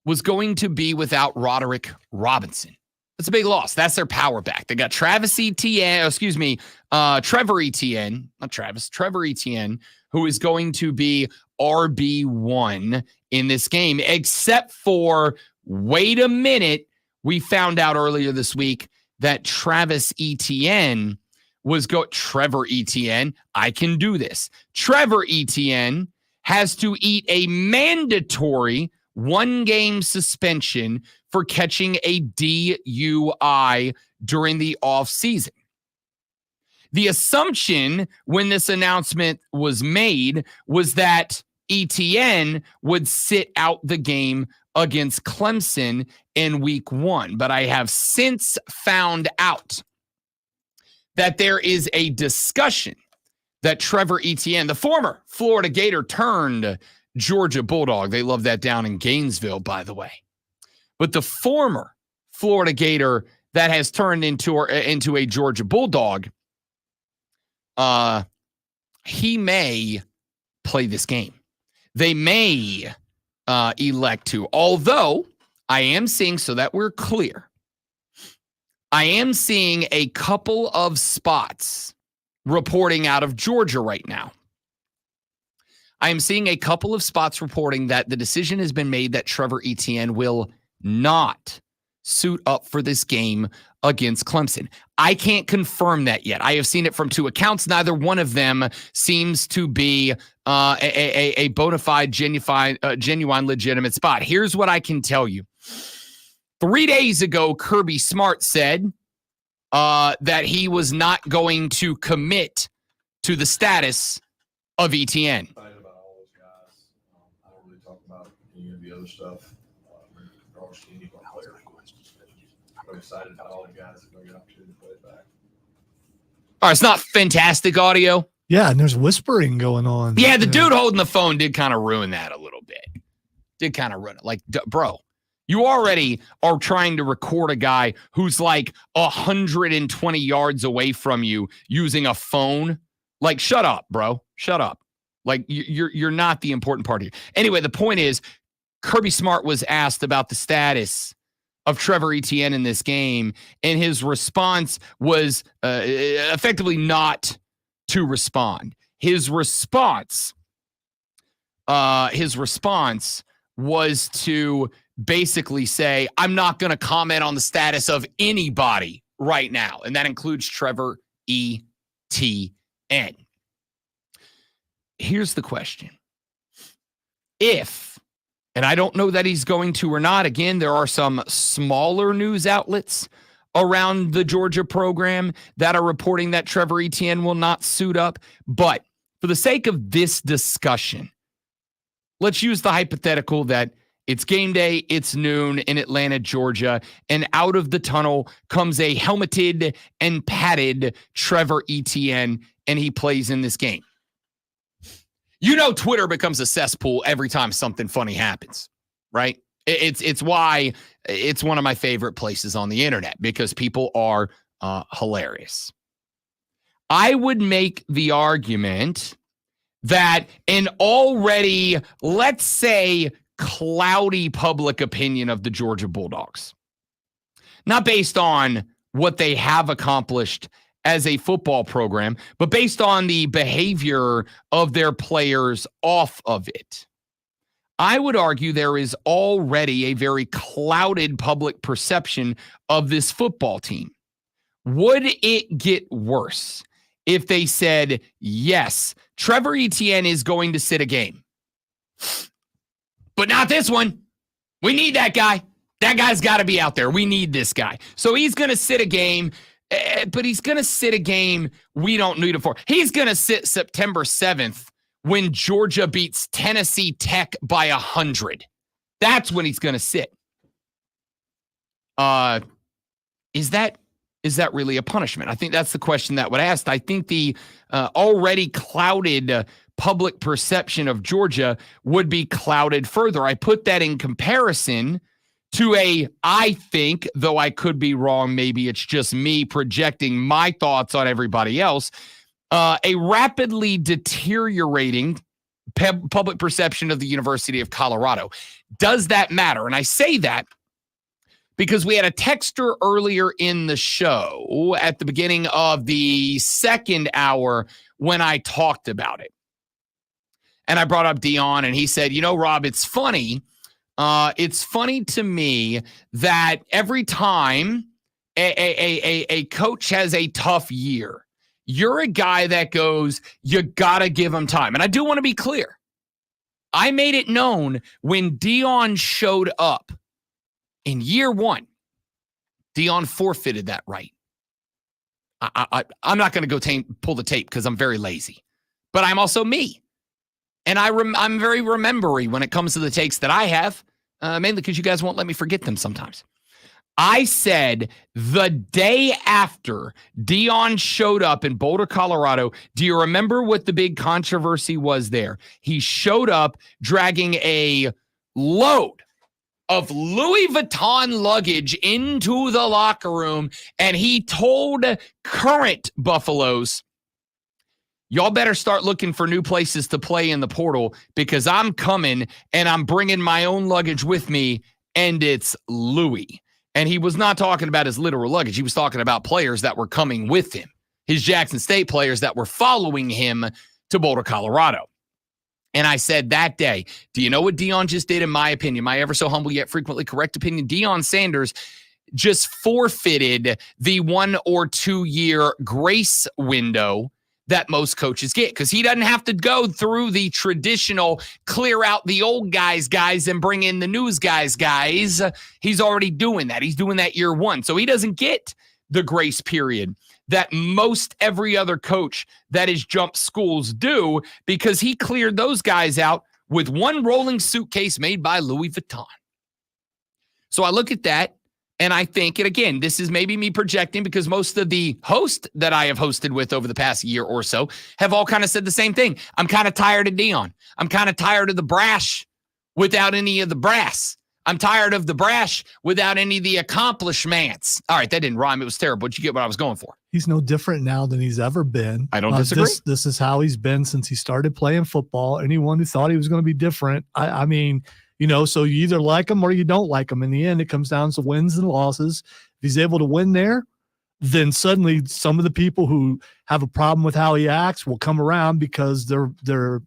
was going to be without Roderick Robinson. That's a big loss. That's their power back. They got Trevor Etienne, Trevor Etienne, who is going to be RB1 in this game, except for, wait a minute, we found out earlier this week that Trevor Etienne, I can do this. Trevor Etienne has to eat a mandatory 1-game suspension for catching a DUI during the offseason. The assumption when this announcement was made was that Etienne would sit out the game against Clemson in week 1. But I have since found out that there is a discussion that Trevor Etienne, the former Florida Gator turned Georgia Bulldog, they love that down in Gainesville, by the way, but the former Florida Gator that has turned into a Georgia Bulldog, he may play this game. They may elect to, although I am seeing, so that we're clear, I am seeing a couple of spots reporting out of Georgia right now. I am seeing a couple of spots reporting that the decision has been made that Trevor Etienne will not suit up for this game against Clemson. I can't confirm that yet. I have seen it from 2 accounts. Neither one of them seems to be a bona fide, genuine, legitimate spot. Here's what I can tell you. 3 days ago, Kirby Smart said that he was not going to commit to the status of Etienne. Excited about all those guys. I don't really talk about any of the other stuff. I'm excited about all the guys that are going to get an opportunity to play it back. All right, it's not fantastic audio. Yeah, and there's whispering going on. Yeah, the dude holding the phone did kind of ruin that a little bit. Did kind of ruin it. Like, bro, you already are trying to record a guy who's like 120 yards away from you using a phone. Like, shut up, bro. Shut up. Like, you're not the important part here. Anyway, the point is, Kirby Smart was asked about the status of Trevor Etienne in this game, and his response was effectively not to respond. His response was to basically say, I'm not going to comment on the status of anybody right now, and that includes Trevor Etienne. Here's the question. If, and I don't know that he's going to or not, again, there are some smaller news outlets around the Georgia program that are reporting that Trevor Etienne will not suit up. But for the sake of this discussion, let's use the hypothetical that it's game day, it's noon in Atlanta, Georgia, and out of the tunnel comes a helmeted and padded Trevor Etienne, and he plays in this game. You know, Twitter becomes a cesspool every time something funny happens, right? It's why it's one of my favorite places on the internet, because people are hilarious. I would make the argument that an already, let's say, cloudy public opinion of the Georgia Bulldogs, not based on what they have accomplished as a football program, but based on the behavior of their players off of it. I would argue there is already a very clouded public perception of this football team. Would it get worse if they said, yes, Trevor Etienne is going to sit a game, but not this one? We need that guy. That guy's got to be out there. We need this guy. So he's going to sit a game, but he's going to sit a game we don't need him for. He's going to sit September 7th when Georgia beats Tennessee Tech by 100. That's when he's going to sit. Is that really a punishment? I think that's the question that would ask. I think the already clouded public perception of Georgia would be clouded further. I put that in comparison to I think, though I could be wrong, maybe it's just me projecting my thoughts on everybody else, a rapidly deteriorating public perception of the University of Colorado. Does that matter? And I say that because we had a texter earlier in the show at the beginning of the second hour when I talked about it. And I brought up Dion, and he said, Rob, it's funny. It's funny to me that every time a coach has a tough year, you're a guy that goes, you got to give him time. And I do want to be clear. I made it known when Dion showed up in year one, Dion forfeited that right. I'm not going to go pull the tape because I'm very lazy, but I'm also me. And I'm very remembery when it comes to the takes that I have, mainly because you guys won't let me forget them sometimes. I said the day after Dion showed up in Boulder, Colorado, do you remember what the big controversy was there? He showed up dragging a load of Louis Vuitton luggage into the locker room, and he told current Buffaloes, y'all better start looking for new places to play in the portal because I'm coming and I'm bringing my own luggage with me, and it's Louis. And he was not talking about his literal luggage. He was talking about players that were coming with him, his Jackson State players that were following him to Boulder, Colorado. And I said that day, do you know what Dion just did, in my opinion, my ever so humble yet frequently correct opinion? Deion Sanders just forfeited the 1 or 2 year grace window that most coaches get, because he doesn't have to go through the traditional clear out the old guys and bring in the news guys. He's already doing that. He's doing that year one. So he doesn't get the grace period that most every other coach that has jumped schools do, because he cleared those guys out with one rolling suitcase made by Louis Vuitton. So I look at that and I think, and again, this is maybe me projecting because most of the hosts that I have hosted with over the past year or so have all kind of said the same thing. I'm kind of tired of Dion. I'm kind of tired of the brash without any of the brass. I'm tired of the brash without any of the accomplishments. All right, that didn't rhyme. It was terrible, but you get what I was going for. He's no different now than he's ever been. I don't disagree. This is how he's been since he started playing football. Anyone who thought he was going to be different, I mean, so you either like him or you don't like him. In the end, it comes down to wins and losses. If he's able to win there, then suddenly some of the people who have a problem with how he acts will come around because they're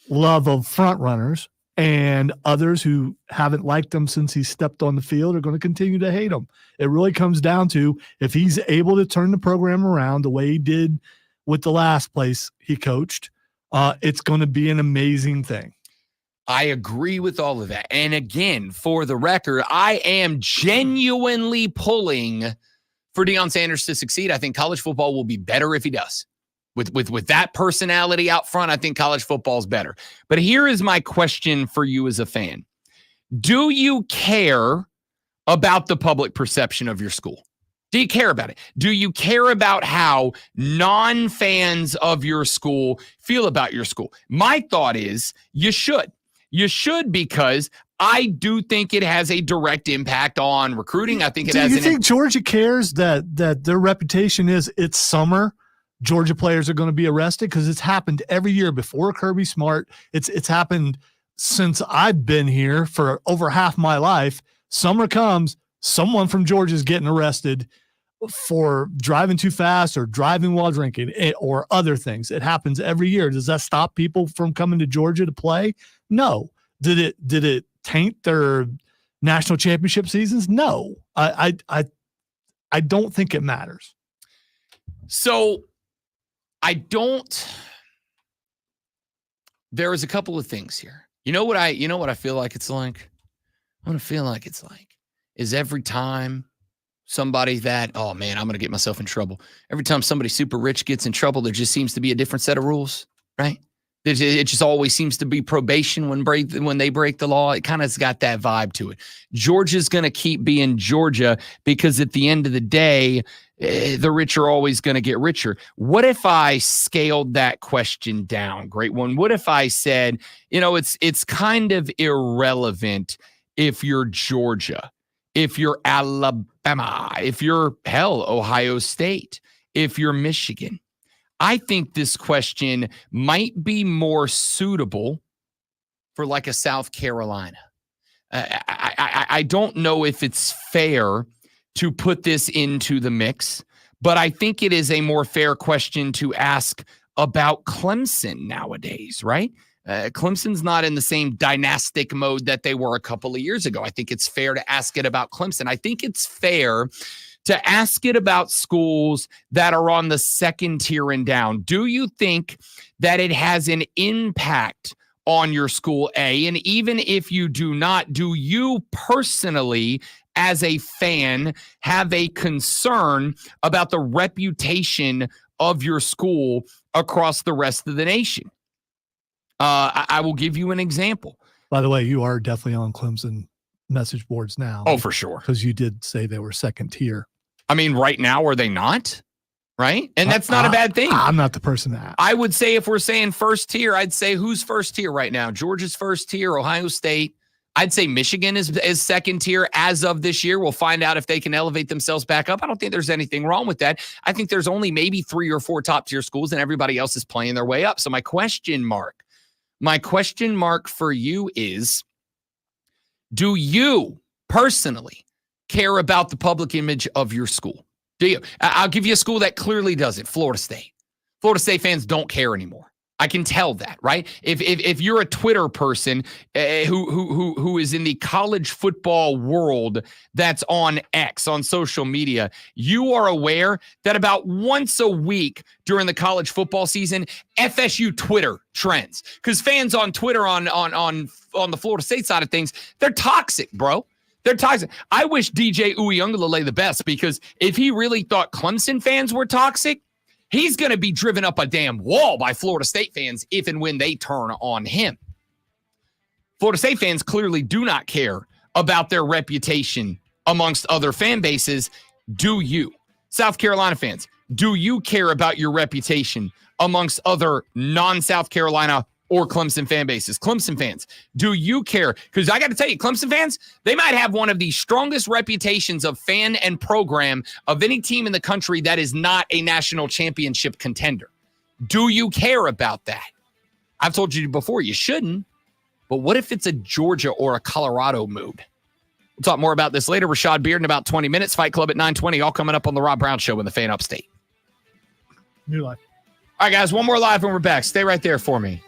love of front runners. And others who haven't liked him since he stepped on the field are going to continue to hate him. It really comes down to if he's able to turn the program around the way he did with the last place he coached, it's going to be an amazing thing. I agree with all of that. And again, for the record, I am genuinely pulling for Deion Sanders to succeed. I think college football will be better if he does. With that personality out front, I think college football is better. But here is my question for you as a fan. Do you care about the public perception of your school? Do you care about it? Do you care about how non-fans of your school feel about your school? My thought is you should. You should, because I do think it has a direct impact on recruiting. I think it has. Do you think Georgia cares that their reputation is it's summer? Georgia players are going to be arrested? Because it's happened every year before Kirby Smart. It's happened since I've been here for over half my life. Summer comes, someone from Georgia is getting arrested for driving too fast or driving while drinking or other things. It happens every year. Does that stop people from coming to Georgia to play? No. Did it taint their national championship seasons? No. I don't think it matters. So there is a couple of things here. You know what I feel like it's like? I'm going to feel like it's like is every time somebody that, oh man, I'm going to get myself in trouble. Every time somebody super rich gets in trouble, there just seems to be a different set of rules, right? It just always seems to be probation when they break the law. It kind of has got that vibe to it. Georgia's going to keep being Georgia because at the end of the day, the rich are always going to get richer. What if I scaled that question down? Great one. What if I said, it's kind of irrelevant if you're Georgia, if you're Alabama, if you're, Ohio State, if you're Michigan. I think this question might be more suitable for like a South Carolina. I don't know if it's fair to put this into the mix, but I think it is a more fair question to ask about Clemson nowadays, right? Clemson's not in the same dynastic mode that they were a couple of years ago. I think it's fair to ask it about Clemson. I think it's fair to ask it about schools that are on the second tier and down. Do you think that it has an impact on your school, A? And even if you do not, do you personally, as a fan, have a concern about the reputation of your school across the rest of the nation? I will give you an example. By the way, you are definitely on Clemson message boards now. Oh, for sure. Because you did say they were second tier. I mean, right now, are they not? Right? And that's not a bad thing. I'm not the person to ask. I would say if we're saying first tier, I'd say who's first tier right now? Georgia's first tier, Ohio State. I'd say Michigan is second tier as of this year. We'll find out if they can elevate themselves back up. I don't think there's anything wrong with that. I think there's only maybe 3 or 4 top tier schools and everybody else is playing their way up. So my question mark for you is, do you personally care about the public image of your school? Do you? I'll give you a school that clearly does it. Florida State. Florida State fans don't care anymore. I can tell that, right? If you're a Twitter person who is in the college football world that's on X, on social media, you are aware that about once a week during the college football season, FSU Twitter trends. Because fans on Twitter on the Florida State side of things, they're toxic, bro. They're toxic. I wish DJ Uiagalelei the best, because if he really thought Clemson fans were toxic, he's going to be driven up a damn wall by Florida State fans if and when they turn on him. Florida State fans clearly do not care about their reputation amongst other fan bases. Do you? South Carolina fans, do you care about your reputation amongst other non-South Carolina or Clemson fan bases? Clemson fans, do you care? Because I got to tell you, Clemson fans, they might have one of the strongest reputations of fan and program of any team in the country that is not a national championship contender. Do you care about that? I've told you before, you shouldn't. But what if it's a Georgia or a Colorado mood? We'll talk more about this later. Rashad Beard in about 20 minutes. Fight Club at 9:20, all coming up on the Rob Brown Show in the Fan Upstate. New life. All right, guys, one more live and we're back. Stay right there for me.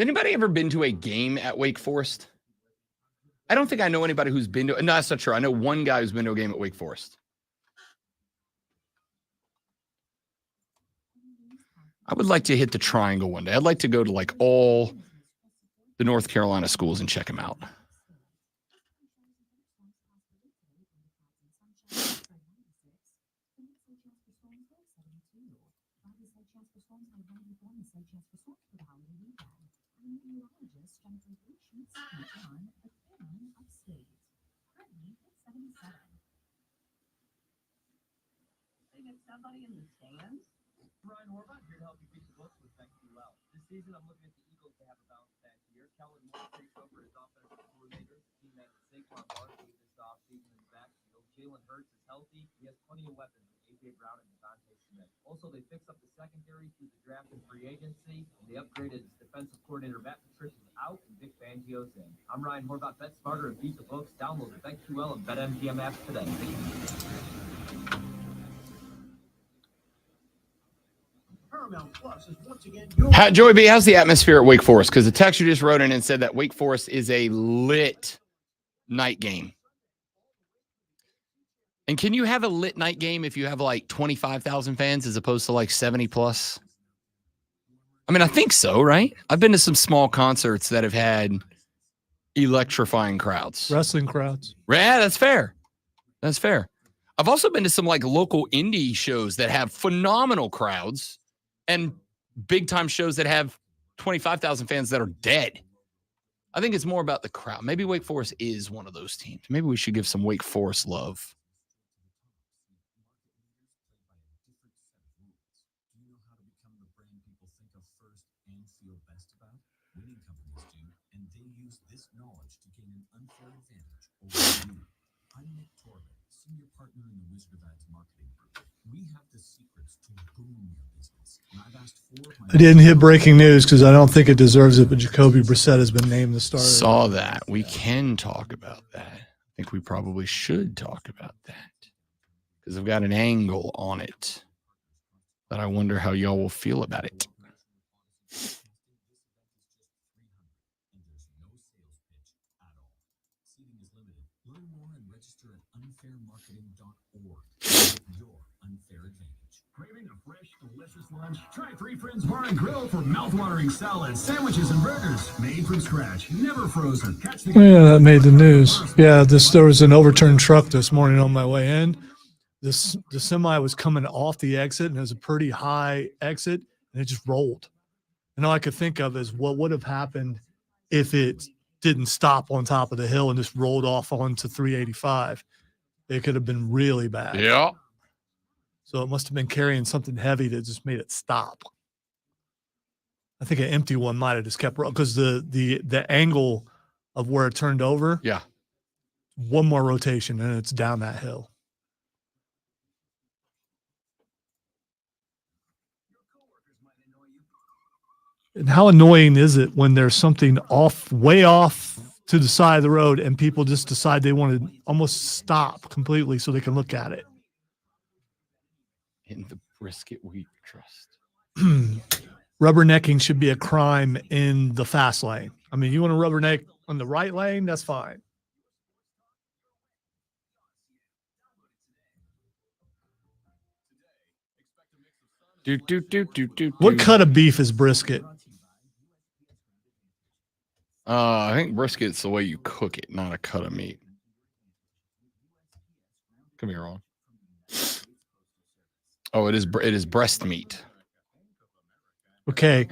Anybody ever been to a game at Wake Forest? I don't think I know anybody who's been to. No, that's not true. I know one guy who's been to a game at Wake Forest. I would like to hit the Triangle one day. I'd like to go to like all the North Carolina schools and check them out. Somebody in the stands? Ryan Horvath here to help you beat the books with BetQL. This season, I'm looking at the Eagles to have a bounce back year. Kellen Moore takes over as offensive coordinator. The team has Saquon Barkley this offseason in the backfield. Jalen Hurts is healthy. He has plenty of weapons with A.J. Brown and Devontae Smith. Also, they fixed up the secondary through the draft and free agency. And they upgraded defensive coordinator Matt Patricia's out and Vic Fangio's in. I'm Ryan Horvath. Bet smarter and beat the books. Download the BetQL and BetMGM app today. Joey B, how's the atmosphere at Wake Forest? Because the texter just wrote in and said that Wake Forest is a lit night game. And can you have a lit night game if you have like 25,000 fans as opposed to like 70 plus? I mean, I think so, right? I've been to some small concerts that have had electrifying crowds. Wrestling crowds. Yeah, that's fair. That's fair. I've also been to some like local indie shows that have phenomenal crowds and big time shows that have 25,000 fans that are dead. I think it's more about the crowd. Maybe Wake Forest is one of those teams. Maybe we should give some Wake Forest love. I'm Nick Torvik, senior partner in the Wizard of Ads marketing group. We have the secrets to boom your business. And I've asked 4 of my... I didn't hit breaking news because I don't think it deserves it, but Jacoby Brissett has been named the starter. Saw that. We can talk about that. I think we probably should talk about that because I've got an angle on it that I wonder how y'all will feel about it. Craving a fresh, delicious lunch? Try Three Friends Bar and Grill for mouth-watering salads, sandwiches, and burgers made from scratch, never frozen. Catch the Yeah, that made the news. Yeah, there was an overturned truck this morning on my way in. The semi was coming off the exit, and it was a pretty high exit, and it just rolled. And all I could think of is what would have happened if it didn't stop on top of the hill and just rolled off onto 385. It could have been really bad. Yeah. So it must have been carrying something heavy that just made it stop. I think an empty one might have just kept rolling because the angle of where it turned over. Yeah. One more rotation and it's down that hill. And how annoying is it when there's something way off to the side of the road and people just decide they want to almost stop completely so they can look at it? In the brisket wheat trust. Rubbernecking should be a crime in the fast lane. I mean, you want to rubberneck on the right lane, that's fine. What cut of beef is brisket? I think brisket's the way you cook it, not a cut of meat. Could be wrong. Oh, it is breast meat. Okay.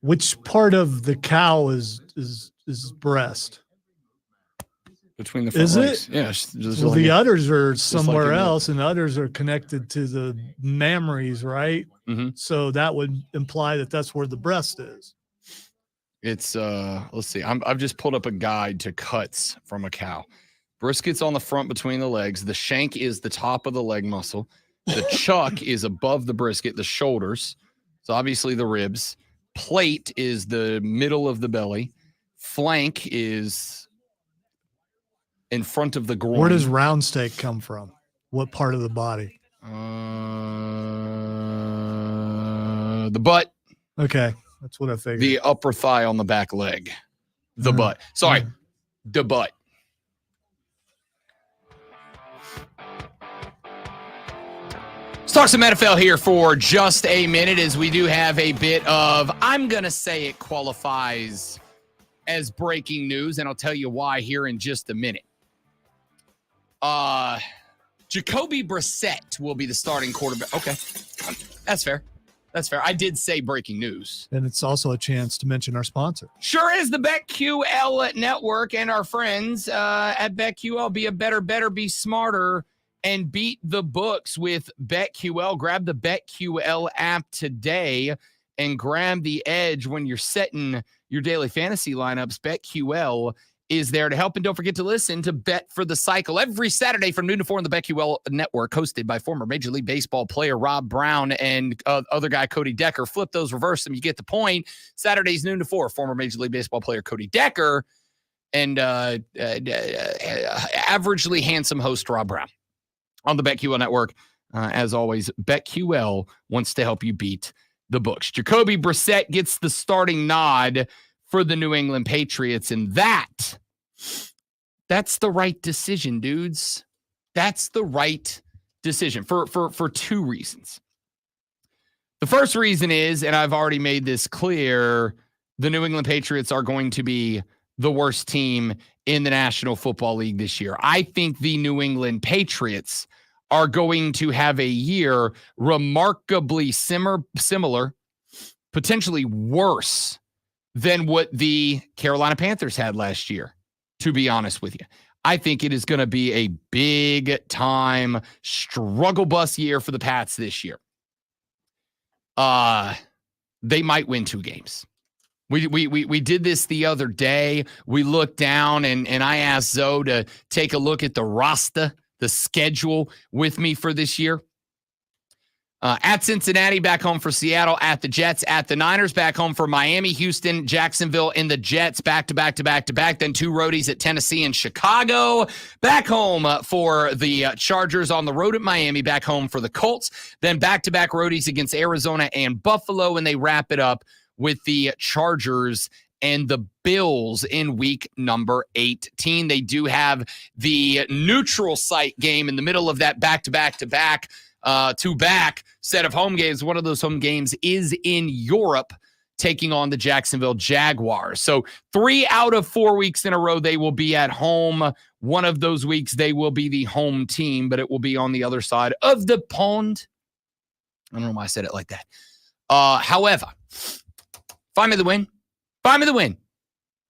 Which part of the cow is breast? Between the front is legs. it? Yeah. Well, the udders are somewhere like else, and the udders are connected to the mammaries, right? Mm-hmm. So that would imply that that's where the breast is. It's let's see. I've just pulled up a guide to cuts from a cow. Brisket's on the front between the legs. The shank is the top of the leg muscle. The chuck is above the brisket, the shoulders. So obviously the ribs. Plate is the middle of the belly. Flank is in front of the groin. Where does round steak come from? What part of the body? The butt. Okay. That's what I figured. The upper thigh on the back leg. The butt. Sorry, the butt. Let's talk some NFL here for just a minute as we do have a bit of, I'm going to say it qualifies as breaking news, and I'll tell you why here in just a minute. Jacoby Brissett will be the starting quarterback. Okay, that's fair. That's fair. I did say breaking news. And it's also a chance to mention our sponsor. Sure is the BetQL network and our friends at BetQL. Be a better, be smarter, and beat the books with BetQL. Grab the BetQL app today and grab the edge when you're setting your daily fantasy lineups. BetQL is there to help. And don't forget to listen to Bet for the Cycle every Saturday from noon to 4 on the BetQL network, hosted by former Major League Baseball player Rob Brown and other guy Cody Decker. Flip those, reverse them, you get the point. Saturdays noon to 4, former Major League Baseball player Cody Decker and averagely handsome host Rob Brown on the BetQL network. As always, BetQL wants to help you beat the books. Jacoby Brissett gets the starting nod for the New England Patriots, and that's the right decision, dudes. That's the right decision for two reasons. The first reason is, and I've already made this clear, the New England Patriots are going to be the worst team in the National Football League this year. I think the New England Patriots are going to have a year remarkably similar, potentially worse than what the Carolina Panthers had last year, to be honest with you. I think it is going to be a big-time struggle bus year for the Pats this year. They might win 2 games. We did this the other day. We looked down, and I asked Zoe to take a look at the roster, the schedule with me for this year. At Cincinnati, back home for Seattle, at the Jets, at the Niners, back home for Miami, Houston, Jacksonville, and the Jets, back to back. Then 2 roadies at Tennessee and Chicago, back home for the Chargers, on the road at Miami, back home for the Colts, then back-to-back roadies against Arizona and Buffalo, and they wrap it up with the Chargers and the Bills in week number 18. They do have the neutral site game in the middle of that back-to-back set of home games. One of those home games is in Europe, taking on the Jacksonville Jaguars. So 3 out of 4 weeks in a row, they will be at home. One of those weeks, they will be the home team, but it will be on the other side of the pond. I don't know why I said it like that. However, find me the win.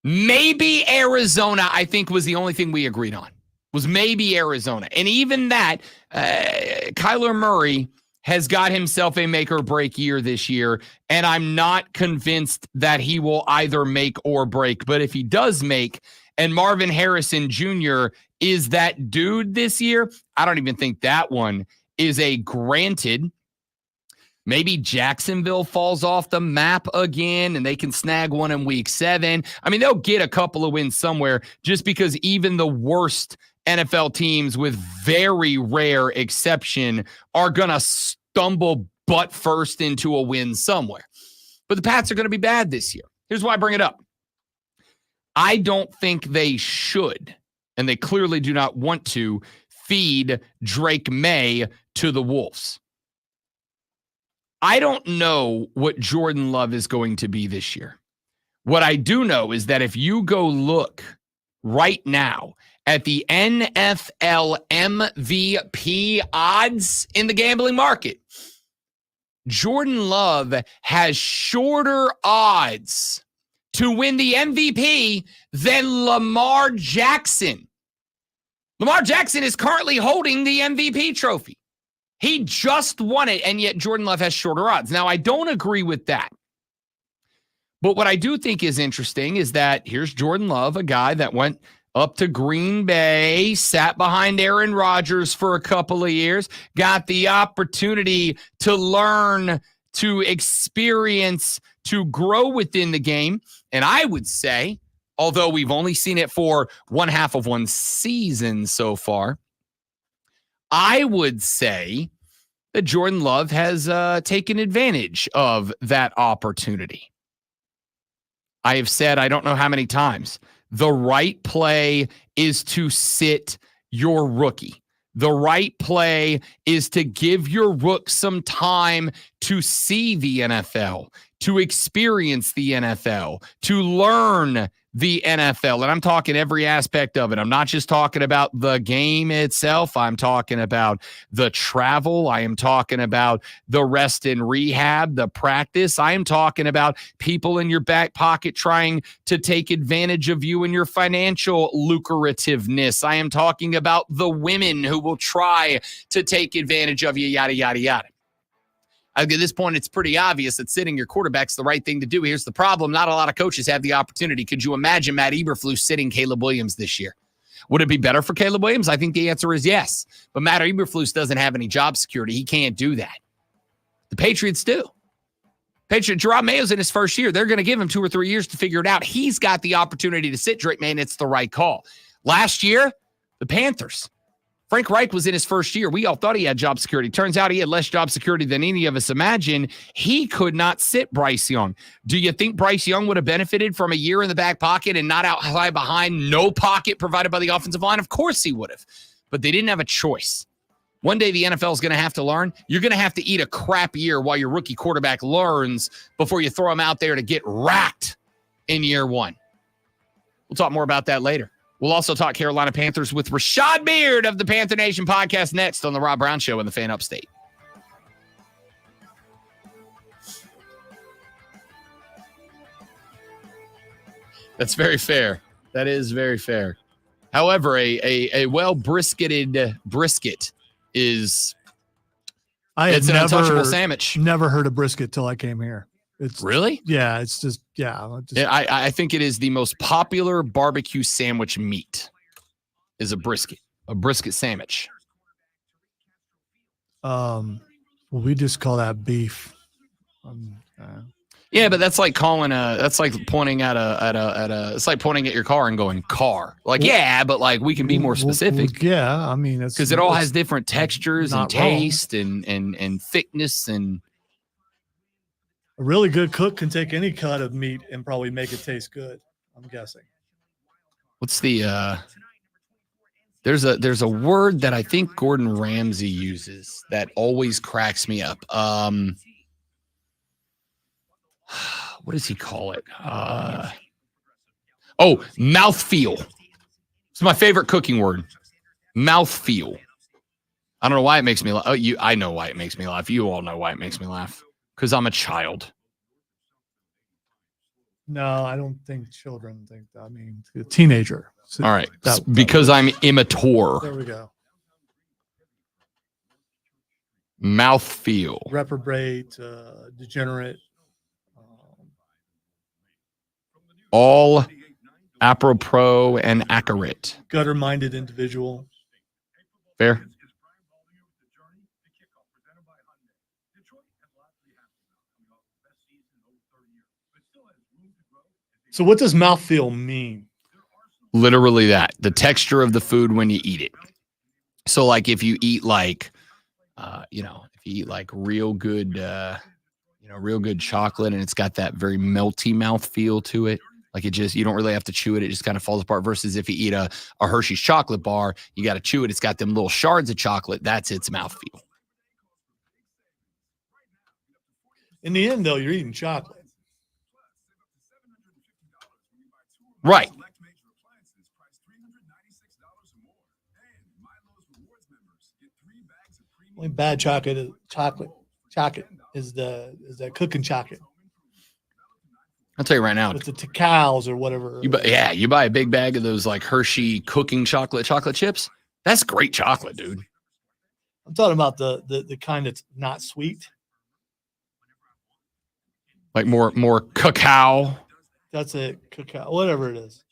Maybe Arizona, I think, was the only thing we agreed on. Was maybe Arizona. And even that, Kyler Murray has got himself a make or break year this year, and I'm not convinced that he will either make or break. But if he does make, and Marvin Harrison Jr. is that dude this year, I don't even think that one is a granted. Maybe Jacksonville falls off the map again and they can snag one in week 7. I mean, they'll get a couple of wins somewhere, just because even the worst NFL teams, with very rare exception, are going to stumble butt first into a win somewhere. But the Pats are going to be bad this year. Here's why I bring it up. I don't think they should, and they clearly do not want to, feed Drake May to the Wolves. I don't know what Jordan Love is going to be this year. What I do know is that if you go look right now at the NFL MVP odds in the gambling market, Jordan Love has shorter odds to win the MVP than Lamar Jackson. Lamar Jackson is currently holding the MVP trophy. He just won it, and yet Jordan Love has shorter odds. Now, I don't agree with that. But what I do think is interesting is that here's Jordan Love, a guy that went up to Green Bay, sat behind Aaron Rodgers for a couple of years, got the opportunity to learn, to experience, to grow within the game. And I would say, although we've only seen it for one half of one season so far, I would say that Jordan Love has taken advantage of that opportunity. I have said, I don't know how many times, the right play is to sit your rookie. The right play is to give your rook some time to see the NFL, to experience the NFL, to learn the NFL. And I'm talking every aspect of it. I'm not just talking about the game itself. I'm talking about the travel. I am talking about the rest and rehab, the practice. I am talking about people in your back pocket trying to take advantage of you and your financial lucrativeness. I am talking about the women who will try to take advantage of you, yada, yada, yada. At this point, it's pretty obvious that sitting your quarterback's the right thing to do. Here's the problem. Not a lot of coaches have the opportunity. Could you imagine Matt Eberflus sitting Caleb Williams this year? Would it be better for Caleb Williams? I think the answer is yes. But Matt Eberflus doesn't have any job security. He can't do that. The Patriots do. Gerard Mayo's in his first year. They're going to give him 2 or 3 years to figure it out. He's got the opportunity to sit Drake, man. It's the right call. Last year, the Panthers. Frank Reich was in his first year. We all thought he had job security. Turns out he had less job security than any of us imagined. He could not sit Bryce Young. Do you think Bryce Young would have benefited from a year in the back pocket and not outside behind, no pocket provided by the offensive line? Of course he would have. But they didn't have a choice. One day the NFL is going to have to learn. You're going to have to eat a crap year while your rookie quarterback learns before you throw him out there to get racked in year one. We'll talk more about that later. We'll also talk Carolina Panthers with Rashad Beard of the Panther Nation podcast next on the Rob Brown Show in the Fan Upstate. That's very fair. That is very fair. However, a well brisketed brisket is it's an untouchable sandwich. Never heard of brisket till I came here. It's really? Yeah, it's just I think it is the most popular barbecue sandwich meat is a brisket sandwich. Well, we just call that beef. Yeah, but that's like pointing at it's like pointing at your car and going car. Like, yeah, but like we can be more specific. Yeah, I mean, it's because it all has different textures and taste and thickness. And a really good cook can take any cut of meat and probably make it taste good, I'm guessing. What's the there's a word that I think Gordon Ramsay uses that always cracks me up. What does he call it? Mouthfeel. It's my favorite cooking word. Mouthfeel. I don't know why it makes me laugh. I know why it makes me laugh. You all know why it makes me laugh. Because I'm a child. No, I don't think children think that. I mean, a teenager. So all right. Because I'm immature. There we go. Mouthfeel. Reprobate, degenerate. All apropos and accurate. Gutter-minded individual. Fair. So what does mouthfeel mean? Literally that. The texture of the food when you eat it. So like if you eat like, if you eat like real good chocolate and it's got that very melty mouth feel to it. Like you don't really have to chew it. It just kind of falls apart versus if you eat a Hershey's chocolate bar, you got to chew it. It's got them little shards of chocolate. That's its mouthfeel. In the end, though, you're eating chocolate. Right. Only bad chocolate is the cooking chocolate. I'll tell you right now. With the Ticaos or whatever. You buy a big bag of those like Hershey cooking chocolate chips. That's great chocolate, dude. I'm talking about the kind that's not sweet. Like more cacao. That's it, cacao, whatever it is.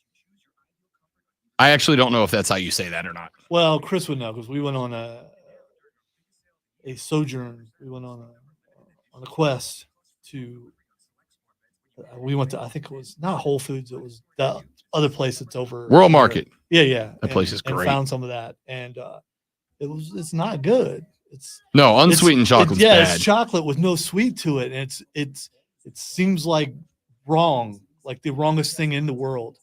I actually don't know if that's how you say that or not. Well, Chris would know because we went on a sojourn. We went on a quest to. We went to, I think it was not Whole Foods. It was the other place that's over World Market. Yeah. That place is great. And found some of that, and it's not good. No, unsweetened chocolate. Yeah, it's chocolate with no sweet to it, and it seems like wrong. like the wrongest thing in the world.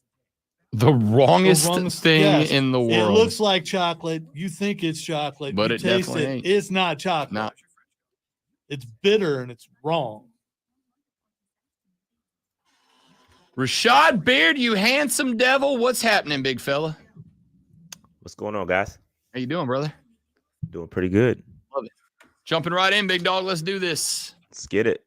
The wrongest thing yes. in the world. It looks like chocolate. You think it's chocolate, But you it taste definitely it. ain't. It's not chocolate. No. It's bitter and it's wrong. Rashad Beard, you handsome devil. What's happening, big fella? What's going on, guys? How you doing, brother? Doing pretty good. Love it. Jumping right in, big dog. Let's do this. Let's get it.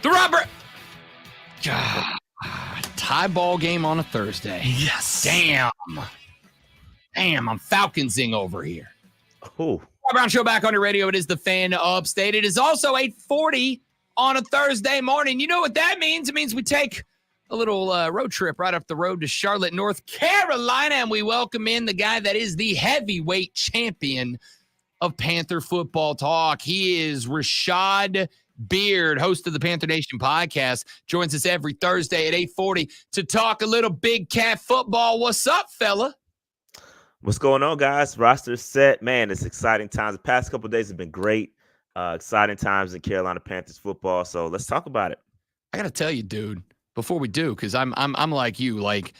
The Robert. God. Tie ball game on a Thursday. Yes. Damn, I'm Falconsing over here. Oh, Rob Brown Show back on your radio. It is the Fan Upstate. It is also 8:40 on a Thursday morning. You know what that means? It means we take a little road trip right up the road to Charlotte, North Carolina, and we welcome in the guy that is the heavyweight champion of Panther football talk. He is Rashad Beard, host of the Panther Nation podcast, joins us every Thursday at 8:40 to talk a little Big Cat football. What's up, fella? what's going on, guys? Roster set. Man, it's exciting times. The past couple of days have been great. Exciting times in Carolina Panthers football. So let's talk about it. I got to tell you, dude, before we do, because I'm like you, like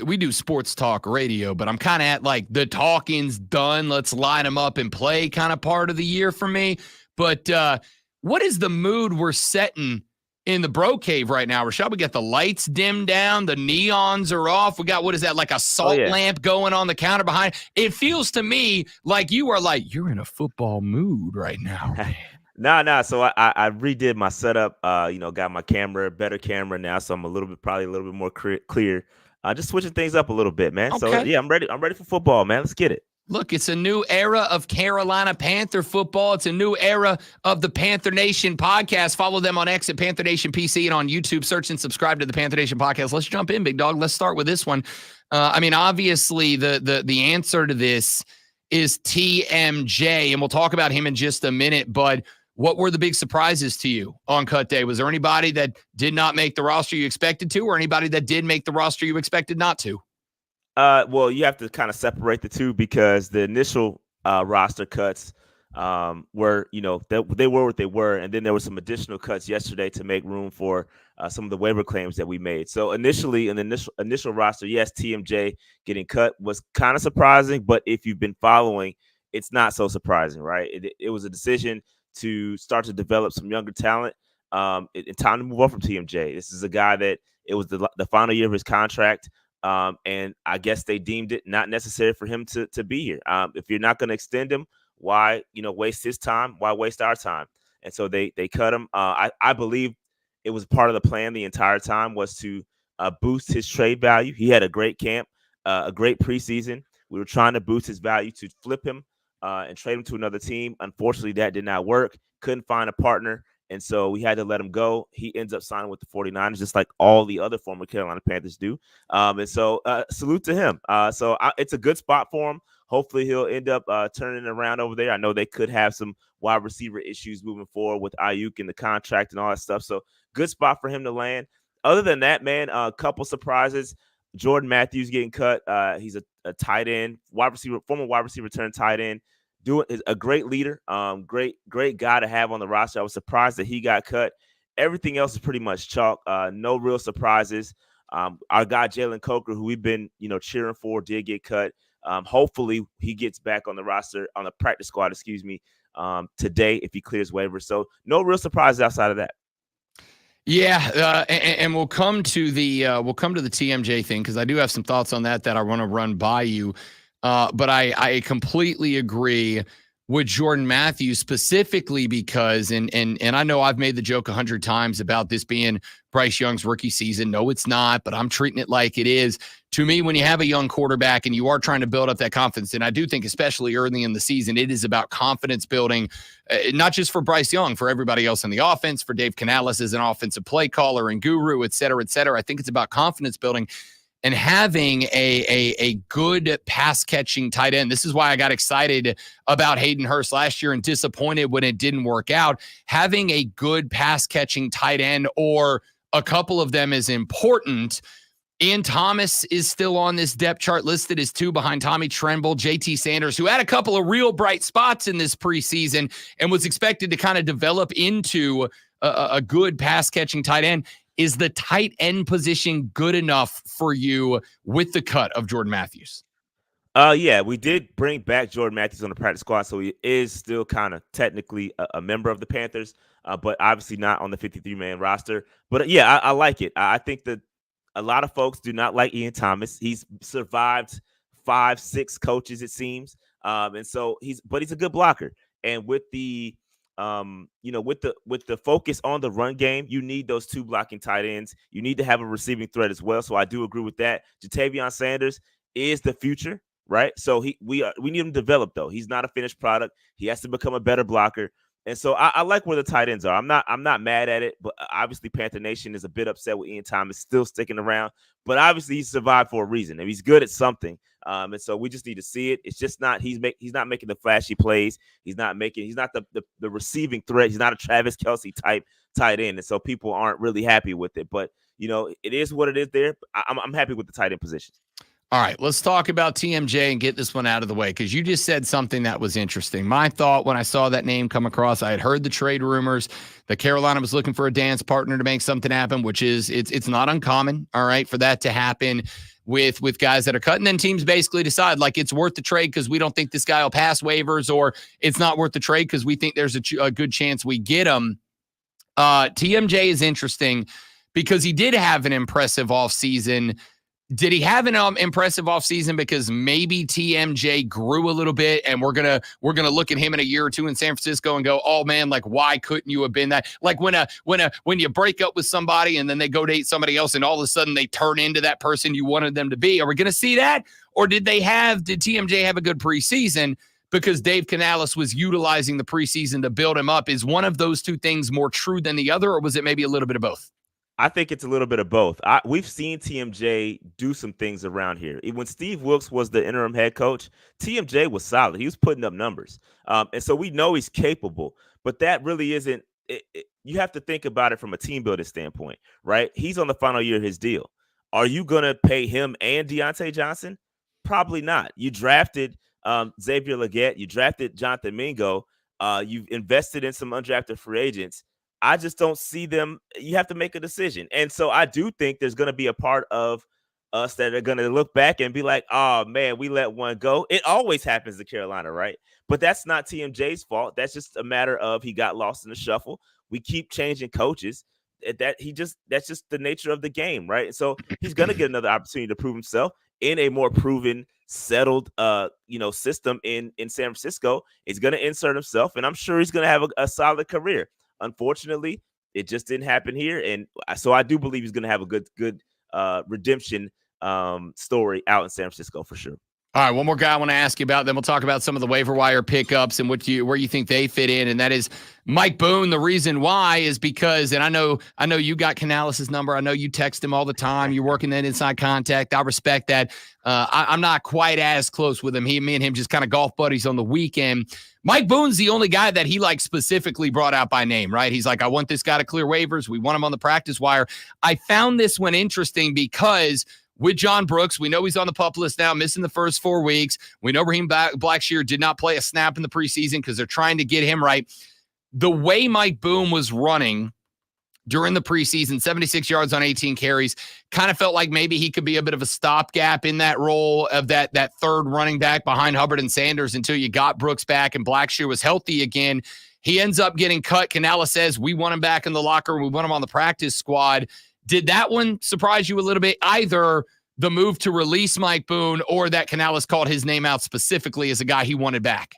we do sports talk radio, but I'm kind of at like the talking's done. Let's line them up and play kind of part of the year for me. But what is the mood we're setting in the bro cave right now, Rashad? We got the lights dimmed down. The neons are off. We got, what is that, like a salt lamp going on the counter behind? It feels to me like you are like, you're in a football mood right now. Nah. So I redid my setup. Got my camera, better camera now. So I'm probably a little bit more clear. Just switching things up a little bit, man. Okay. So yeah, I'm ready. I'm ready for football, man. Let's get it. Look, it's a new era of Carolina Panther football. It's a new era of the Panther Nation podcast. Follow them on X at Panther Nation PC and on YouTube. Search and subscribe to the Panther Nation podcast. Let's jump in, big dog. Let's start with this one. Obviously, the answer to this is TMJ, and we'll talk about him in just a minute. But what were the big surprises to you on cut day? Was there anybody that did not make the roster you expected to, or anybody that did make the roster you expected not to? Well, you have to kind of separate the two because the initial roster cuts were, they were what they were. And then there were some additional cuts yesterday to make room for some of the waiver claims that we made. So initially, in the initial roster, yes, TMJ getting cut was kind of surprising. But if you've been following, it's not so surprising, right? It was a decision to start to develop some younger talent. It's time to move on from TMJ. This is a guy that it was the final year of his contract. And I guess they deemed it not necessary for him to be here. If you're not going to extend him, why, waste his time? Why waste our time? And so they cut him. I believe it was part of the plan the entire time was to boost his trade value. He had a great camp, a great preseason. We were trying to boost his value to flip him and trade him to another team. Unfortunately, that did not work. Couldn't find a partner. And so we had to let him go. He ends up signing with the 49ers, just like all the other former Carolina Panthers do. And so salute to him. It's a good spot for him. Hopefully he'll end up turning it around over there. I know they could have some wide receiver issues moving forward with Ayuk and the contract and all that stuff. So good spot for him to land. Other than that, man, a couple surprises. Jordan Matthews getting cut. He's a tight end, former wide receiver turned tight end. Is a great leader, great guy to have on the roster. I was surprised that he got cut. Everything else is pretty much chalk. No real surprises. Our guy Jalen Coker, who we've been cheering for, did get cut. Hopefully he gets back on the roster, on the practice squad, today if he clears waivers. So no real surprises outside of that. Yeah, and we'll come to the TMJ thing because I do have some thoughts on that I want to run by you. But I completely agree with Jordan Matthews specifically because, and I know I've made the joke 100 times about this being Bryce Young's rookie season. No, it's not, but I'm treating it like it is. To me, when you have a young quarterback and you are trying to build up that confidence, and I do think especially early in the season, it is about confidence building, not just for Bryce Young, for everybody else in the offense, for Dave Canales as an offensive play caller and guru, et cetera, et cetera. I think it's about confidence building. and having a good pass catching tight end. This is why I got excited about Hayden Hurst last year and disappointed when it didn't work out. Having a good pass catching tight end or a couple of them is important. Ian Thomas is still on this depth chart, listed as 2 behind Tommy Tremble, JT Sanders, who had a couple of real bright spots in this preseason and was expected to kind of develop into a good pass catching tight end. Is the tight end position good enough for you with the cut of Jordan Matthews? Yeah, we did bring back Jordan Matthews on the practice squad, so he is still kind of technically a member of the Panthers, but obviously not on the 53-man roster. But yeah, I like it. I think that a lot of folks do not like Ian Thomas. He's survived 5-6 coaches, it seems, and so he's a good blocker. And with the with the focus on the run game, you need those 2 blocking tight ends. You need to have a receiving threat as well. So I do agree with that. Jatavion Sanders is the future, right? So we need him to develop, though. He's not a finished product. He has to become a better blocker. And so I like where the tight ends are. I'm not mad at it, but obviously Panther Nation is a bit upset with Ian Thomas still sticking around. But obviously he survived for a reason, and he's good at something. And so we just need to see it. It's just not he's not making the flashy plays. He's not the receiving threat. He's not a Travis Kelce type tight end, and so people aren't really happy with it. But it is what it is. There, I'm happy with the tight end position. All right, let's talk about TMJ and get this one out of the way, because you just said something that was interesting. My thought when I saw that name come across, I had heard the trade rumors that Carolina was looking for a dance partner to make something happen, which is it's not uncommon, all right, for that to happen with guys that are cut. And then teams basically decide, like, it's worth the trade because we don't think this guy will pass waivers, or it's not worth the trade because we think there's a good chance we get him. TMJ is interesting because he did have an impressive offseason. Did he have an impressive offseason because maybe TMJ grew a little bit and we're gonna look at him in a year or two in San Francisco and go, oh man, like, why couldn't you have been that? Like when you break up with somebody and then they go date somebody else and all of a sudden they turn into that person you wanted them to be. Are we gonna see that? Or did TMJ have a good preseason because Dave Canales was utilizing the preseason to build him up? Is one of those two things more true than the other, or was it maybe a little bit of both? I think it's a little bit of both. We've seen TMJ do some things around here. When Steve Wilkes was the interim head coach, TMJ was solid. He was putting up numbers. And so we know he's capable, but that really isn't you have to think about it from a team building standpoint, right? He's on the final year of his deal. Are you going to pay him and Deontay Johnson? Probably not. You drafted Xavier Legette. You drafted Jonathan Mingo. You've invested in some undrafted free agents. I just don't see them. You have to make a decision. And so I do think there's going to be a part of us that are going to look back and be like, oh, man, we let one go. It always happens to Carolina, right? But that's not TMJ's fault. That's just a matter of he got lost in the shuffle. We keep changing coaches. That's just the nature of the game, right? So he's going to get another opportunity to prove himself in a more proven, settled, system in San Francisco. He's going to insert himself, and I'm sure he's going to have a solid career. Unfortunately, it just didn't happen here, and so I do believe he's going to have a good redemption story out in San Francisco for sure. All right, one more guy I want to ask you about, then we'll talk about some of the waiver wire pickups and where you think they fit in, and that is Mike Boone. The reason why is because, and I know you got Canales' number. I know you text him all the time. You're working that inside contact. I respect that. I'm not quite as close with him. Me and him just kind of golf buddies on the weekend. Mike Boone's the only guy that he specifically brought out by name, right? He's like, I want this guy to clear waivers. We want him on the practice wire. I found this one interesting because with John Brooks, we know he's on the PUP list now, missing the first 4 weeks. We know Raheem Blackshear did not play a snap in the preseason because they're trying to get him right. The way Mike Boone was running during the preseason, 76 yards on 18 carries, kind of felt like maybe he could be a bit of a stopgap in that role of that third running back behind Hubbard and Sanders until you got Brooks back and Blackshear was healthy again. He ends up getting cut. Canales says, we want him back in the locker room. We want him on the practice squad. Did that one surprise you a little bit? Either the move to release Mike Boone or that Canales called his name out specifically as a guy he wanted back?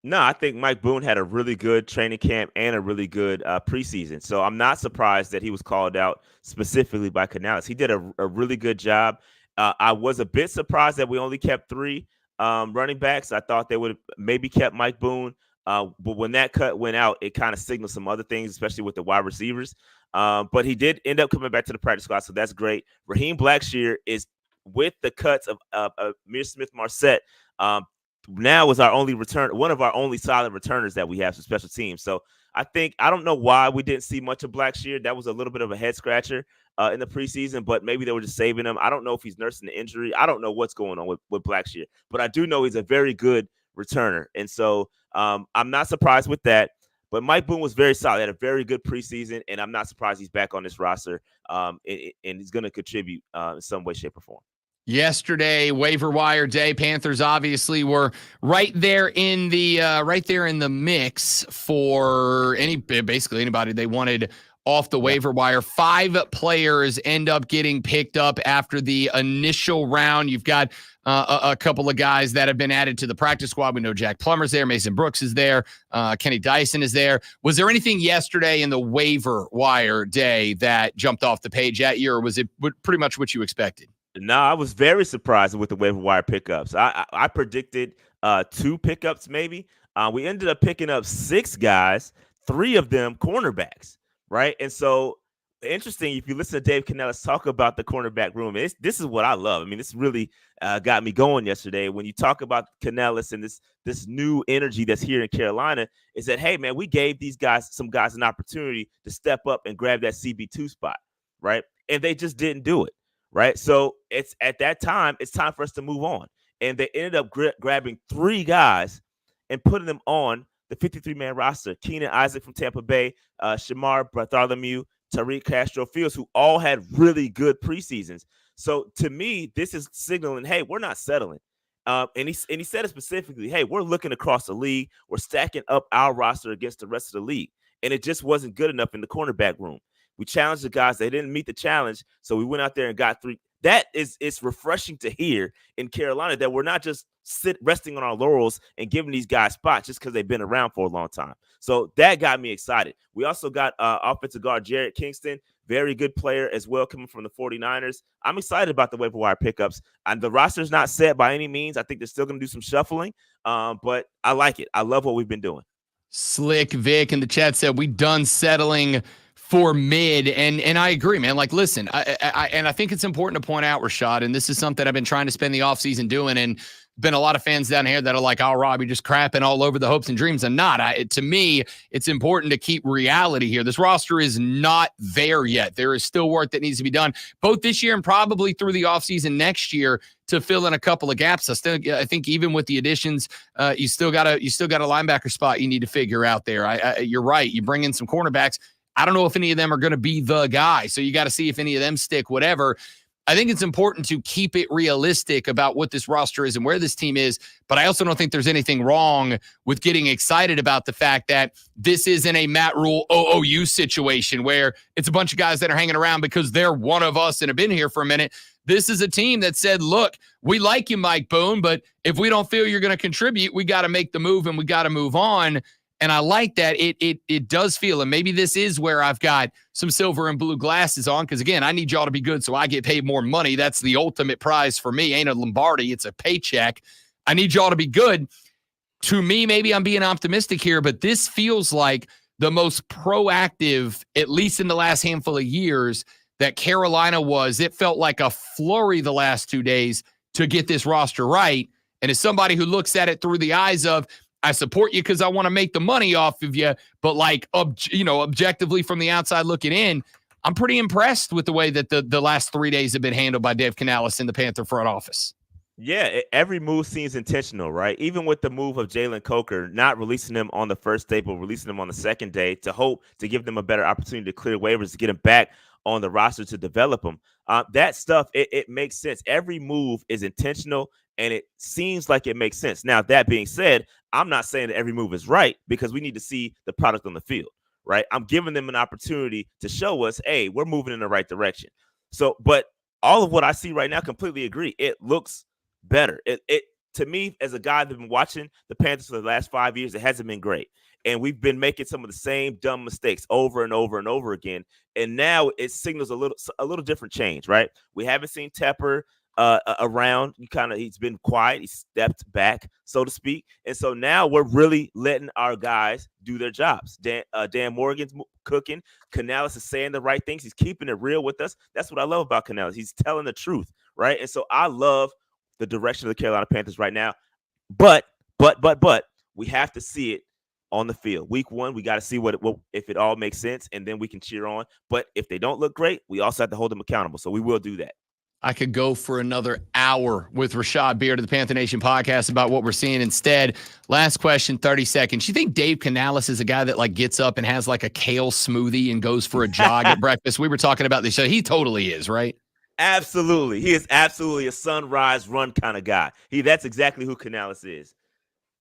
No, I think Mike Boone had a really good training camp and a really good preseason. So I'm not surprised that he was called out specifically by Canales. He did a really good job. I was a bit surprised that we only kept 3 running backs. I thought they would have maybe kept Mike Boone. But when that cut went out, it kind of signaled some other things, especially with the wide receivers. But he did end up coming back to the practice squad, so that's great. Raheem Blackshear is with the cuts of Amir Smith-Marset, now is our only one of our only solid returners that we have for special teams. So I don't know why we didn't see much of Blackshear. That was a little bit of a head scratcher in the preseason, but maybe they were just saving him. I don't know if he's nursing the injury. I don't know what's going on with Blackshear, but I do know he's a very good returner. And so I'm not surprised with that. But Mike Boone was very solid. He had a very good preseason, and I'm not surprised he's back on this roster, and he's going to contribute in some way, shape, or form. Yesterday, waiver wire day. Panthers obviously were right there in the mix for basically anybody they wanted off the waiver wire. 5 players end up getting picked up after the initial round. You've got a couple of guys that have been added to the practice squad. We know Jack Plummer's there, Mason Brooks is there, Kenny Dyson is there. Was there anything yesterday in the waiver wire day that jumped off the page at you, or was it pretty much what you expected? No, I was very surprised with the waiver wire pickups. I predicted 2 pickups maybe. We ended up picking up 6 guys, 3 of them cornerbacks, right? And so interesting, if you listen to Dave Canellis talk about the cornerback room, this is what I love. I mean, this really got me going yesterday. When you talk about Canellis and this new energy that's here in Carolina, is that, hey, man, we gave some guys an opportunity to step up and grab that CB2 spot, right? And they just didn't do it. Right. So it's at that time, it's time for us to move on. And they ended up grabbing 3 guys and putting them on the 53-man roster. Keenan Isaac from Tampa Bay, Shamar Bartholomew, Tariq Castro Fields, who all had really good preseasons. So to me, this is signaling, hey, we're not settling. And he said it specifically, hey, we're looking across the league. We're stacking up our roster against the rest of the league. And it just wasn't good enough in the cornerback room. We challenged the guys. They didn't meet the challenge. So we went out there and got 3. It's refreshing to hear in Carolina that we're not just resting on our laurels and giving these guys spots just because they've been around for a long time. So that got me excited. We also got offensive guard Jared Kingston, very good player as well, coming from the 49ers. I'm excited about the waiver wire pickups. And the roster's not set by any means. I think they're still going to do some shuffling, but I like it. I love what we've been doing. Slick Vic in the chat said, we done settling for mid, and I agree, man. Like, listen, I think it's important to point out, Rashad, and this is something I've been trying to spend the offseason doing, and been a lot of fans down here that are like, oh, Rob, you're just crapping all over the hopes and dreams. I'm not. To me, it's important to keep reality here. This roster is not there yet. There is still work that needs to be done, both this year and probably through the offseason next year, to fill in a couple of gaps. I think even with the additions, you still got a linebacker spot you need to figure out there. You're right. You bring in some cornerbacks. I don't know if any of them are going to be the guy. So you got to see if any of them stick, whatever. I think it's important to keep it realistic about what this roster is and where this team is. But I also don't think there's anything wrong with getting excited about the fact that this isn't a Matt Rule OOU situation where it's a bunch of guys that are hanging around because they're one of us and have been here for a minute. This is a team that said, look, we like you, Mike Boone, but if we don't feel you're going to contribute, we got to make the move and we got to move on. And I like that it does feel, and maybe this is where I've got some silver and blue glasses on, because, again, I need y'all to be good so I get paid more money. That's the ultimate prize for me. Ain't a Lombardi. It's a paycheck. I need y'all to be good. To me, maybe I'm being optimistic here, but this feels like the most proactive, at least in the last handful of years, that Carolina was. It felt like a flurry the last 2 days to get this roster right. And as somebody who looks at it through the eyes of, I support you because I want to make the money off of you, but like, objectively from the outside looking in, I'm pretty impressed with the way that the last 3 days have been handled by Dave Canellis in the Panther front office. Yeah, every move seems intentional, right? Even with the move of Jalen Coker, not releasing him on the first day, but releasing him on the second day to hope to give them a better opportunity to clear waivers, to get him back on the roster to develop him. That stuff, it makes sense. Every move is intentional, and it seems like it makes sense. Now, that being said, I'm not saying that every move is right, because we need to see the product on the field, right? I'm giving them an opportunity to show us, hey, we're moving in the right direction. So, but all of what I see right now, completely agree. It looks better. It to me, as a guy that's been watching the Panthers for the last 5 years, it hasn't been great. And we've been making some of the same dumb mistakes over and over and over again. And now it signals a little different change, right? We haven't seen Tepper around. He's been quiet. He stepped back, so to speak. And so now we're really letting our guys do their jobs. Dan Morgan's cooking. Canellis is saying the right things. He's keeping it real with us. That's what I love about Canellis. He's telling the truth, right? And so I love the direction of the Carolina Panthers right now. But we have to see it on the field. Week 1, we got to see what if it all makes sense, and then we can cheer on. But if they don't look great, we also have to hold them accountable. So we will do that. I could go for another hour with Rashad Beard of the Panther Nation podcast about what we're seeing instead. Last question, 30 seconds. You think Dave Canales is a guy that like gets up and has like a kale smoothie and goes for a jog at breakfast? We were talking about this. So he totally is, right? Absolutely. He is absolutely a sunrise run kind of guy. That's exactly who Canales is.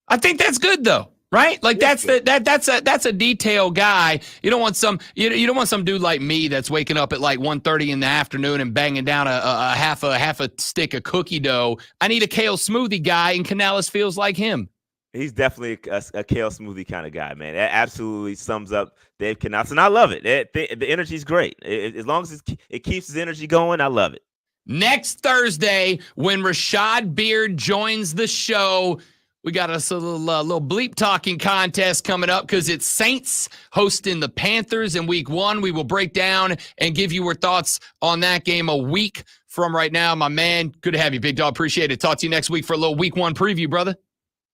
I think that's good though. Right? Like that's a detailed guy. You don't want some you don't want some dude like me that's waking up at like 1:30 in the afternoon and banging down a half a stick of cookie dough. I need a kale smoothie guy, and Canales feels like him. He's definitely a kale smoothie kind of guy, man. That absolutely sums up Dave Canales, and I love it. The energy's great. As long as it keeps his energy going, I love it. Next Thursday, when Rashad Beard joins the show, we got us a little bleep talking contest coming up because it's Saints hosting the Panthers in week 1. We will break down and give you our thoughts on that game a week from right now. My man, good to have you, big dog. Appreciate it. Talk to you next week for a little week 1 preview, brother.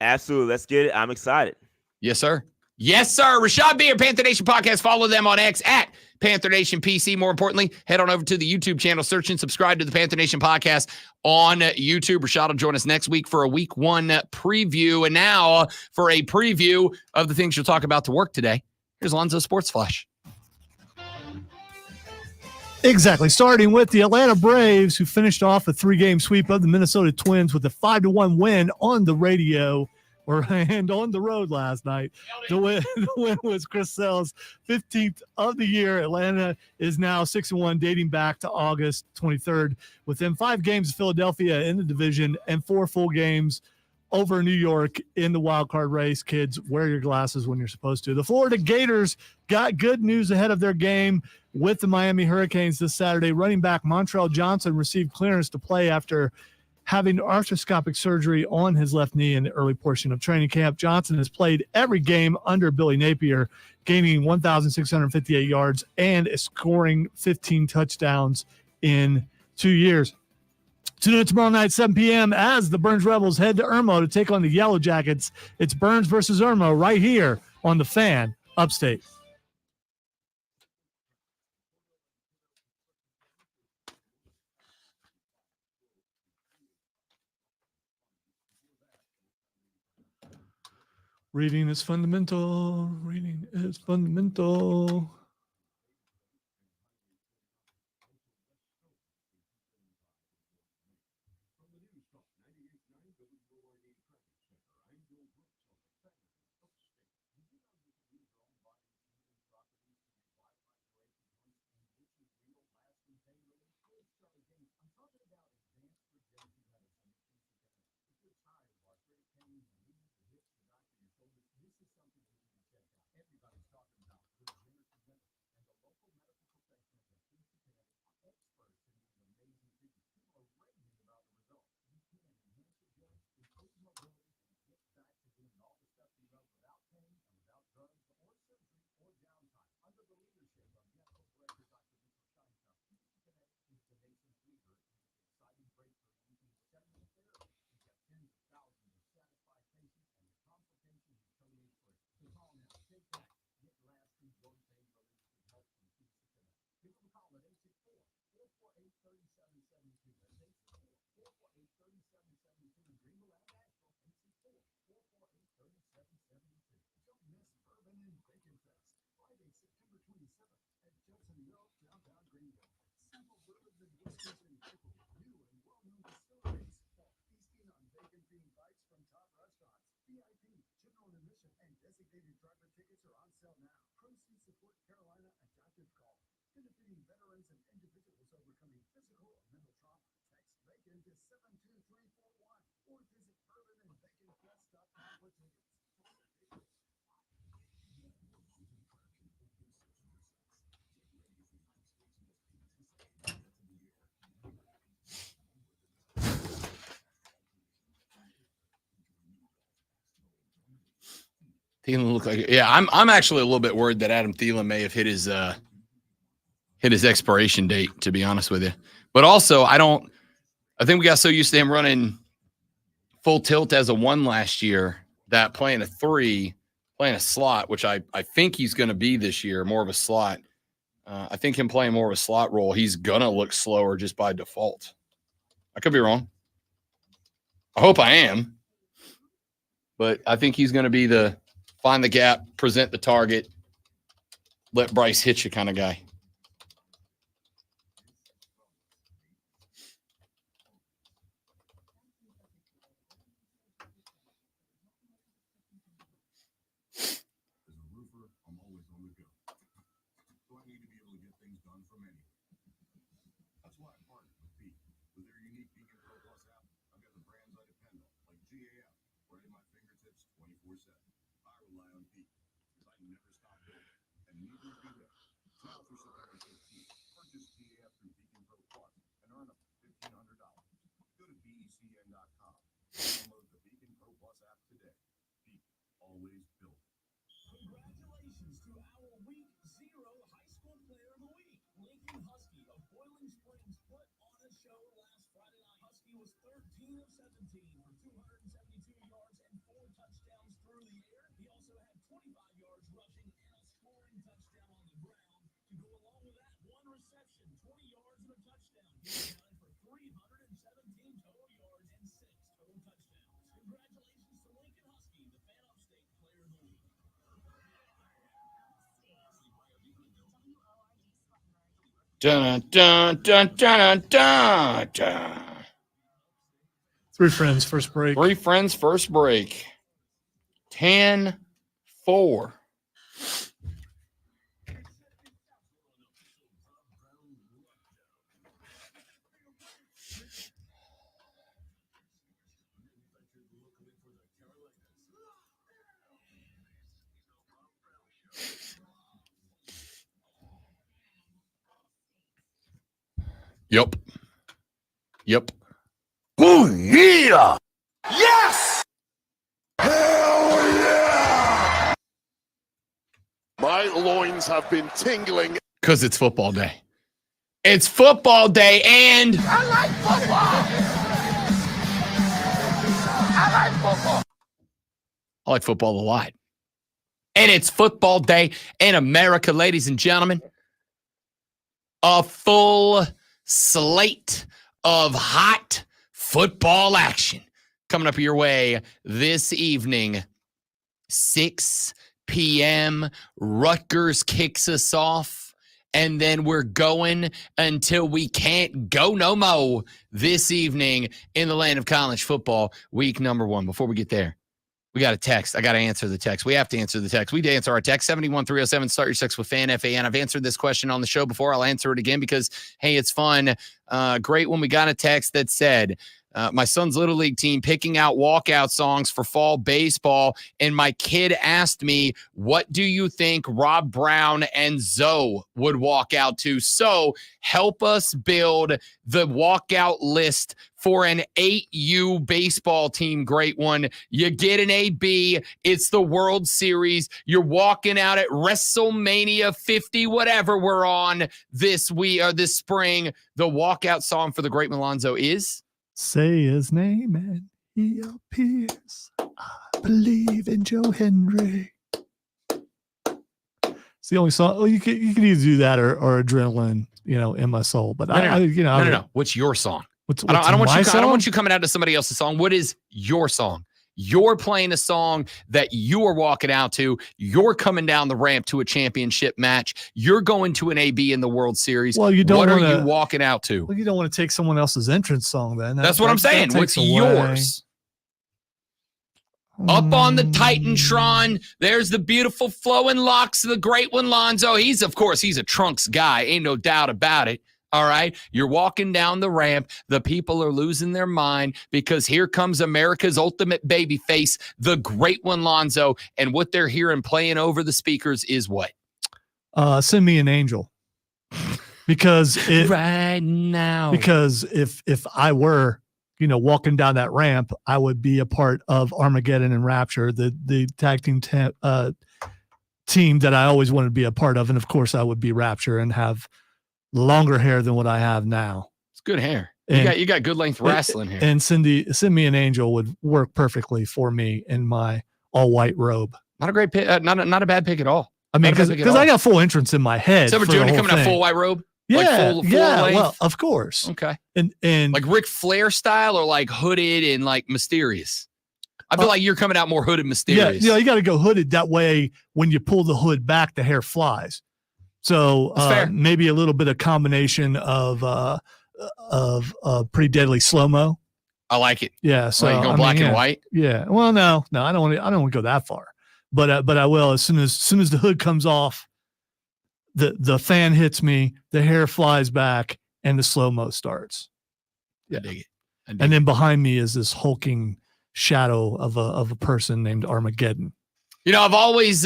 Absolutely. Let's get it. I'm excited. Yes, sir. Yes, sir. Rashad Beard, Panther Nation Podcast. Follow them on X at Panther Nation PC. More importantly, head on over to the YouTube channel, search and subscribe to the Panther Nation Podcast on YouTube. Rashad will join us next week for a week 1 preview. And now for a preview of the things you'll talk about to work today, here's Lonzo Sports Flash. Exactly. Starting with the Atlanta Braves, who finished off a 3-game sweep of the Minnesota Twins with a 5-1 win on the radio and on the road last night. The win was Chris Sale's 15th of the year. Atlanta is now 6-1, dating back to August 23rd. Within 5 games of Philadelphia in the division and 4 full games over New York in the wild card race. Kids, wear your glasses when you're supposed to. The Florida Gators got good news ahead of their game with the Miami Hurricanes this Saturday. Running back Montrell Johnson received clearance to play after having arthroscopic surgery on his left knee in the early portion of training camp. Johnson has played every game under Billy Napier, gaining 1,658 yards and scoring 15 touchdowns in 2 years. Tune in tomorrow night, 7 p.m. as the Burns Rebels head to Irmo to take on the Yellow Jackets. It's Burns versus Irmo right here on The Fan, Upstate. Reading is fundamental. Reading is fundamental. Thielen look like I'm actually a little bit worried that Adam Thielen may have hit his expiration date, to be honest with you. But also, I don't I think we got so used to him running full tilt as a 1 last year that playing a 3, playing a slot, which I think he's going to be this year, more of a slot. I think him playing more of a slot role, he's going to look slower just by default. I could be wrong. I hope I am. But I think he's going to be the find the gap, present the target, let Bryce hit you kind of guy. As a roofer, I'm always on the go. So I need to be able to get things done from anywhere. That's why I partnered with Peak. With their unique Beacon Pro Plus app, I've got the brands I depend on, like GAF, right at my fingertips 24/7. I rely on Peak because I never stop building, and neither do they. Now through September 15th, purchase GAF through Beacon Pro Plus and earn up to $1,500. Go to BECN.com. Download the Beacon Pro Plus app today. Peak, always building. Congratulations to our Week 0 High School Player of the Week. Lincoln Husky of Boiling Springs put on a show last Friday night. Husky was 13 of 17 for 272 yards and 4 touchdowns through the air. He also had 25 yards rushing and a scoring touchdown on the ground. To go along with that, 1 reception, 20 yards and a touchdown. He accounted for 317 total yards and 6 total touchdowns. Congratulations to Lincoln Husky, the Fan Upstate Player of the Week. Dun, dun, dun, dun, dun, dun. 3 friends, first break. 3 friends, first break. 10-4. Yep. Yep. Oh, yeah! Yes! Hell yeah! My loins have been tingling. Because it's football day. It's football day, and I like football! I like football! I like football a lot. And it's football day in America, ladies and gentlemen. A full slate of hot football action coming up your way this evening. 6 p.m. Rutgers kicks us off, and then we're going until we can't go no more this evening in the land of college football, week number 1. Before we get there, we got a text. I got to answer the text. We have to answer the text. We answer our text, 71307. Start your text with FAN, F-A-N. I've answered this question on the show before. I'll answer it again because, hey, it's fun. Great when we got a text that said, my son's Little League team picking out walkout songs for fall baseball, and my kid asked me, what do you think Rob Brown and Zoe would walk out to? So help us build the walkout list for an 8U baseball team. Great one. You get an AB. It's the World Series. You're walking out at WrestleMania 50, whatever we're on this week or this spring. The walkout song for the great Malonzo is? Say his name and he appears. I believe in Joe Hendry. It's the only song. Oh, you could either do that or Adrenaline, in my soul. But No. What's your song? I don't want you coming out to somebody else's song. What is your song? You're playing a song that you are walking out to. You're coming down the ramp to a championship match. You're going to an AB in the World Series. Well, what are you walking out to? Well, you don't want to take someone else's entrance song then. That's what I'm saying. What's yours? Up on the Titantron, there's the beautiful flowing locks of the great one, Lonzo. He's a Trunks guy. Ain't no doubt about it. All right. You're walking down the ramp. The people are losing their mind because here comes America's ultimate baby face, the great one, Lonzo. And what they're hearing playing over the speakers is what? Send Me an Angel. Because right now. Because if I were, walking down that ramp, I would be a part of Armageddon and Rapture, the tag team team that I always wanted to be a part of. And of course I would be Rapture and have longer hair than what I have now. It's good hair. And, You got good length wrestling here. And send me an angel would work perfectly for me in my all white robe. Not a great pick. Not a bad pick at all. I mean, because I got full entrance in my head. So would you come in a full white robe? Yeah, like full length? Well, of course. Okay. And like Ric Flair style, or like hooded and like mysterious. I feel like you're coming out more hooded, mysterious. Yeah, you got to go hooded. That way, when you pull the hood back, the hair flies. So maybe a little bit of combination of pretty deadly slow mo. I like it. Yeah. So you go black and white. Yeah. Well, no, I don't want to go that far. But I will as soon as the hood comes off, the fan hits me, the hair flies back, and the slow mo starts. Yeah. I dig it. And then behind me is this hulking shadow of a person named Armageddon. You know, I've always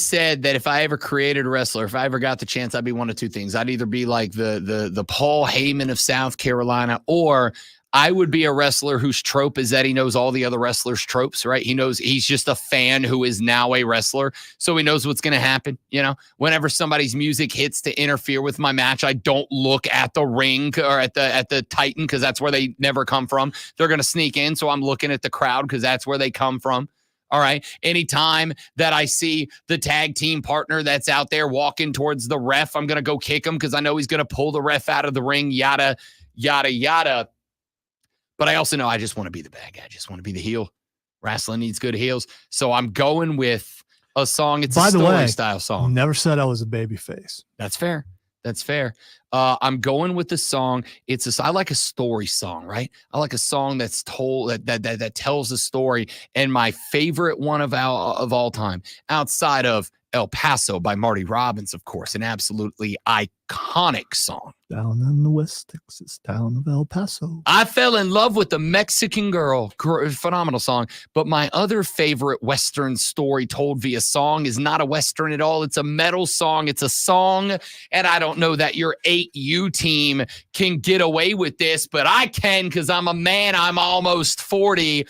said that if I ever created a wrestler, if I ever got the chance, I'd be one of two things. I'd either be like the Paul Heyman of South Carolina, or I would be a wrestler whose trope is that he knows all the other wrestlers' tropes, right? He knows he's just a fan who is now a wrestler, so he knows what's going to happen. You know, whenever somebody's music hits to interfere with my match, I don't look at the ring or at the Titan, because that's where they never come from. They're going to sneak in, so I'm looking at the crowd because that's where they come from. All right. Anytime that I see the tag team partner that's out there walking towards the ref, I'm going to go kick him because I know he's going to pull the ref out of the ring, yada, yada, yada. But I also know I just want to be the bad guy. I just want to be the heel. Wrestling needs good heels. So I'm going with a song. It's a story style song. Never said I was a baby face. That's fair. That's fair. I'm going with the song. I like a story song, right? I like a song that's told that tells a story. And my favorite one of all time, outside of El Paso by Marty Robbins, of course, an absolutely iconic song. Down in the West Texas town of El Paso. I fell in love with the Mexican girl. Phenomenal song. But my other favorite Western story told via song is not a Western at all. It's a metal song. It's a song. And I don't know that your 8U team can get away with this, but I can, because I'm a man. I'm almost 40.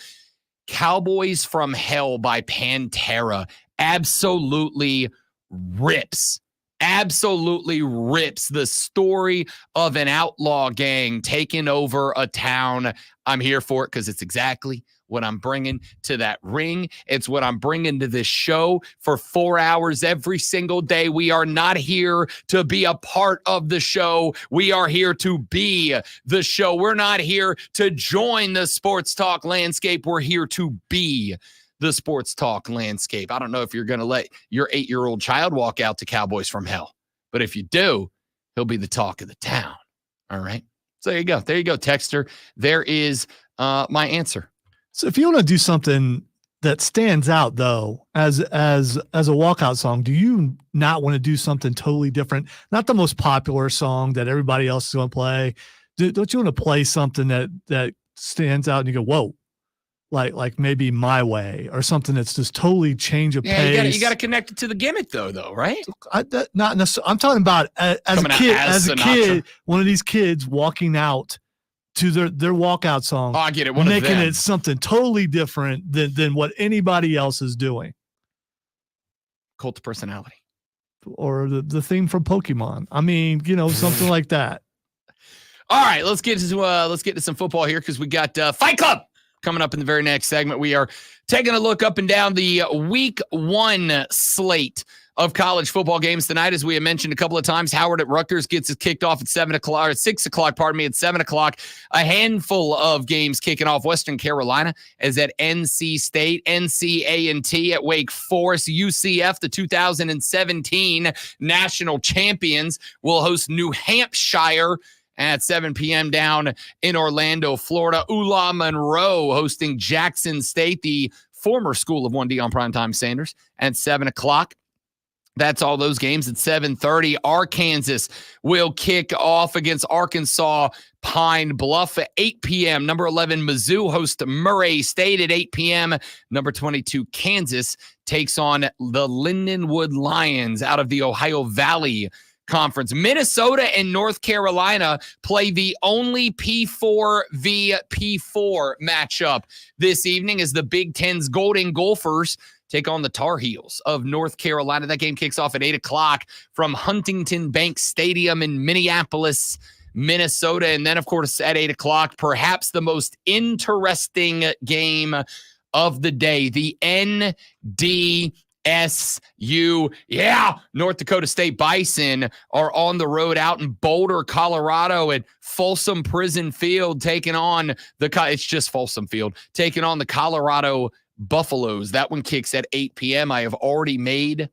Cowboys from Hell by Pantera absolutely rips. Absolutely rips the story of an outlaw gang taking over a town. I'm here for it because it's exactly what I'm bringing to that ring. It's what I'm bringing to this show for 4 hours every single day. We are not here to be a part of the show. We are here to be the show. We're not here to join the sports talk landscape. We're here to be the sports talk landscape. I don't know if you're going to let your 8-year-old child walk out to Cowboys from Hell, but if you do, he'll be the talk of the town. All right. So there you go. There you go, Texter. There is my answer. So if you want to do something that stands out, though, as a walkout song, do you not want to do something totally different? Not the most popular song that everybody else is going to play. Don't you want to play something that stands out and you go, whoa, like maybe My Way or something that's just totally change of pace? You got to connect it to the gimmick, though, right? Not necessarily. I'm talking about as a kid, one of these kids walking out to their walkout song. Oh, I get it. Making it something totally different than what anybody else is doing. Cult of Personality. Or the theme from Pokemon. I mean, something like that. All right, let's get to some football here, because we got Fight Club coming up in the very next segment. We are taking a look up and down the week 1 slate of college football games tonight. As we have mentioned a couple of times, Howard at Rutgers gets it kicked off at 6 o'clock, at 7 o'clock. A handful of games kicking off. Western Carolina is at NC State, NC-A&T at Wake Forest. UCF, the 2017 national champions, will host New Hampshire at 7 p.m. down in Orlando, Florida. ULA Monroe hosting Jackson State, the former school of one Deion Primetime Sanders, at 7 o'clock. That's all those games at 7:30. Arkansas will kick off against Arkansas Pine Bluff at 8 p.m. Number 11, Mizzou hosts Murray State at 8 p.m. Number 22, Kansas takes on the Lindenwood Lions out of the Ohio Valley Conference. Minnesota and North Carolina play the only P4 v P4 matchup this evening as the Big Ten's Golden Gophers take on the Tar Heels of North Carolina. That game kicks off at 8 o'clock from Huntington Bank Stadium in Minneapolis, Minnesota. And then, of course, at 8 o'clock, perhaps the most interesting game of the day, the NDSU. Yeah, North Dakota State Bison are on the road out in Boulder, Colorado at Folsom Prison Field taking on it's just Folsom Field, taking on the Colorado Buffaloes. That one kicks at 8 p.m. I have already made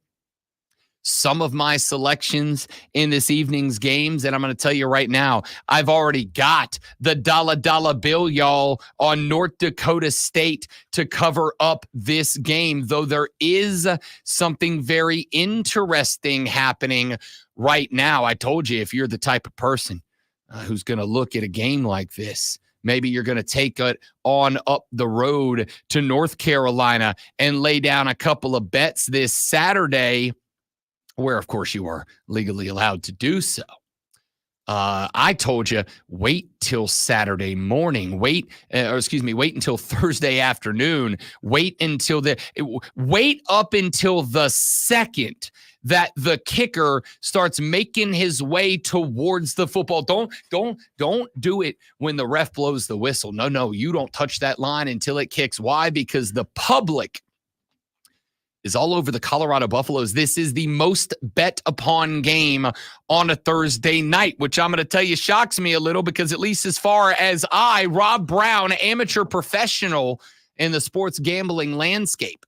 some of my selections in this evening's games, and I'm going to tell you right now, I've already got the dollar bill, y'all, on North Dakota State to cover up this game, though there is something very interesting happening right now. I told you, if you're the type of person who's going to look at a game like this, maybe you're going to take it on up the road to North Carolina and lay down a couple of bets this Saturday, where, of course, you are legally allowed to do so. I told you, wait till Saturday morning. Wait until Thursday afternoon. Wait up until the second that the kicker starts making his way towards the football. Don't do it when the ref blows the whistle. No, you don't touch that line until it kicks. Why? Because the public is all over the Colorado Buffaloes. This is the most bet upon game on a Thursday night, which I'm going to tell you shocks me a little, because at least as far as Rob Brown, amateur professional in the sports gambling landscape,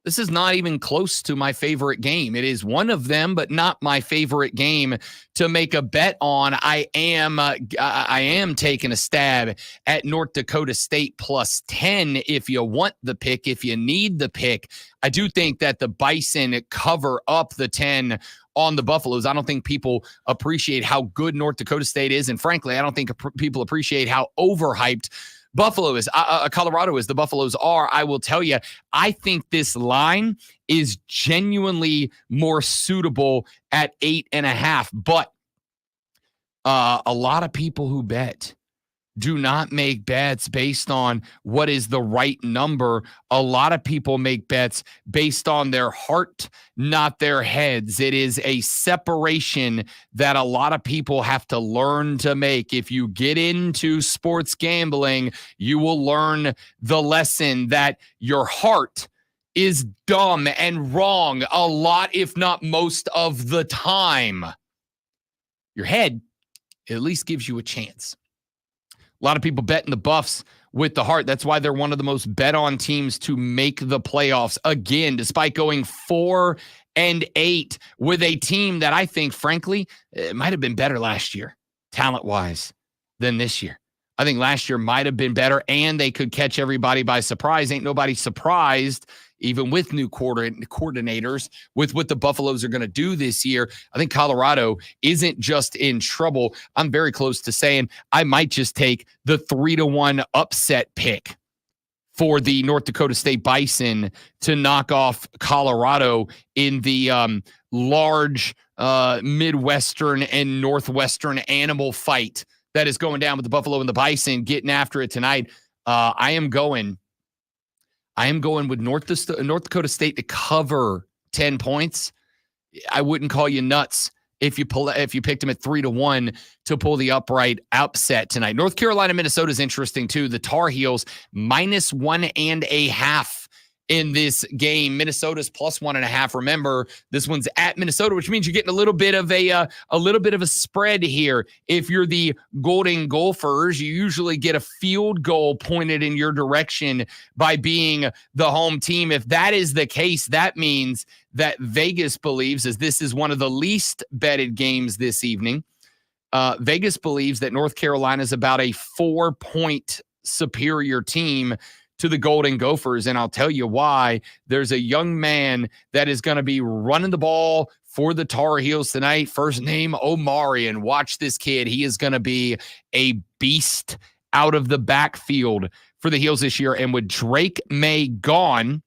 this is not even close to my favorite game. It is one of them, but not my favorite game to make a bet on. I am taking a stab at North Dakota State plus 10 if you want the pick, if you need the pick. I do think that the Bison cover up the 10 on the Buffaloes. I don't think people appreciate how good North Dakota State is, and frankly, I don't think people appreciate how overhyped Buffalo is, Colorado is, the Buffaloes are. I will tell you, I think this line is genuinely more suitable at 8.5. But a lot of people who bet do not make bets based on what is the right number. A lot of people make bets based on their heart, not their heads. It is a separation that a lot of people have to learn to make. If you get into sports gambling, you will learn the lesson that your heart is dumb and wrong a lot, if not most of the time. Your head at least gives you a chance. A lot of people betting the Buffs with the heart. That's why they're one of the most bet on teams to make the playoffs. Again, despite going 4-8 with a team that I think, frankly, it might have been better last year, talent-wise, than this year. I think last year might have been better, and they could catch everybody by surprise. Ain't nobody surprised, even with new coordinators, with what the Buffaloes are going to do this year. I think Colorado isn't just in trouble. I'm very close to saying I might just take the 3-1 upset pick for the North Dakota State Bison to knock off Colorado in the large Midwestern and Northwestern animal fight that is going down with the Buffalo and the Bison getting after it tonight. I am going with North Dakota State to cover 10 points. I wouldn't call you nuts if you picked them at 3-1 to pull the upright upset tonight. North Carolina, Minnesota is interesting too. The Tar Heels -1.5 in this game. Minnesota's +1.5. Remember, this one's at Minnesota, which means you're getting a little bit of a spread here. If you're the Golden Gophers, you usually get a field goal pointed in your direction by being the home team. If that is the case, that means that Vegas believes, as this is one of the least betted games this evening, Vegas believes that North Carolina is about a 4-point superior team to the Golden Gophers, and I'll tell you why. There's a young man that is going to be running the ball for the Tar Heels tonight. First name, Omari, and watch this kid. He is going to be a beast out of the backfield for the Heels this year. And with Drake May gone,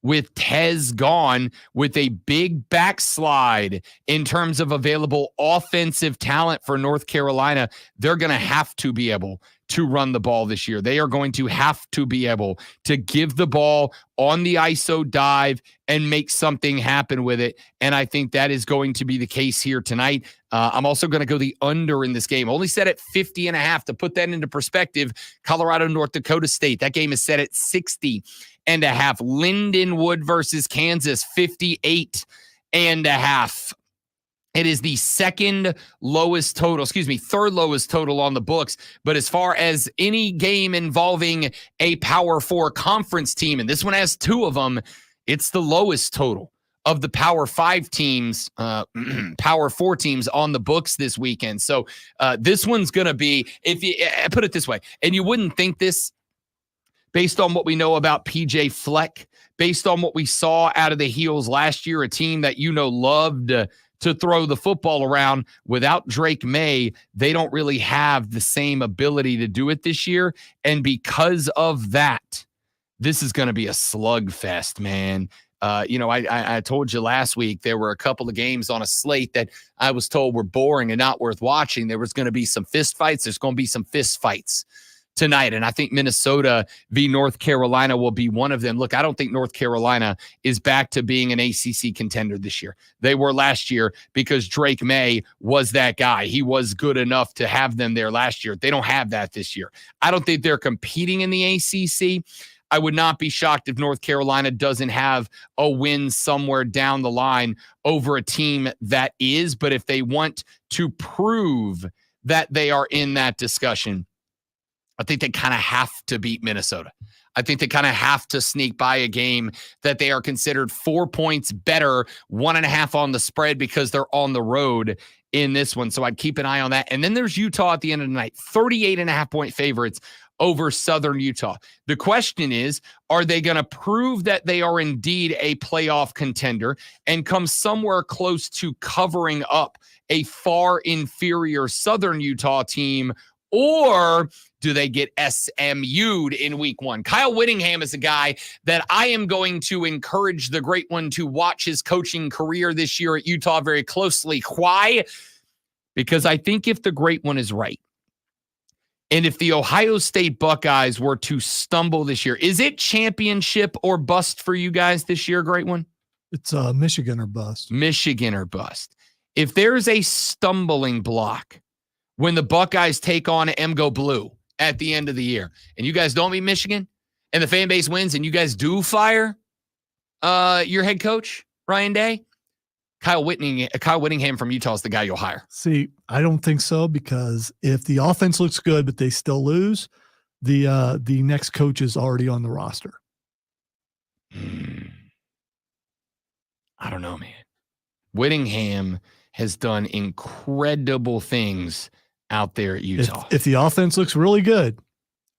with Tez gone, with a big backslide in terms of available offensive talent for North Carolina, they're going to have to be able to run the ball this year. They are going to have to be able to give the ball on the ISO dive and make something happen with it. And I think that is going to be the case here tonight. I'm also going to go the under in this game. Only set at 50.5. To put that into perspective, Colorado, North Dakota State, that game is set at 60.5. Lindenwood versus Kansas, 58.5. It is the third lowest total on the books. But as far as any game involving a Power 4 conference team, and this one has 2 of them, it's the lowest total of the Power 5 teams, Power 4 teams on the books this weekend. So this one's going to be, if you put it this way, and you wouldn't think this based on what we know about PJ Fleck, based on what we saw out of the Heels last year, a team that loved to throw the football around. Without Drake May, they don't really have the same ability to do it this year. And because of that, this is going to be a slugfest, man. I told you last week there were a couple of games on a slate that I was told were boring and not worth watching. There was going to be some fist fights. There's going to be some fist fights tonight. And I think Minnesota v. North Carolina will be one of them. Look, I don't think North Carolina is back to being an ACC contender this year. They were last year because Drake May was that guy. He was good enough to have them there last year. They don't have that this year. I don't think they're competing in the ACC. I would not be shocked if North Carolina doesn't have a win somewhere down the line over a team that is. But if they want to prove that they are in that discussion, I think they kind of have to beat Minnesota. I think they kind of have to sneak by a game that they are considered 4 points better, 1.5 on the spread because they're on the road in this one. So I'd keep an eye on that. And then there's Utah at the end of the night, 38.5 point favorites over Southern Utah. The question is, are they going to prove that they are indeed a playoff contender and come somewhere close to covering up a far inferior Southern Utah team, or do they get SMU'd in week 1? Kyle Whittingham is a guy that I am going to encourage the great one to watch his coaching career this year at Utah very closely. Why? Because I think if the great one is right, and if the Ohio State Buckeyes were to stumble this year, is it championship or bust for you guys this year, great one? It's Michigan or bust. Michigan or bust. If there's a stumbling block when the Buckeyes take on MGO Blue at the end of the year, and you guys don't beat Michigan, and the fan base wins, and you guys do fire your head coach, Ryan Day, Kyle Whittingham from Utah is the guy you'll hire. See, I don't think so, because if the offense looks good but they still lose, the next coach is already on the roster. I don't know, man. Whittingham has done incredible things out there at Utah. If the offense looks really good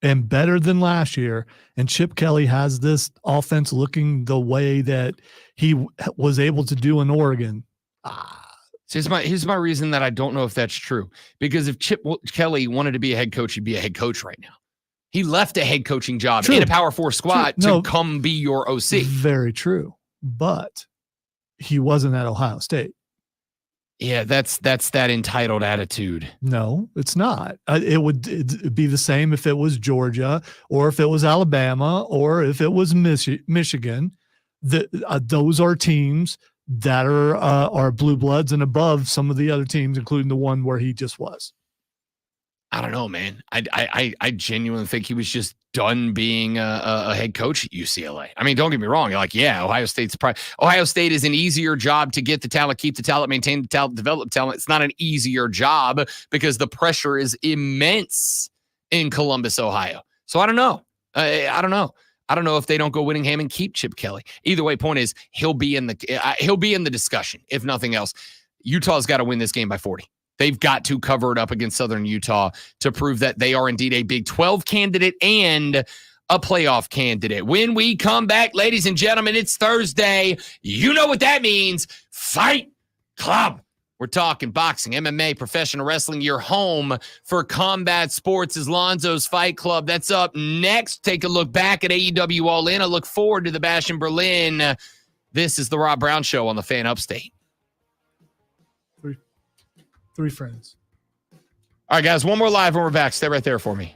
and better than last year, and Chip Kelly has this offense looking the way that he was able to do in Oregon. So here's my reason that I don't know if that's true. Because if Chip Kelly wanted to be a head coach, he'd be a head coach right now. He left a head coaching job in a Power 4 squad to come be your OC. Very true. But he wasn't at Ohio State. Yeah, that's that entitled attitude. No, it's not. It'd be the same if it was Georgia, or if it was Alabama, or if it was Michigan. Those are teams that are blue bloods and above some of the other teams, including the one where he just was. I don't know, man. I genuinely think he was just done being a head coach at UCLA. I mean, don't get me wrong. Like, yeah, Ohio State is an easier job to get the talent, keep the talent, maintain the talent, develop talent. It's not an easier job because the pressure is immense in Columbus, Ohio. So I don't know. I don't know. I don't know if they don't go Whittingham and keep Chip Kelly. Either way, point is he'll be in the discussion, if nothing else. Utah's got to win this game by 40. They've got to cover it up against Southern Utah to prove that they are indeed a Big 12 candidate and a playoff candidate. When we come back, ladies and gentlemen, it's Thursday. You know what that means. Fight Club. We're talking boxing, MMA, professional wrestling. Your home for combat sports is Lonzo's Fight Club. That's up next. Take a look back at AEW All In. I look forward to the Bash in Berlin. This is the Rob Brown Show on the Fan Upstate. Three friends. All right, guys, one more live when we're back. Stay right there for me.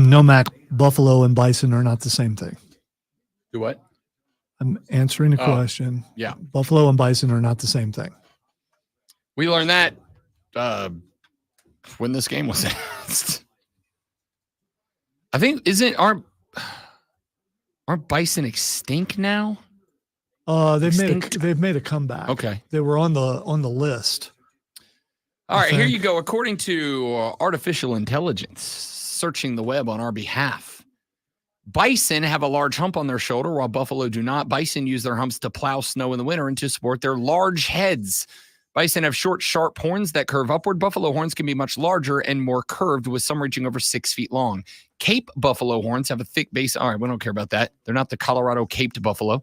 No, Mac, buffalo and bison are not the same thing. Do what? I'm answering a Oh, question. yeah. Buffalo and bison are not the same thing. We learned that when this game was announced. I think aren't bison extinct now? They've made a comeback. Okay. They were on the list. All right, here you go. According to artificial intelligence searching the web on our behalf, bison have a large hump on their shoulder while buffalo do not. Bison use their humps to plow snow in the winter and to support their large heads. Bison have short, sharp horns that curve upward. Buffalo horns can be much larger and more curved, with some reaching over 6 feet long. Cape buffalo horns have a thick base. All right, we don't care about that. They're not the Colorado caped buffalo.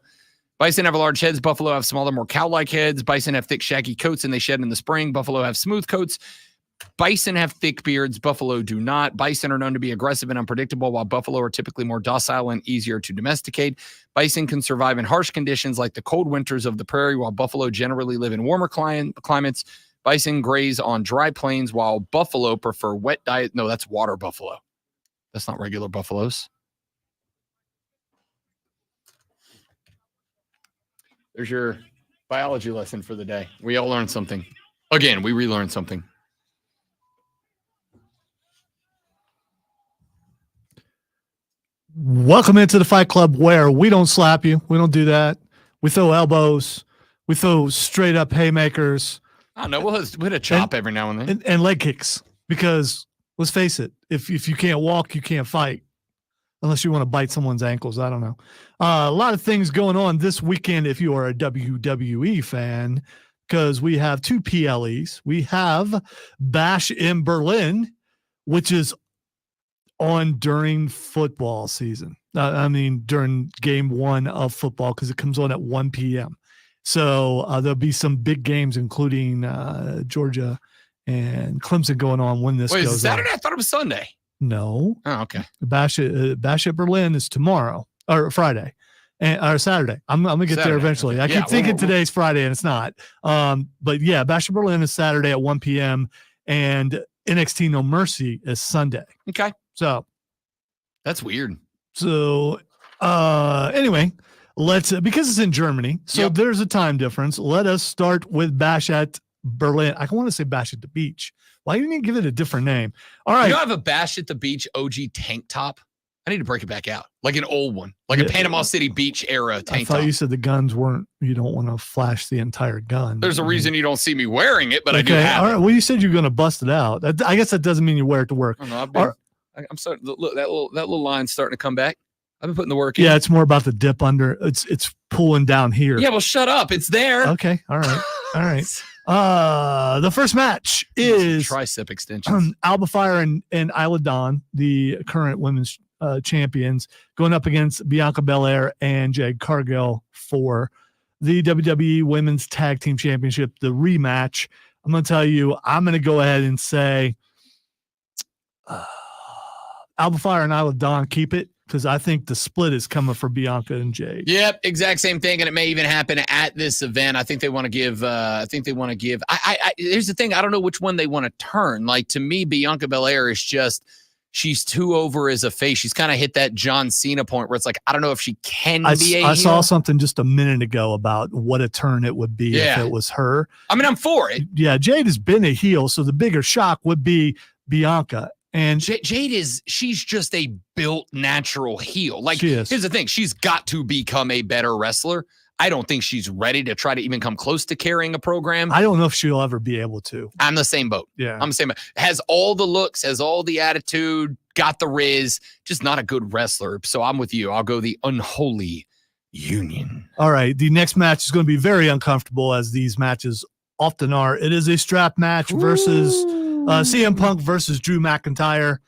Bison have large heads. Buffalo have smaller, more cow-like heads. Bison have thick, shaggy coats, and they shed in the spring. Buffalo have smooth coats. Bison have thick beards. Buffalo do not. Bison are known to be aggressive and unpredictable, while buffalo are typically more docile and easier to domesticate. Bison can survive in harsh conditions like the cold winters of the prairie, while buffalo generally live in warmer climates. Bison graze on dry plains, while buffalo prefer wet diet. No, that's water buffalo. That's not regular buffaloes. There's your biology lesson for the day. We all learned something. Again, we relearned something. Welcome into the Fight Club, where we don't slap you. We don't do that. We throw elbows. We throw straight up haymakers. I don't know. We'll hit a chop every now and then. And leg kicks. Because let's face it, if you can't walk, you can't fight. Unless you want to bite someone's ankles. I don't know. A lot of things going on this weekend if you are a WWE fan, because we have two PLEs. We have Bash in Berlin, which is on during football season. During game 1 of football, because it comes on at 1 p.m. So there'll be some big games, including Georgia and Clemson going on when this goes on. Wait, is it Saturday? I thought it was Sunday. No. Oh, okay. Bash at Berlin is tomorrow or Friday or Saturday. I'm gonna get there eventually. I keep thinking today's Friday and it's not. But yeah, Bash at Berlin is Saturday at 1 p.m. and NXT No Mercy is Sunday. Okay. So that's weird. So anyway, let's because it's in Germany, so there's a time difference. Let us start with Bash at Berlin. I want to say Bash at the Beach. Why didn't you give it a different name? All right. You have a Bash at the Beach OG tank top. I need to break it back out. Like an old one. Like a Panama City Beach era tank top. I thought you said the guns weren't, you don't want to flash the entire gun. There's a reason you don't see me wearing it, but I do have all right. it. Well, you said you're going to bust it out. I guess that doesn't mean you wear it to work. I don't know, I'm starting look, that little line's starting to come back. I've been putting the work in. Yeah, it's more about the dip under. It's pulling down here. Yeah, well, shut up. It's there. Okay. All right. All right. The first match is tricep extensions. Alba Fire and Isla Dawn, the current women's champions, going up against Bianca Belair and Jade Cargill for the WWE Women's Tag Team Championship, the rematch. I'm going to tell you, I'm going to go ahead and say Alba Fire and Isla Dawn keep it, because I think the split is coming for Bianca and Jade. Yep, exact same thing, and it may even happen at this event. I think they want to give. Here's the thing: I don't know which one they want to turn. Like, to me, Bianca Belair is just, she's too over as a face. She's kind of hit that John Cena point where it's like, I don't know if she can be a heel. I saw something just a minute ago about what a turn it would be if it was her. I mean, I'm for it. Yeah, Jade has been a heel, so the bigger shock would be Bianca. And Jade she's just a built natural heel. Like, here's the thing. She's got to become a better wrestler. I don't think she's ready to try to even come close to carrying a program. I don't know if she'll ever be able to. I'm the same boat. Yeah. I'm the same boat. Has all the looks, has all the attitude, got the riz, just not a good wrestler. So I'm with you. I'll go the unholy union. All right. The next match is going to be very uncomfortable, as these matches often are. It is a strap match versus CM Punk versus Drew McIntyre.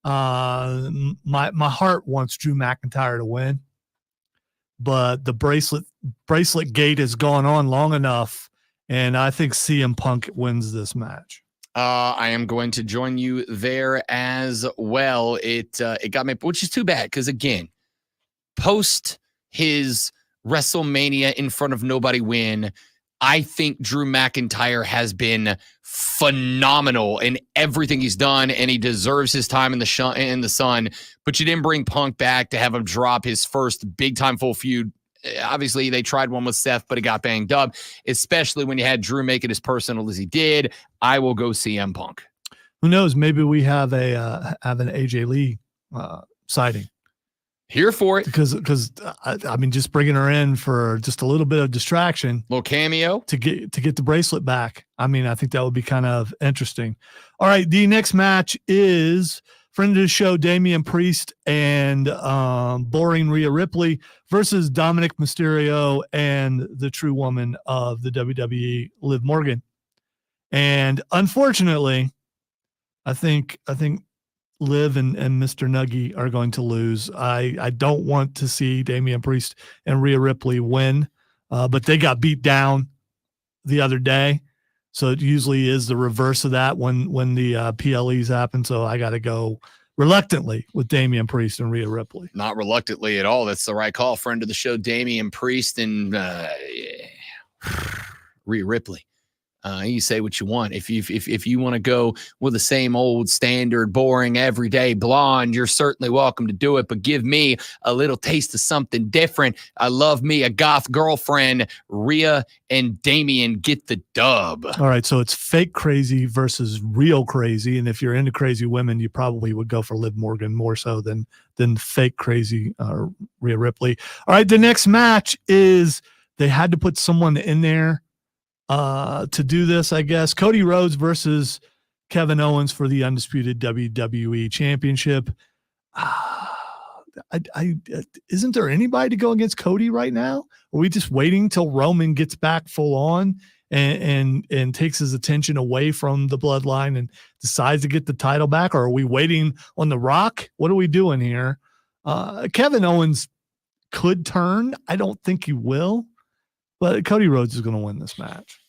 My heart wants Drew McIntyre to win, but the bracelet gate has gone on long enough, and I think CM Punk wins this match. I am going to join you there as well. It got me, which is too bad, because again, post his WrestleMania in front of nobody win, I think Drew McIntyre has been phenomenal in everything he's done, and he deserves his time in the sun. But you didn't bring Punk back to have him drop his first big-time full feud. Obviously, they tried one with Seth, but it got banged up, especially when you had Drew make it as personal as he did. I will go CM Punk. Who knows? Maybe we have an AJ Lee sighting. Here for it. Because I mean, just bringing her in for just a little bit of distraction, little cameo to get the bracelet back. I mean, I think that would be kind of interesting. All right, the next match is friend of the show Damian Priest and boring Rhea Ripley versus Dominic Mysterio and the true woman of the WWE, Liv Morgan. And unfortunately, I think Liv and Mr. Nuggy are going to lose. I don't want to see Damian Priest and Rhea Ripley win, but they got beat down the other day. So it usually is the reverse of that when the PLEs happen. So I got to go reluctantly with Damian Priest and Rhea Ripley. Not reluctantly at all. That's the right call. Friend of the show, Damian Priest and Rhea Ripley. You say what you want. If you want to go with the same old standard, boring, everyday blonde, you're certainly welcome to do it. But give me a little taste of something different. I love me a goth girlfriend. Rhea and Damian get the dub. All right, so it's fake crazy versus real crazy. And if you're into crazy women, you probably would go for Liv Morgan more so than fake crazy Rhea Ripley. All right, the next match is they had to put someone in there to do this, I guess. Cody Rhodes versus Kevin Owens for the undisputed WWE Championship. Isn't there anybody to go against Cody right now? Are we just waiting till Roman gets back full on and takes his attention away from the bloodline and decides to get the title back? Or are we waiting on The Rock? What are we doing here? Kevin Owens could turn. I don't think he will. But Cody Rhodes is going to win this match.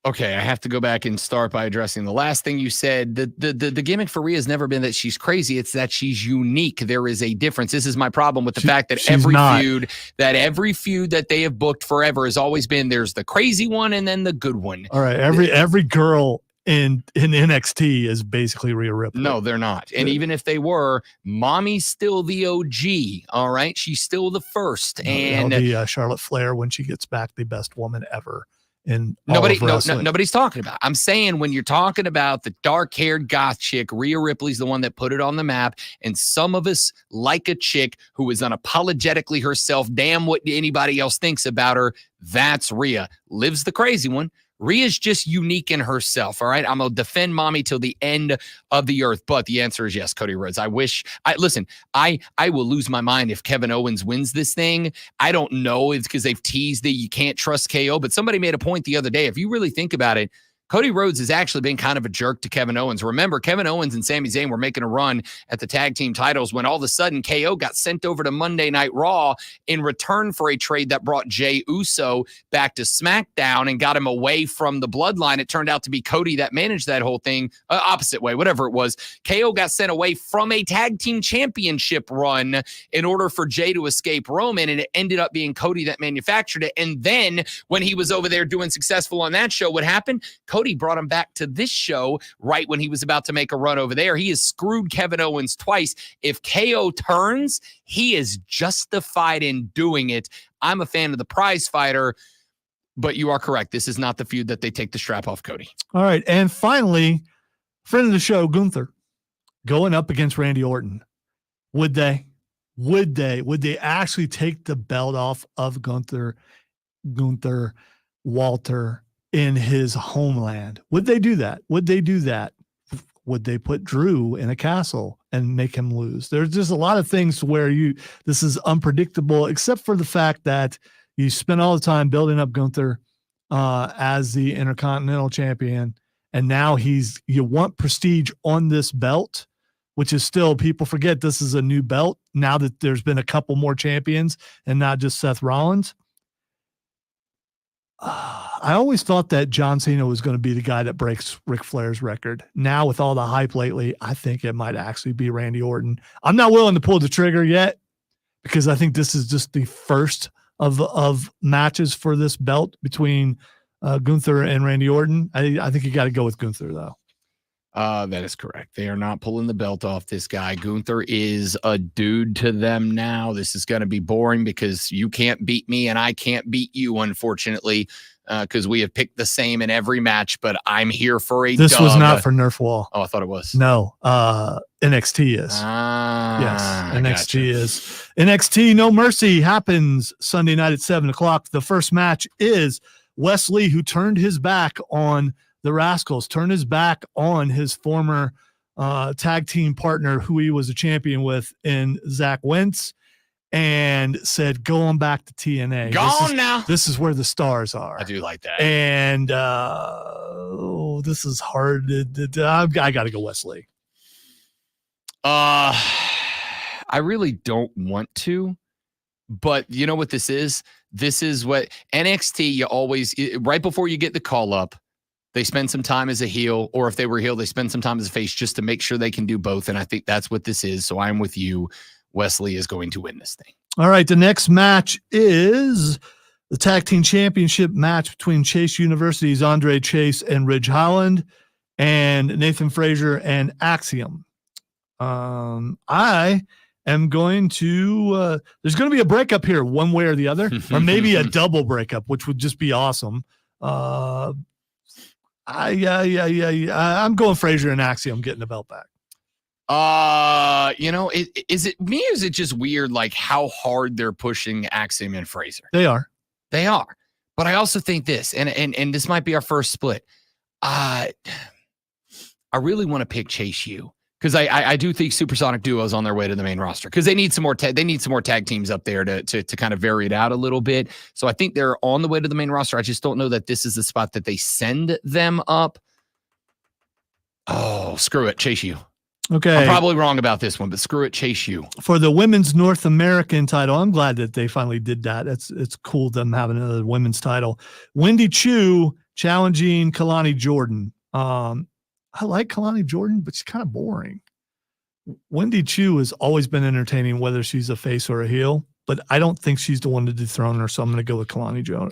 Okay, I have to go back and start by addressing the last thing you said. The gimmick for Rhea has never been that she's crazy. It's that she's unique. There is a difference. This is my problem with the fact that every feud that they have booked forever has always been there's the crazy one and then the good one. All right, every girl in NXT is basically Rhea Ripley. No, they're not. And even if they were, Mommy's still the OG. All right, she's still the first. And it'll be Charlotte Flair when she gets back, the best woman ever. And nobody's talking about. I'm saying when you're talking about the dark-haired goth chick, Rhea Ripley's the one that put it on the map. And some of us like a chick who is unapologetically herself. Damn what anybody else thinks about her. That's Rhea. Liv's the crazy one. Rhea's just unique in herself, all right? I'm going to defend Mommy till the end of the earth, but the answer is yes, Cody Rhodes. I will lose my mind if Kevin Owens wins this thing. I don't know. It's because they've teased that you can't trust KO, but somebody made a point the other day. If you really think about it, Cody Rhodes has actually been kind of a jerk to Kevin Owens. Remember, Kevin Owens and Sami Zayn were making a run at the tag team titles when all of a sudden KO got sent over to Monday Night Raw in return for a trade that brought Jey Uso back to SmackDown and got him away from the bloodline. It turned out to be Cody that managed that whole thing, opposite way, whatever it was. KO got sent away from a tag team championship run in order for Jey to escape Roman, and it ended up being Cody that manufactured it. And then when he was over there doing successful on that show, what happened? Cody brought him back to this show right when he was about to make a run over there. He has screwed Kevin Owens twice. If KO turns, he is justified in doing it. I'm a fan of the prize fighter, but you are correct. This is not the feud that they take the strap off Cody. All right. And finally, friend of the show, Gunther, going up against Randy Orton. Would they actually take the belt off of Gunther Walter in his homeland? Would they do that? Would they put Drew in a castle and make him lose? There's just a lot of things where this is unpredictable, except for the fact that you spend all the time building up Gunther as the Intercontinental Champion, and now you want prestige on this belt, which is still, people forget this is a new belt now that there's been a couple more champions and not just Seth Rollins. I always thought that John Cena was going to be the guy that breaks Ric Flair's record. Now, with all the hype lately, I think it might actually be Randy Orton. I'm not willing to pull the trigger yet because I think this is just the first of matches for this belt between Gunther and Randy Orton. I think you got to go with Gunther, though. That is correct. They are not pulling the belt off this guy. Gunther is a dude to them now. This is going to be boring because you can't beat me and I can't beat you, unfortunately, because we have picked the same in every match, but I'm here for a This dub. was not for Nerf Wall. Oh, I thought it was. No, NXT is. Yes, NXT is. NXT No Mercy happens Sunday night at 7 o'clock. The first match is Wesley, who turned his back on the Rascals, turned his back on his former tag team partner who he was a champion with in Zach Wentz, and said, go on back to TNA. Now. This is where the stars are. I do like that. And this is hard. I got to go Wesley. I really don't want to, but you know what this is? This is what NXT, you always, right before you get the call up, they spend some time as a heel, or if they were heel, they spend some time as a face just to make sure they can do both. And I think that's what this is. So I'm with you. Wesley is going to win this thing. All right. The next match is the tag team championship match between Chase University's Andre Chase and Ridge Holland and Nathan Frazier and Axiom. I am going to, there's going to be a breakup here one way or the other, or maybe a double breakup, which would just be awesome. I'm going Frazier and Axiom getting the belt back. Is it me or is it just weird like how hard they're pushing Axiom and Frazier? They are. But I also think this, and this might be our first split. I really want to pick Chase U because I do think Supersonic Duo is on their way to the main roster because they need some more tag teams up there to kind of vary it out a little bit. So I think they're on the way to the main roster. I just don't know that this is the spot that they send them up. Oh, screw it, Chase U. Okay. I'm probably wrong about this one, but screw it, Chase U. For the women's North American title, I'm glad that they finally did that. It's cool them having another women's title. Wendy Chu challenging Kalani Jordan. I like Kalani Jordan, but she's kind of boring. Wendy Chu has always been entertaining, whether she's a face or a heel, but I don't think she's the one to dethrone her, so I'm going to go with Kalani Jordan.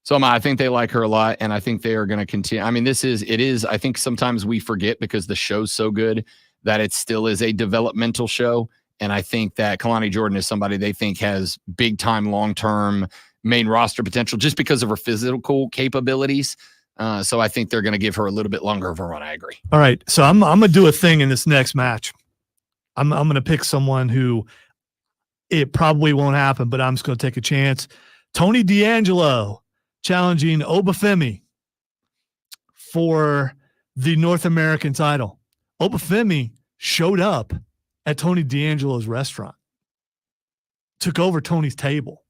So I think they like her a lot, and I think they are going to continue. I mean, I think sometimes we forget because the show's so good that it still is a developmental show, and I think that Kalani Jordan is somebody they think has big-time, long-term main roster potential just because of her physical capabilities. So I think they're going to give her a little bit longer of a run. I agree. All right. So I'm going to do a thing in this next match. I'm going to pick someone who it probably won't happen, but I'm just going to take a chance. Tony D'Angelo challenging Obafemi for the North American title. Obafemi showed up at Tony D'Angelo's restaurant, took over Tony's table,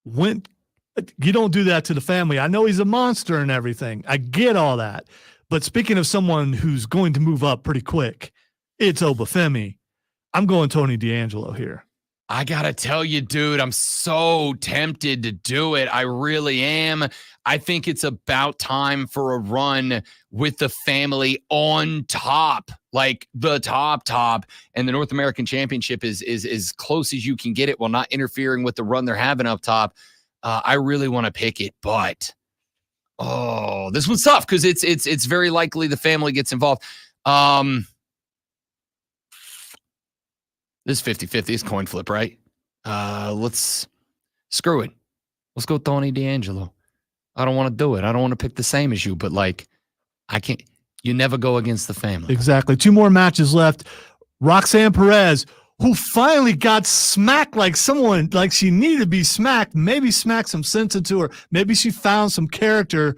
you don't do that to the family. I know he's a monster and everything. I get all that. But speaking of someone who's going to move up pretty quick, it's Obafemi. I'm going Tony D'Angelo here. I got to tell you, dude, I'm so tempted to do it. I really am. I think it's about time for a run with the family on top, like the top. And the North American Championship is as close as you can get it while not interfering with the run they're having up top. I really want to pick it, but this one's tough because it's very likely the family gets involved. This is 50-50. It's coin flip, right? Let's screw it. Let's go Tony D'Angelo. I don't want to do it. I don't want to pick the same as you, but like I can't. You never go against the family. Exactly. 2 more matches left. Roxanne Perez, who finally got smacked like someone, like she needed to be smacked, maybe smacked some sense into her. Maybe she found some character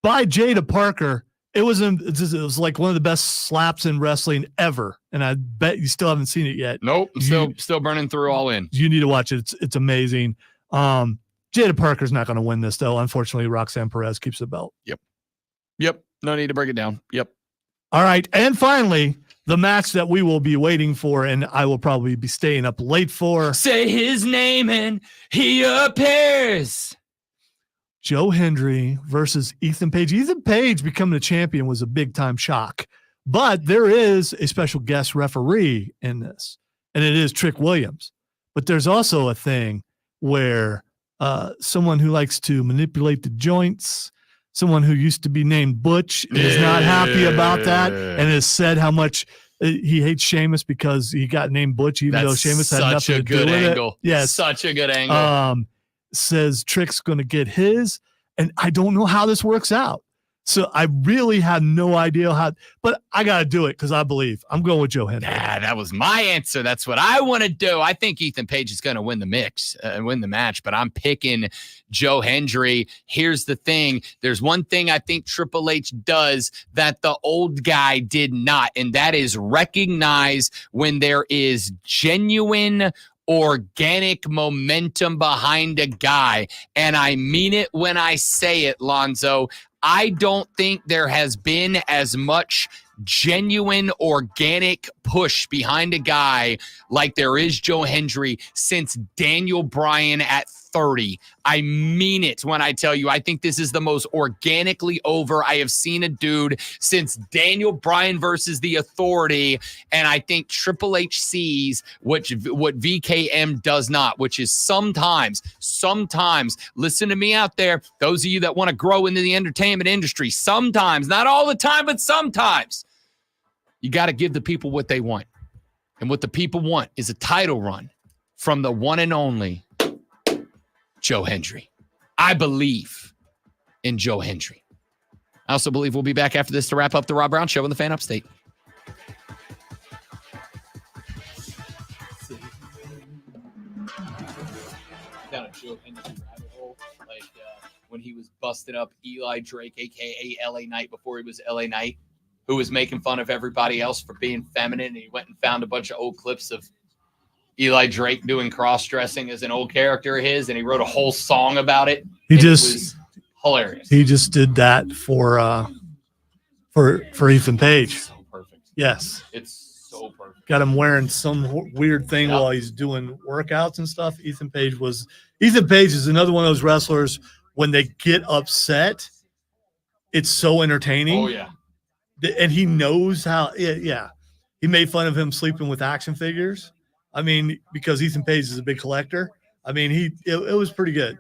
by Jada Parker. It was like one of the best slaps in wrestling ever. And I bet you still haven't seen it yet. Nope. Still burning through all in. You need to watch it. It's amazing. Jada Parker's not going to win this though. Unfortunately, Roxanne Perez keeps the belt. Yep. No need to break it down. Yep. All right. And finally, the match that we will be waiting for, and I will probably be staying up late for. Say his name and he appears. Joe Hendry versus Ethan Page. Ethan Page becoming a champion was a big-time shock. But there is a special guest referee in this, and it is Trick Williams. But there's also a thing where someone who likes to manipulate the joints, someone who used to be named Butch and is not happy about that and has said how much he hates Sheamus because he got named Butch, even though Sheamus had nothing to do with it. Yes. Such a good angle. Says Trick's going to get his, and I don't know how this works out. So I really had no idea how, but I got to do it because I believe. I'm going with Joe Hendry. Yeah, that was my answer. That's what I want to do. I think Ethan Page is going to win the mix and win the match, but I'm picking Joe Hendry. Here's the thing. There's one thing I think Triple H does that the old guy did not, and that is recognize when there is genuine organic momentum behind a guy. And I mean it when I say it, Lonzo. I don't think there has been as much genuine organic push behind a guy like there is Joe Hendry since Daniel Bryan at 30. I mean it when I tell you, I think this is the most organically over I have seen a dude since Daniel Bryan versus The Authority. And I think Triple H sees what VKM does not, which is sometimes, listen to me out there, those of you that want to grow into the entertainment industry, sometimes, not all the time, but sometimes, you got to give the people what they want. And what the people want is a title run from the one and only Joe Hendry. I believe in Joe Hendry. I also believe we'll be back after this to wrap up the Rob Brown Show in the Fan Upstate. Down a Joe Hendry rabbit hole, like when he was busting up Eli Drake, a.k.a. LA Knight, before he was LA Knight, who was making fun of everybody else for being feminine. And he went and found a bunch of old clips of Eli Drake doing cross-dressing as an old character of his, and he wrote a whole song about it. It was hilarious. He just did that for Ethan Page. So perfect. Yes. It's so perfect. Got him wearing some weird thing while he's doing workouts and stuff. Ethan Page is another one of those wrestlers, when they get upset, it's so entertaining. Oh, yeah. And he knows how, yeah. He made fun of him sleeping with action figures. I mean, because Ethan Page is a big collector. I mean, it was pretty good.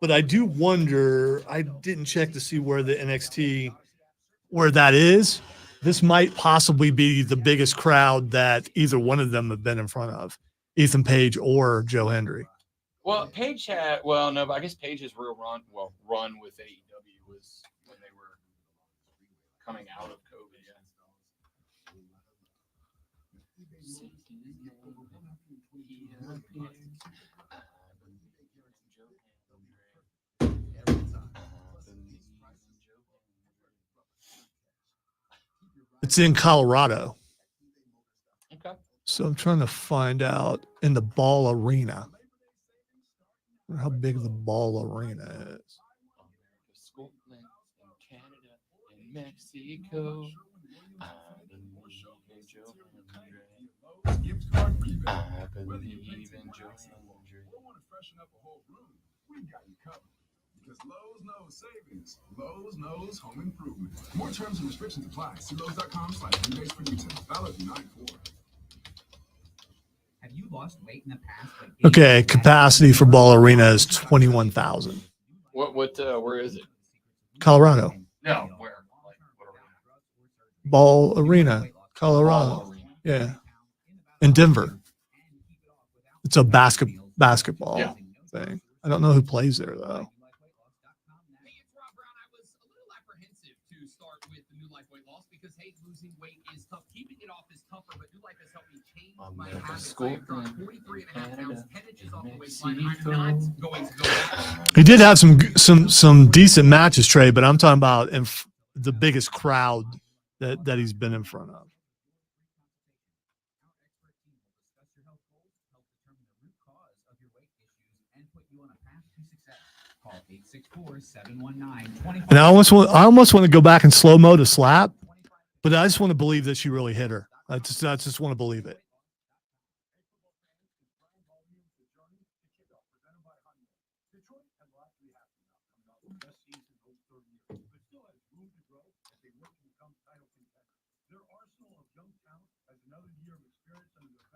But I do wonder, I didn't check to see where the NXT, where that is. This might possibly be the biggest crowd that either one of them have been in front of, Ethan Page or Joe Hendry. Well, Page had, no, but I guess Page's real run with AEW was when they were coming out of COVID. It's in Colorado. Okay. So I'm trying to find out in the Ball Arena. I wonder how big the Ball Arena is. Scotland and Canada and Mexico. I believe in Joe Hendry. We got you covered. Because Lowe's knows savings. Lowe's knows home improvement. More terms and restrictions apply. See Lowe's.com/rebates for details. Valid 9-4. Have you lost weight in the past? Okay, capacity for Ball Arena is 21,000. Where is it? Colorado. No, where? Ball Arena, Colorado. Yeah. In Denver. It's a basketball thing. I don't know who plays there, though. Hey, it's Rob Brown. I was a little apprehensive to start with the New Life weight loss because, hey, losing weight is tough. Keeping it off is tougher, but New Life has helped me change my habits. I've dropped 43.5 pounds, 10 inches off the waistline. I'm not going to go back. He did have some decent matches, Trey, but I'm talking about the biggest crowd that he's been in front of. And I almost want to go back in slow mo to slap, but I just want to believe that she really hit her. I just want to believe it. Their arsenal of young talent has another year of experience under their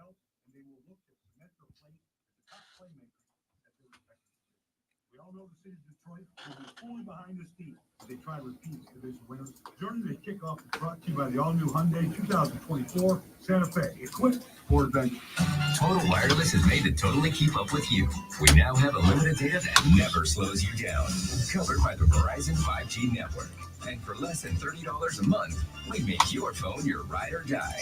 We all know the city of Detroit will be fully behind this team. They try to repeat the division winners. Journey to kickoff is brought to you by the all-new Hyundai 2024 Santa Fe. Equipped for adventure. Total Wireless is made to totally keep up with you. We now have unlimited data that never slows you down. Covered by the Verizon 5G network. And for less than $30 a month, we make your phone your ride or die.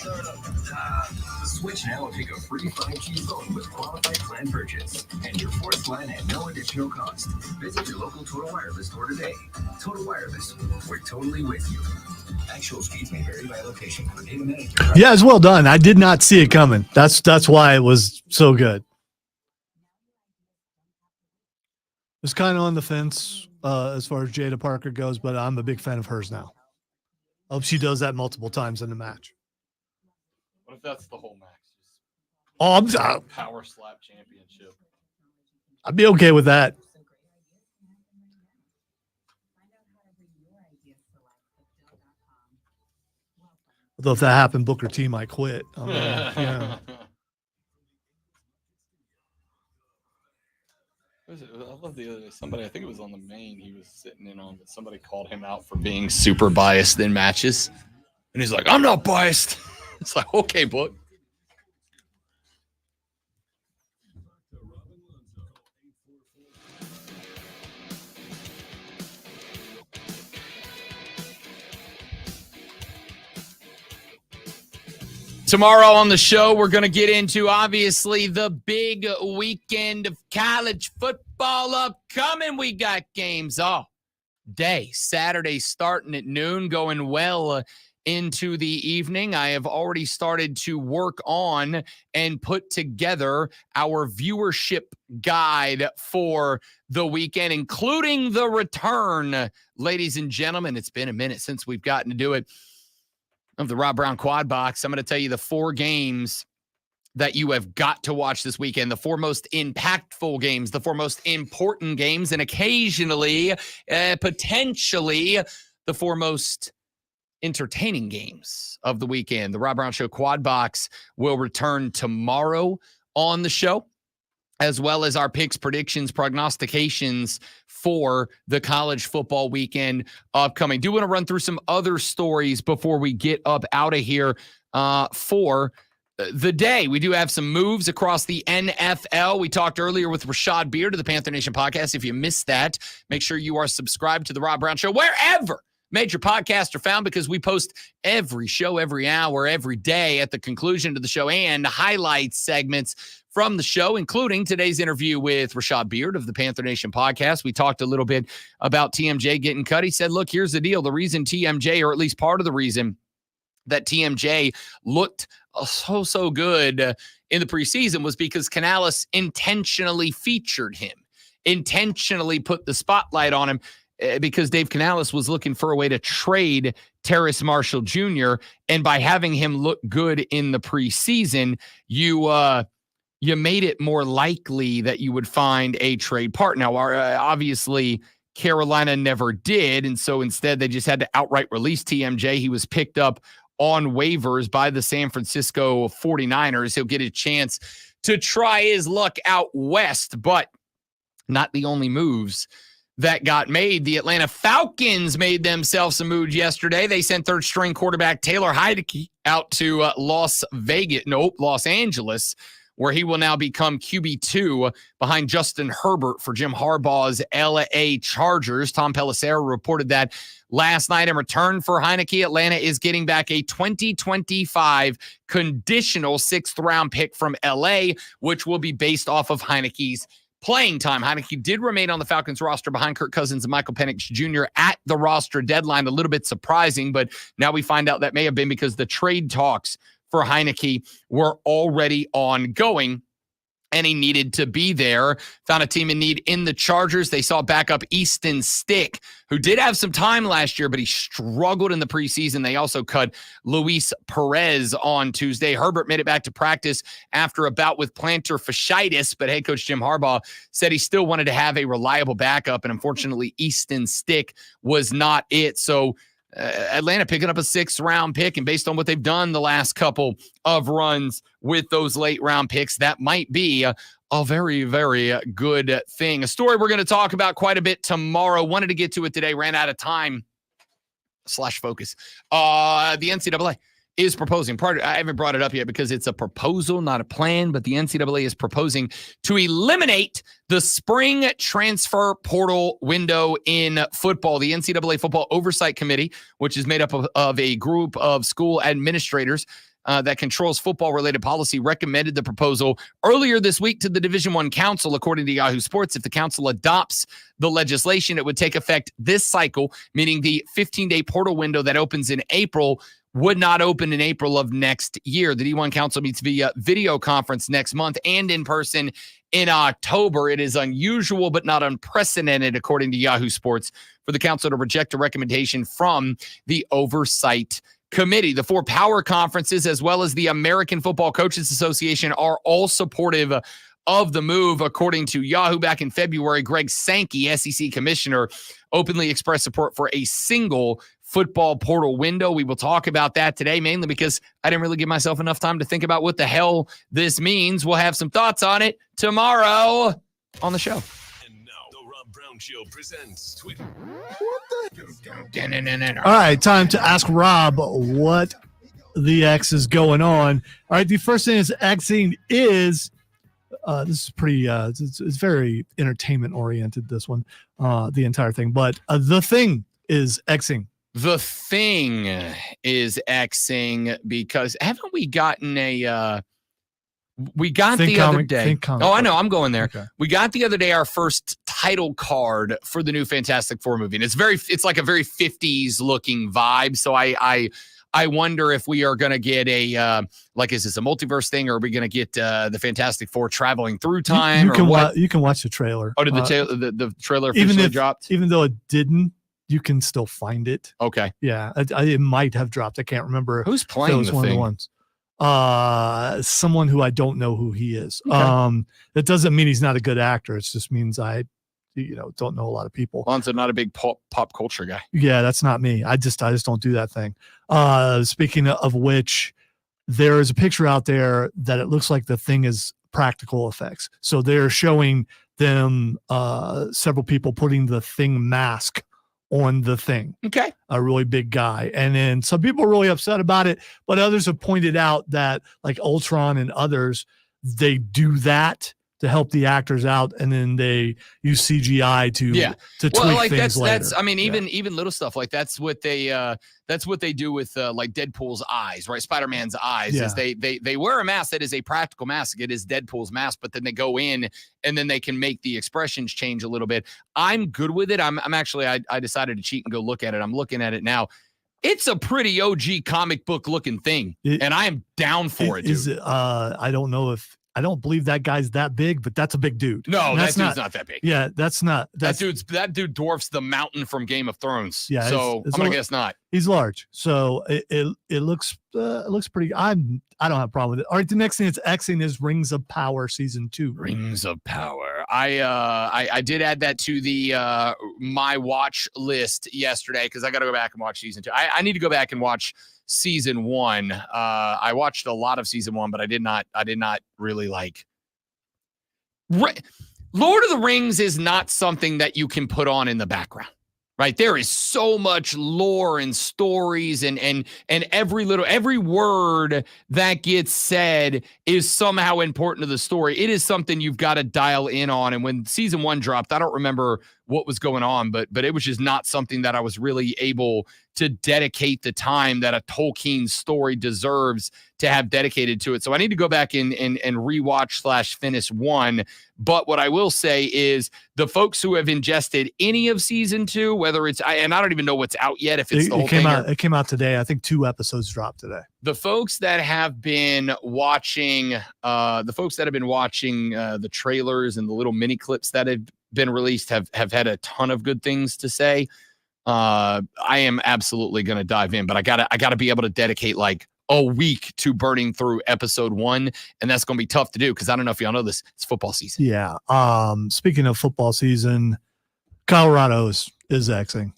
Switch now and pick a free 5G phone with qualified plan purchase. And your fourth plan at no additional cost. Visit your local Total Wireless store today. Total Wireless, we're totally with you. Actual speeds may vary by location. For data management. Yeah, it's well done. I did not see it coming. That's why it was so good. It's kind of on the fence as far as Jada Parker goes, but I'm a big fan of hers now. I hope she does that multiple times in the match. What if that's the whole match? Power slap championship. I'd be okay with that. Although if that happened, Booker T might quit. I mean, yeah. I love the other day. Somebody, I think it was on the main, he was sitting in on, but somebody called him out for being super biased in matches. And he's like, I'm not biased. It's like, okay, book. Tomorrow on the show, we're going to get into, obviously, the big weekend of college football upcoming. We got games all day. Saturday starting at noon, going well into the evening. I have already started to work on and put together our viewership guide for the weekend, including the return, ladies and gentlemen. It's been a minute since we've gotten to do it. Of the Rob Brown Quad Box, I'm going to tell you the 4 games that you have got to watch this weekend, the 4 most impactful games, the 4 most important games, and occasionally, potentially, the 4 most entertaining games of the weekend. The Rob Brown Show Quad Box will return tomorrow on the show, as well as our picks, predictions, prognostications for the college football weekend upcoming. Do want to run through some other stories before we get up out of here for the day. We do have some moves across the NFL. We talked earlier with Rashad Beard of the Panther Nation podcast. If you missed that, make sure you are subscribed to the Rob Brown Show wherever major podcasts are found, because we post every show, every hour, every day at the conclusion of the show, and highlight segments from the show, including today's interview with Rashad Beard of the Panther Nation podcast. We talked a little bit about TMJ getting cut. He said, look, here's the deal. The reason TMJ, or at least part of the reason that TMJ looked so good in the preseason, was because Canales intentionally featured him, intentionally put the spotlight on him, because Dave Canales was looking for a way to trade Terrace Marshall Jr. And by having him look good in the preseason, you made it more likely that you would find a trade partner. Now, obviously, Carolina never did, and so instead they just had to outright release TMJ. He was picked up on waivers by the San Francisco 49ers. He'll get a chance to try his luck out west, but not the only moves that got made. The Atlanta Falcons made themselves some moves yesterday. They sent third-string quarterback Taylor Heinicke out to Los Angeles, where he will now become QB2 behind Justin Herbert for Jim Harbaugh's LA Chargers. Tom Pelissero reported that last night. In return for Heinicke, Atlanta is getting back a 2025 conditional 6th-round pick from LA, which will be based off of Heinicke's playing time. Heinicke did remain on the Falcons roster behind Kirk Cousins and Michael Penix Jr. at the roster deadline. A little bit surprising, but now we find out that may have been because the trade talks for Heinicke were already ongoing, and he needed to be there. Found a team in need in the Chargers. They saw backup Easton Stick, who did have some time last year, but he struggled in the preseason. They also cut Luis Perez on Tuesday. Herbert made it back to practice after a bout with plantar fasciitis, but head coach Jim Harbaugh said he still wanted to have a reliable backup, and unfortunately, Easton Stick was not it. So Atlanta picking up a 6th round pick, and based on what they've done the last couple of runs with those late round picks, that might be a very, very good thing. A story we're going to talk about quite a bit tomorrow. Wanted to get to it today, ran out of time / focus. The NCAA is proposing, I haven't brought it up yet because it's a proposal, not a plan, but the NCAA is proposing to eliminate the spring transfer portal window in football. The NCAA Football Oversight Committee, which is made up of a group of school administrators that controls football-related policy, recommended the proposal earlier this week to the Division I Council, according to Yahoo Sports. If the council adopts the legislation, it would take effect this cycle, meaning the 15-day portal window that opens in April would not open in April of next year. The D1 Council meets via video conference next month and in person in October. It is unusual but not unprecedented, according to Yahoo Sports, for the council to reject a recommendation from the Oversight Committee. The 4 power conferences, as well as the American Football Coaches Association, are all supportive of the move. According to Yahoo, back in February, Greg Sankey, SEC commissioner, openly expressed support for a single football portal window. We will talk about that today, mainly because I didn't really give myself enough time to think about what the hell this means. We'll have some thoughts on it tomorrow on the show. And now, the Rob Brown Show presents Twitter. All right, time to ask Rob what the X is going on. All right, the first thing is Xing is this is pretty it's very entertainment oriented, this one, the entire thing, but the thing is Xing. The thing is Xing because haven't we gotten a we got Think the comic, other day. think comic Oh, I book. know. I'm going there. Okay. We got the other day our first title card for the new Fantastic Four movie. And it's like a very 50s looking vibe. So I wonder if we are going to get a is this a multiverse thing, or are we going to get the Fantastic Four traveling through time? You can or what? you can watch the trailer. Oh, did the trailer officially dropped? Even though it didn't, you can still find it. Okay. Yeah, it might have dropped. I can't remember. Who's playing was the one thing? of the ones. Someone who I don't know who he is. Okay. That doesn't mean he's not a good actor. It just means I don't know a lot of people. Lonzo, not a big pop culture guy. Yeah, that's not me. I just don't do that thing. Speaking of which, there is a picture out there that it looks like the thing is practical effects. So they're showing them several people putting the thing mask on the thing. Okay. A really big guy. And then some people are really upset about it, but others have pointed out that like Ultron and others, they do that to help the actors out, and then they use CGI to tweak things later. That's I mean, even little stuff like that's what they do with like Deadpool's eyes, right? Spider-Man's eyes is they wear a mask that is a practical mask. It is Deadpool's mask, but then they go in and then they can make the expressions change a little bit. I'm good with it. I'm actually I decided to cheat and go look at it. I'm looking at it now. It's a pretty OG comic book looking thing, and I am down for it. Dude. I don't know if. I don't believe that guy's that big, but that's a big dude. No, that dude's not that big. Yeah, that dude dwarfs the mountain from Game of Thrones. Yeah, so I'm gonna guess not. He's large, so it looks pretty. I don't have a problem with it. All right, the next thing it's Xing is Rings of Power season 2. Rings of Power. I did add that to the my watch list yesterday because I got to go back and watch season 2. I need to go back and watch season 1. I watched a lot of season 1, but I did not really like. Lord of the Rings is not something that you can put on in the background, right? There is so much lore and stories and every word that gets said is somehow important to the story. It is something you've got to dial in on. And when season 1 dropped, I don't remember what was going on, but it was just not something that I was really able to dedicate the time that a Tolkien story deserves to have dedicated to it. So I need to go back and rewatch / finish 1. But what I will say is the folks who have ingested any of season 2, whether it's, and I don't even know what's out yet, if it's the whole thing. It came out today. I think 2 episodes dropped today. The folks that have been watching, the trailers and the little mini clips that have been released have had a ton of good things to say. I am absolutely going to dive in, but I gotta be able to dedicate like a week to burning through episode 1, and that's going to be tough to do because I don't know if y'all know this. It's football season. Yeah. Speaking of football season, Colorado is Xing.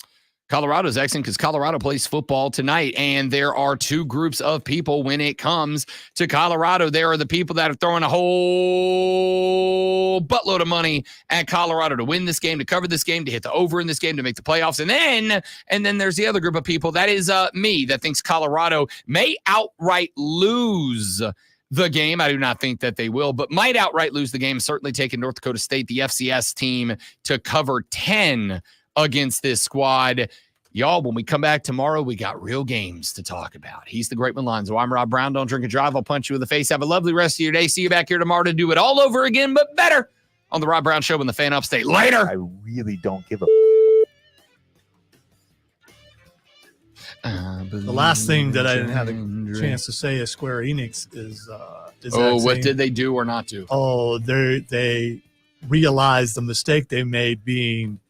Colorado's excellent because Colorado plays football tonight, and there are two groups of people when it comes to Colorado. There are the people that are throwing a whole buttload of money at Colorado to win this game, to cover this game, to hit the over in this game, to make the playoffs. And then there's the other group of people, that is me, that thinks Colorado may outright lose the game. I do not think that they will, but might outright lose the game. Certainly taking North Dakota State, the FCS team, to cover 10 against this squad. Y'all, when we come back tomorrow, we got real games to talk about. He's the great one, Lonzo. I'm Rob Brown. Don't drink and drive. I'll punch you in the face. Have a lovely rest of your day. See you back here tomorrow to do it all over again, but better on the Rob Brown Show in the Fan Upstate. Later. I really don't give a. The last thing that I didn't have a chance to say is Square Enix is what did they do or not do? Oh, they realized the mistake they made being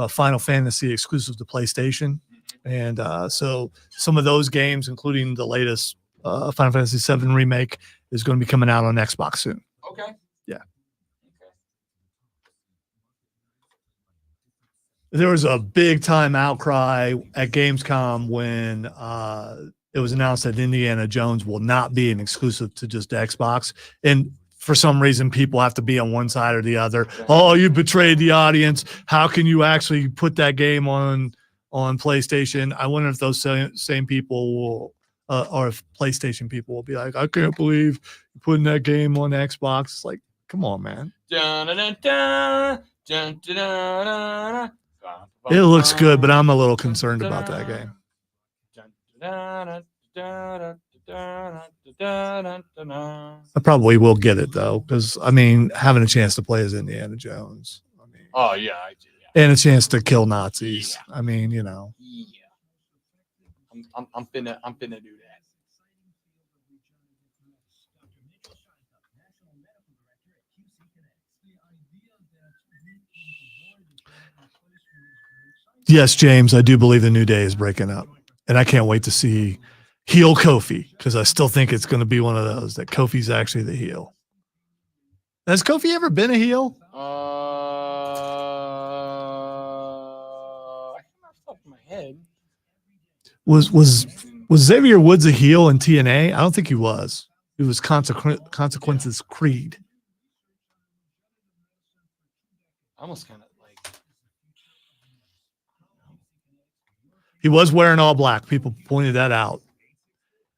Final Fantasy exclusive to PlayStation. And so some of those games, including the latest Final Fantasy VII Remake, is going to be coming out on Xbox soon. Okay. Yeah. There was a big time outcry at Gamescom when it was announced that Indiana Jones will not be an exclusive to just Xbox. And for some reason, people have to be on one side or the other. Oh, you betrayed the audience. How can you actually put that game on PlayStation? I wonder if those same people will, or if PlayStation people will be like, I can't believe you're putting that game on Xbox. It's like, come on, man. It looks good, but I'm a little concerned about that game. I probably will get it though, because I mean, having a chance to play as Indiana Jones. I mean, oh yeah, I do. Yeah. And a chance to kill Nazis. Yeah. I mean, you know. Yeah. I'm finna do that. Yes, James, I do believe the New Day is breaking up, and I can't wait to see heel Kofi, because I still think it's going to be one of those that Kofi's actually the heel. Has Kofi ever been a heel? I have off the top of my head. Was Xavier Woods a heel in TNA? I don't think he was. It was Consequences Creed. Almost kind of like he was wearing all black. People pointed that out.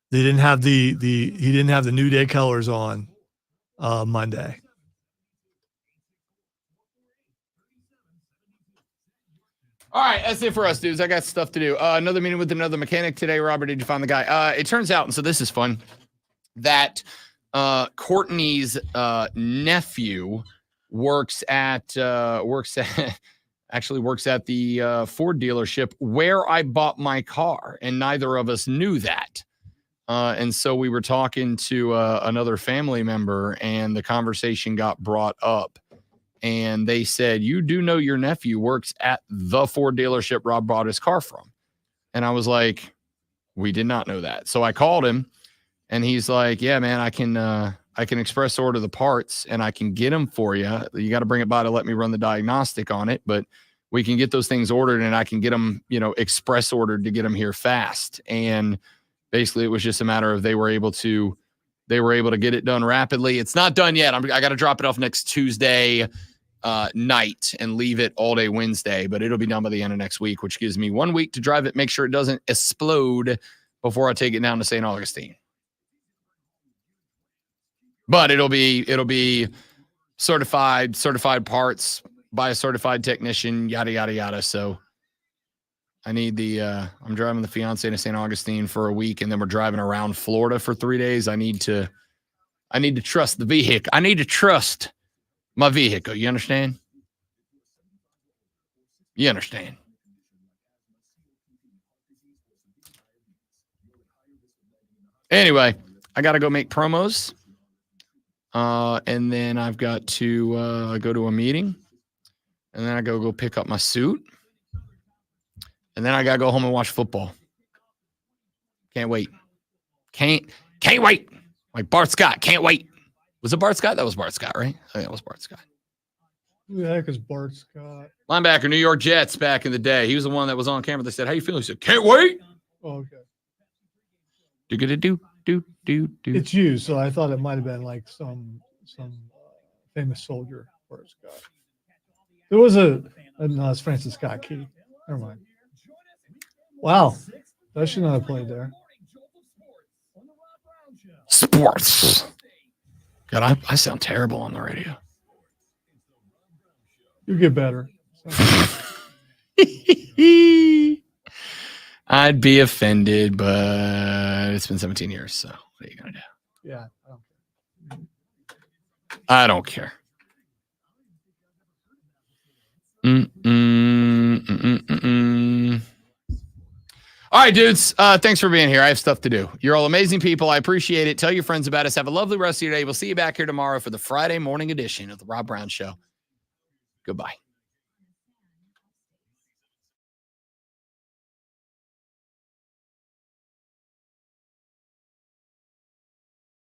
They didn't have he didn't have the New Day colors on Monday. All right, that's it for us, dudes. I got stuff to do. Another meeting with another mechanic today. Robert, did you find the guy? It turns out, and so this is fun, that Courtney's nephew works at the Ford dealership where I bought my car, and neither of us knew that. And so we were talking to another family member, and the conversation got brought up. And they said, you do know your nephew works at the Ford dealership Rob bought his car from. And I was like, we did not know that. So I called him, and he's like, yeah, man, I can express order the parts, and I can get them for you. You got to bring it by to let me run the diagnostic on it, but we can get those things ordered, and I can get them, express ordered to get them here fast. And basically it was just a matter of they were able to get it done rapidly. It's not done yet. I got to drop it off next Tuesday night and leave it all day Wednesday, but it'll be done by the end of next week, which gives me 1 week to drive it, make sure it doesn't explode before I take it down to St. Augustine. But it'll be certified parts by a certified technician, yada, yada, yada. So I need I'm driving the fiance to St. Augustine for a week, and then we're driving around Florida for 3 days. I need to trust the vehicle. I need to trust my vehicle. You understand? You understand? Anyway, I got to go make promos. And then I've got to go to a meeting. And then I go pick up my suit. And then I got to go home and watch football. Can't wait. Can't wait. Like Bart Scott, can't wait. Was it Bart Scott? That was Bart Scott, right? I think that was Bart Scott. Who the heck is Bart Scott? Linebacker, New York Jets back in the day. He was the one that was on camera. They said, "How you feeling?" He said, "Can't wait." Oh, okay. Do. It's you, so I thought it might have been like some famous soldier. Bart Scott. There was no, it's Francis Scott Key. Never mind. Wow, that should not have played there. Sports. God, I sound terrible on the radio. You get better. I'd be offended, but it's been 17 years, so what are you gonna do? Yeah, I don't care. All right, dudes. Thanks for being here. I have stuff to do. You're all amazing people. I appreciate it. Tell your friends about us. Have a lovely rest of your day. We'll see you back here tomorrow for the Friday morning edition of the Rob Brown Show. Goodbye.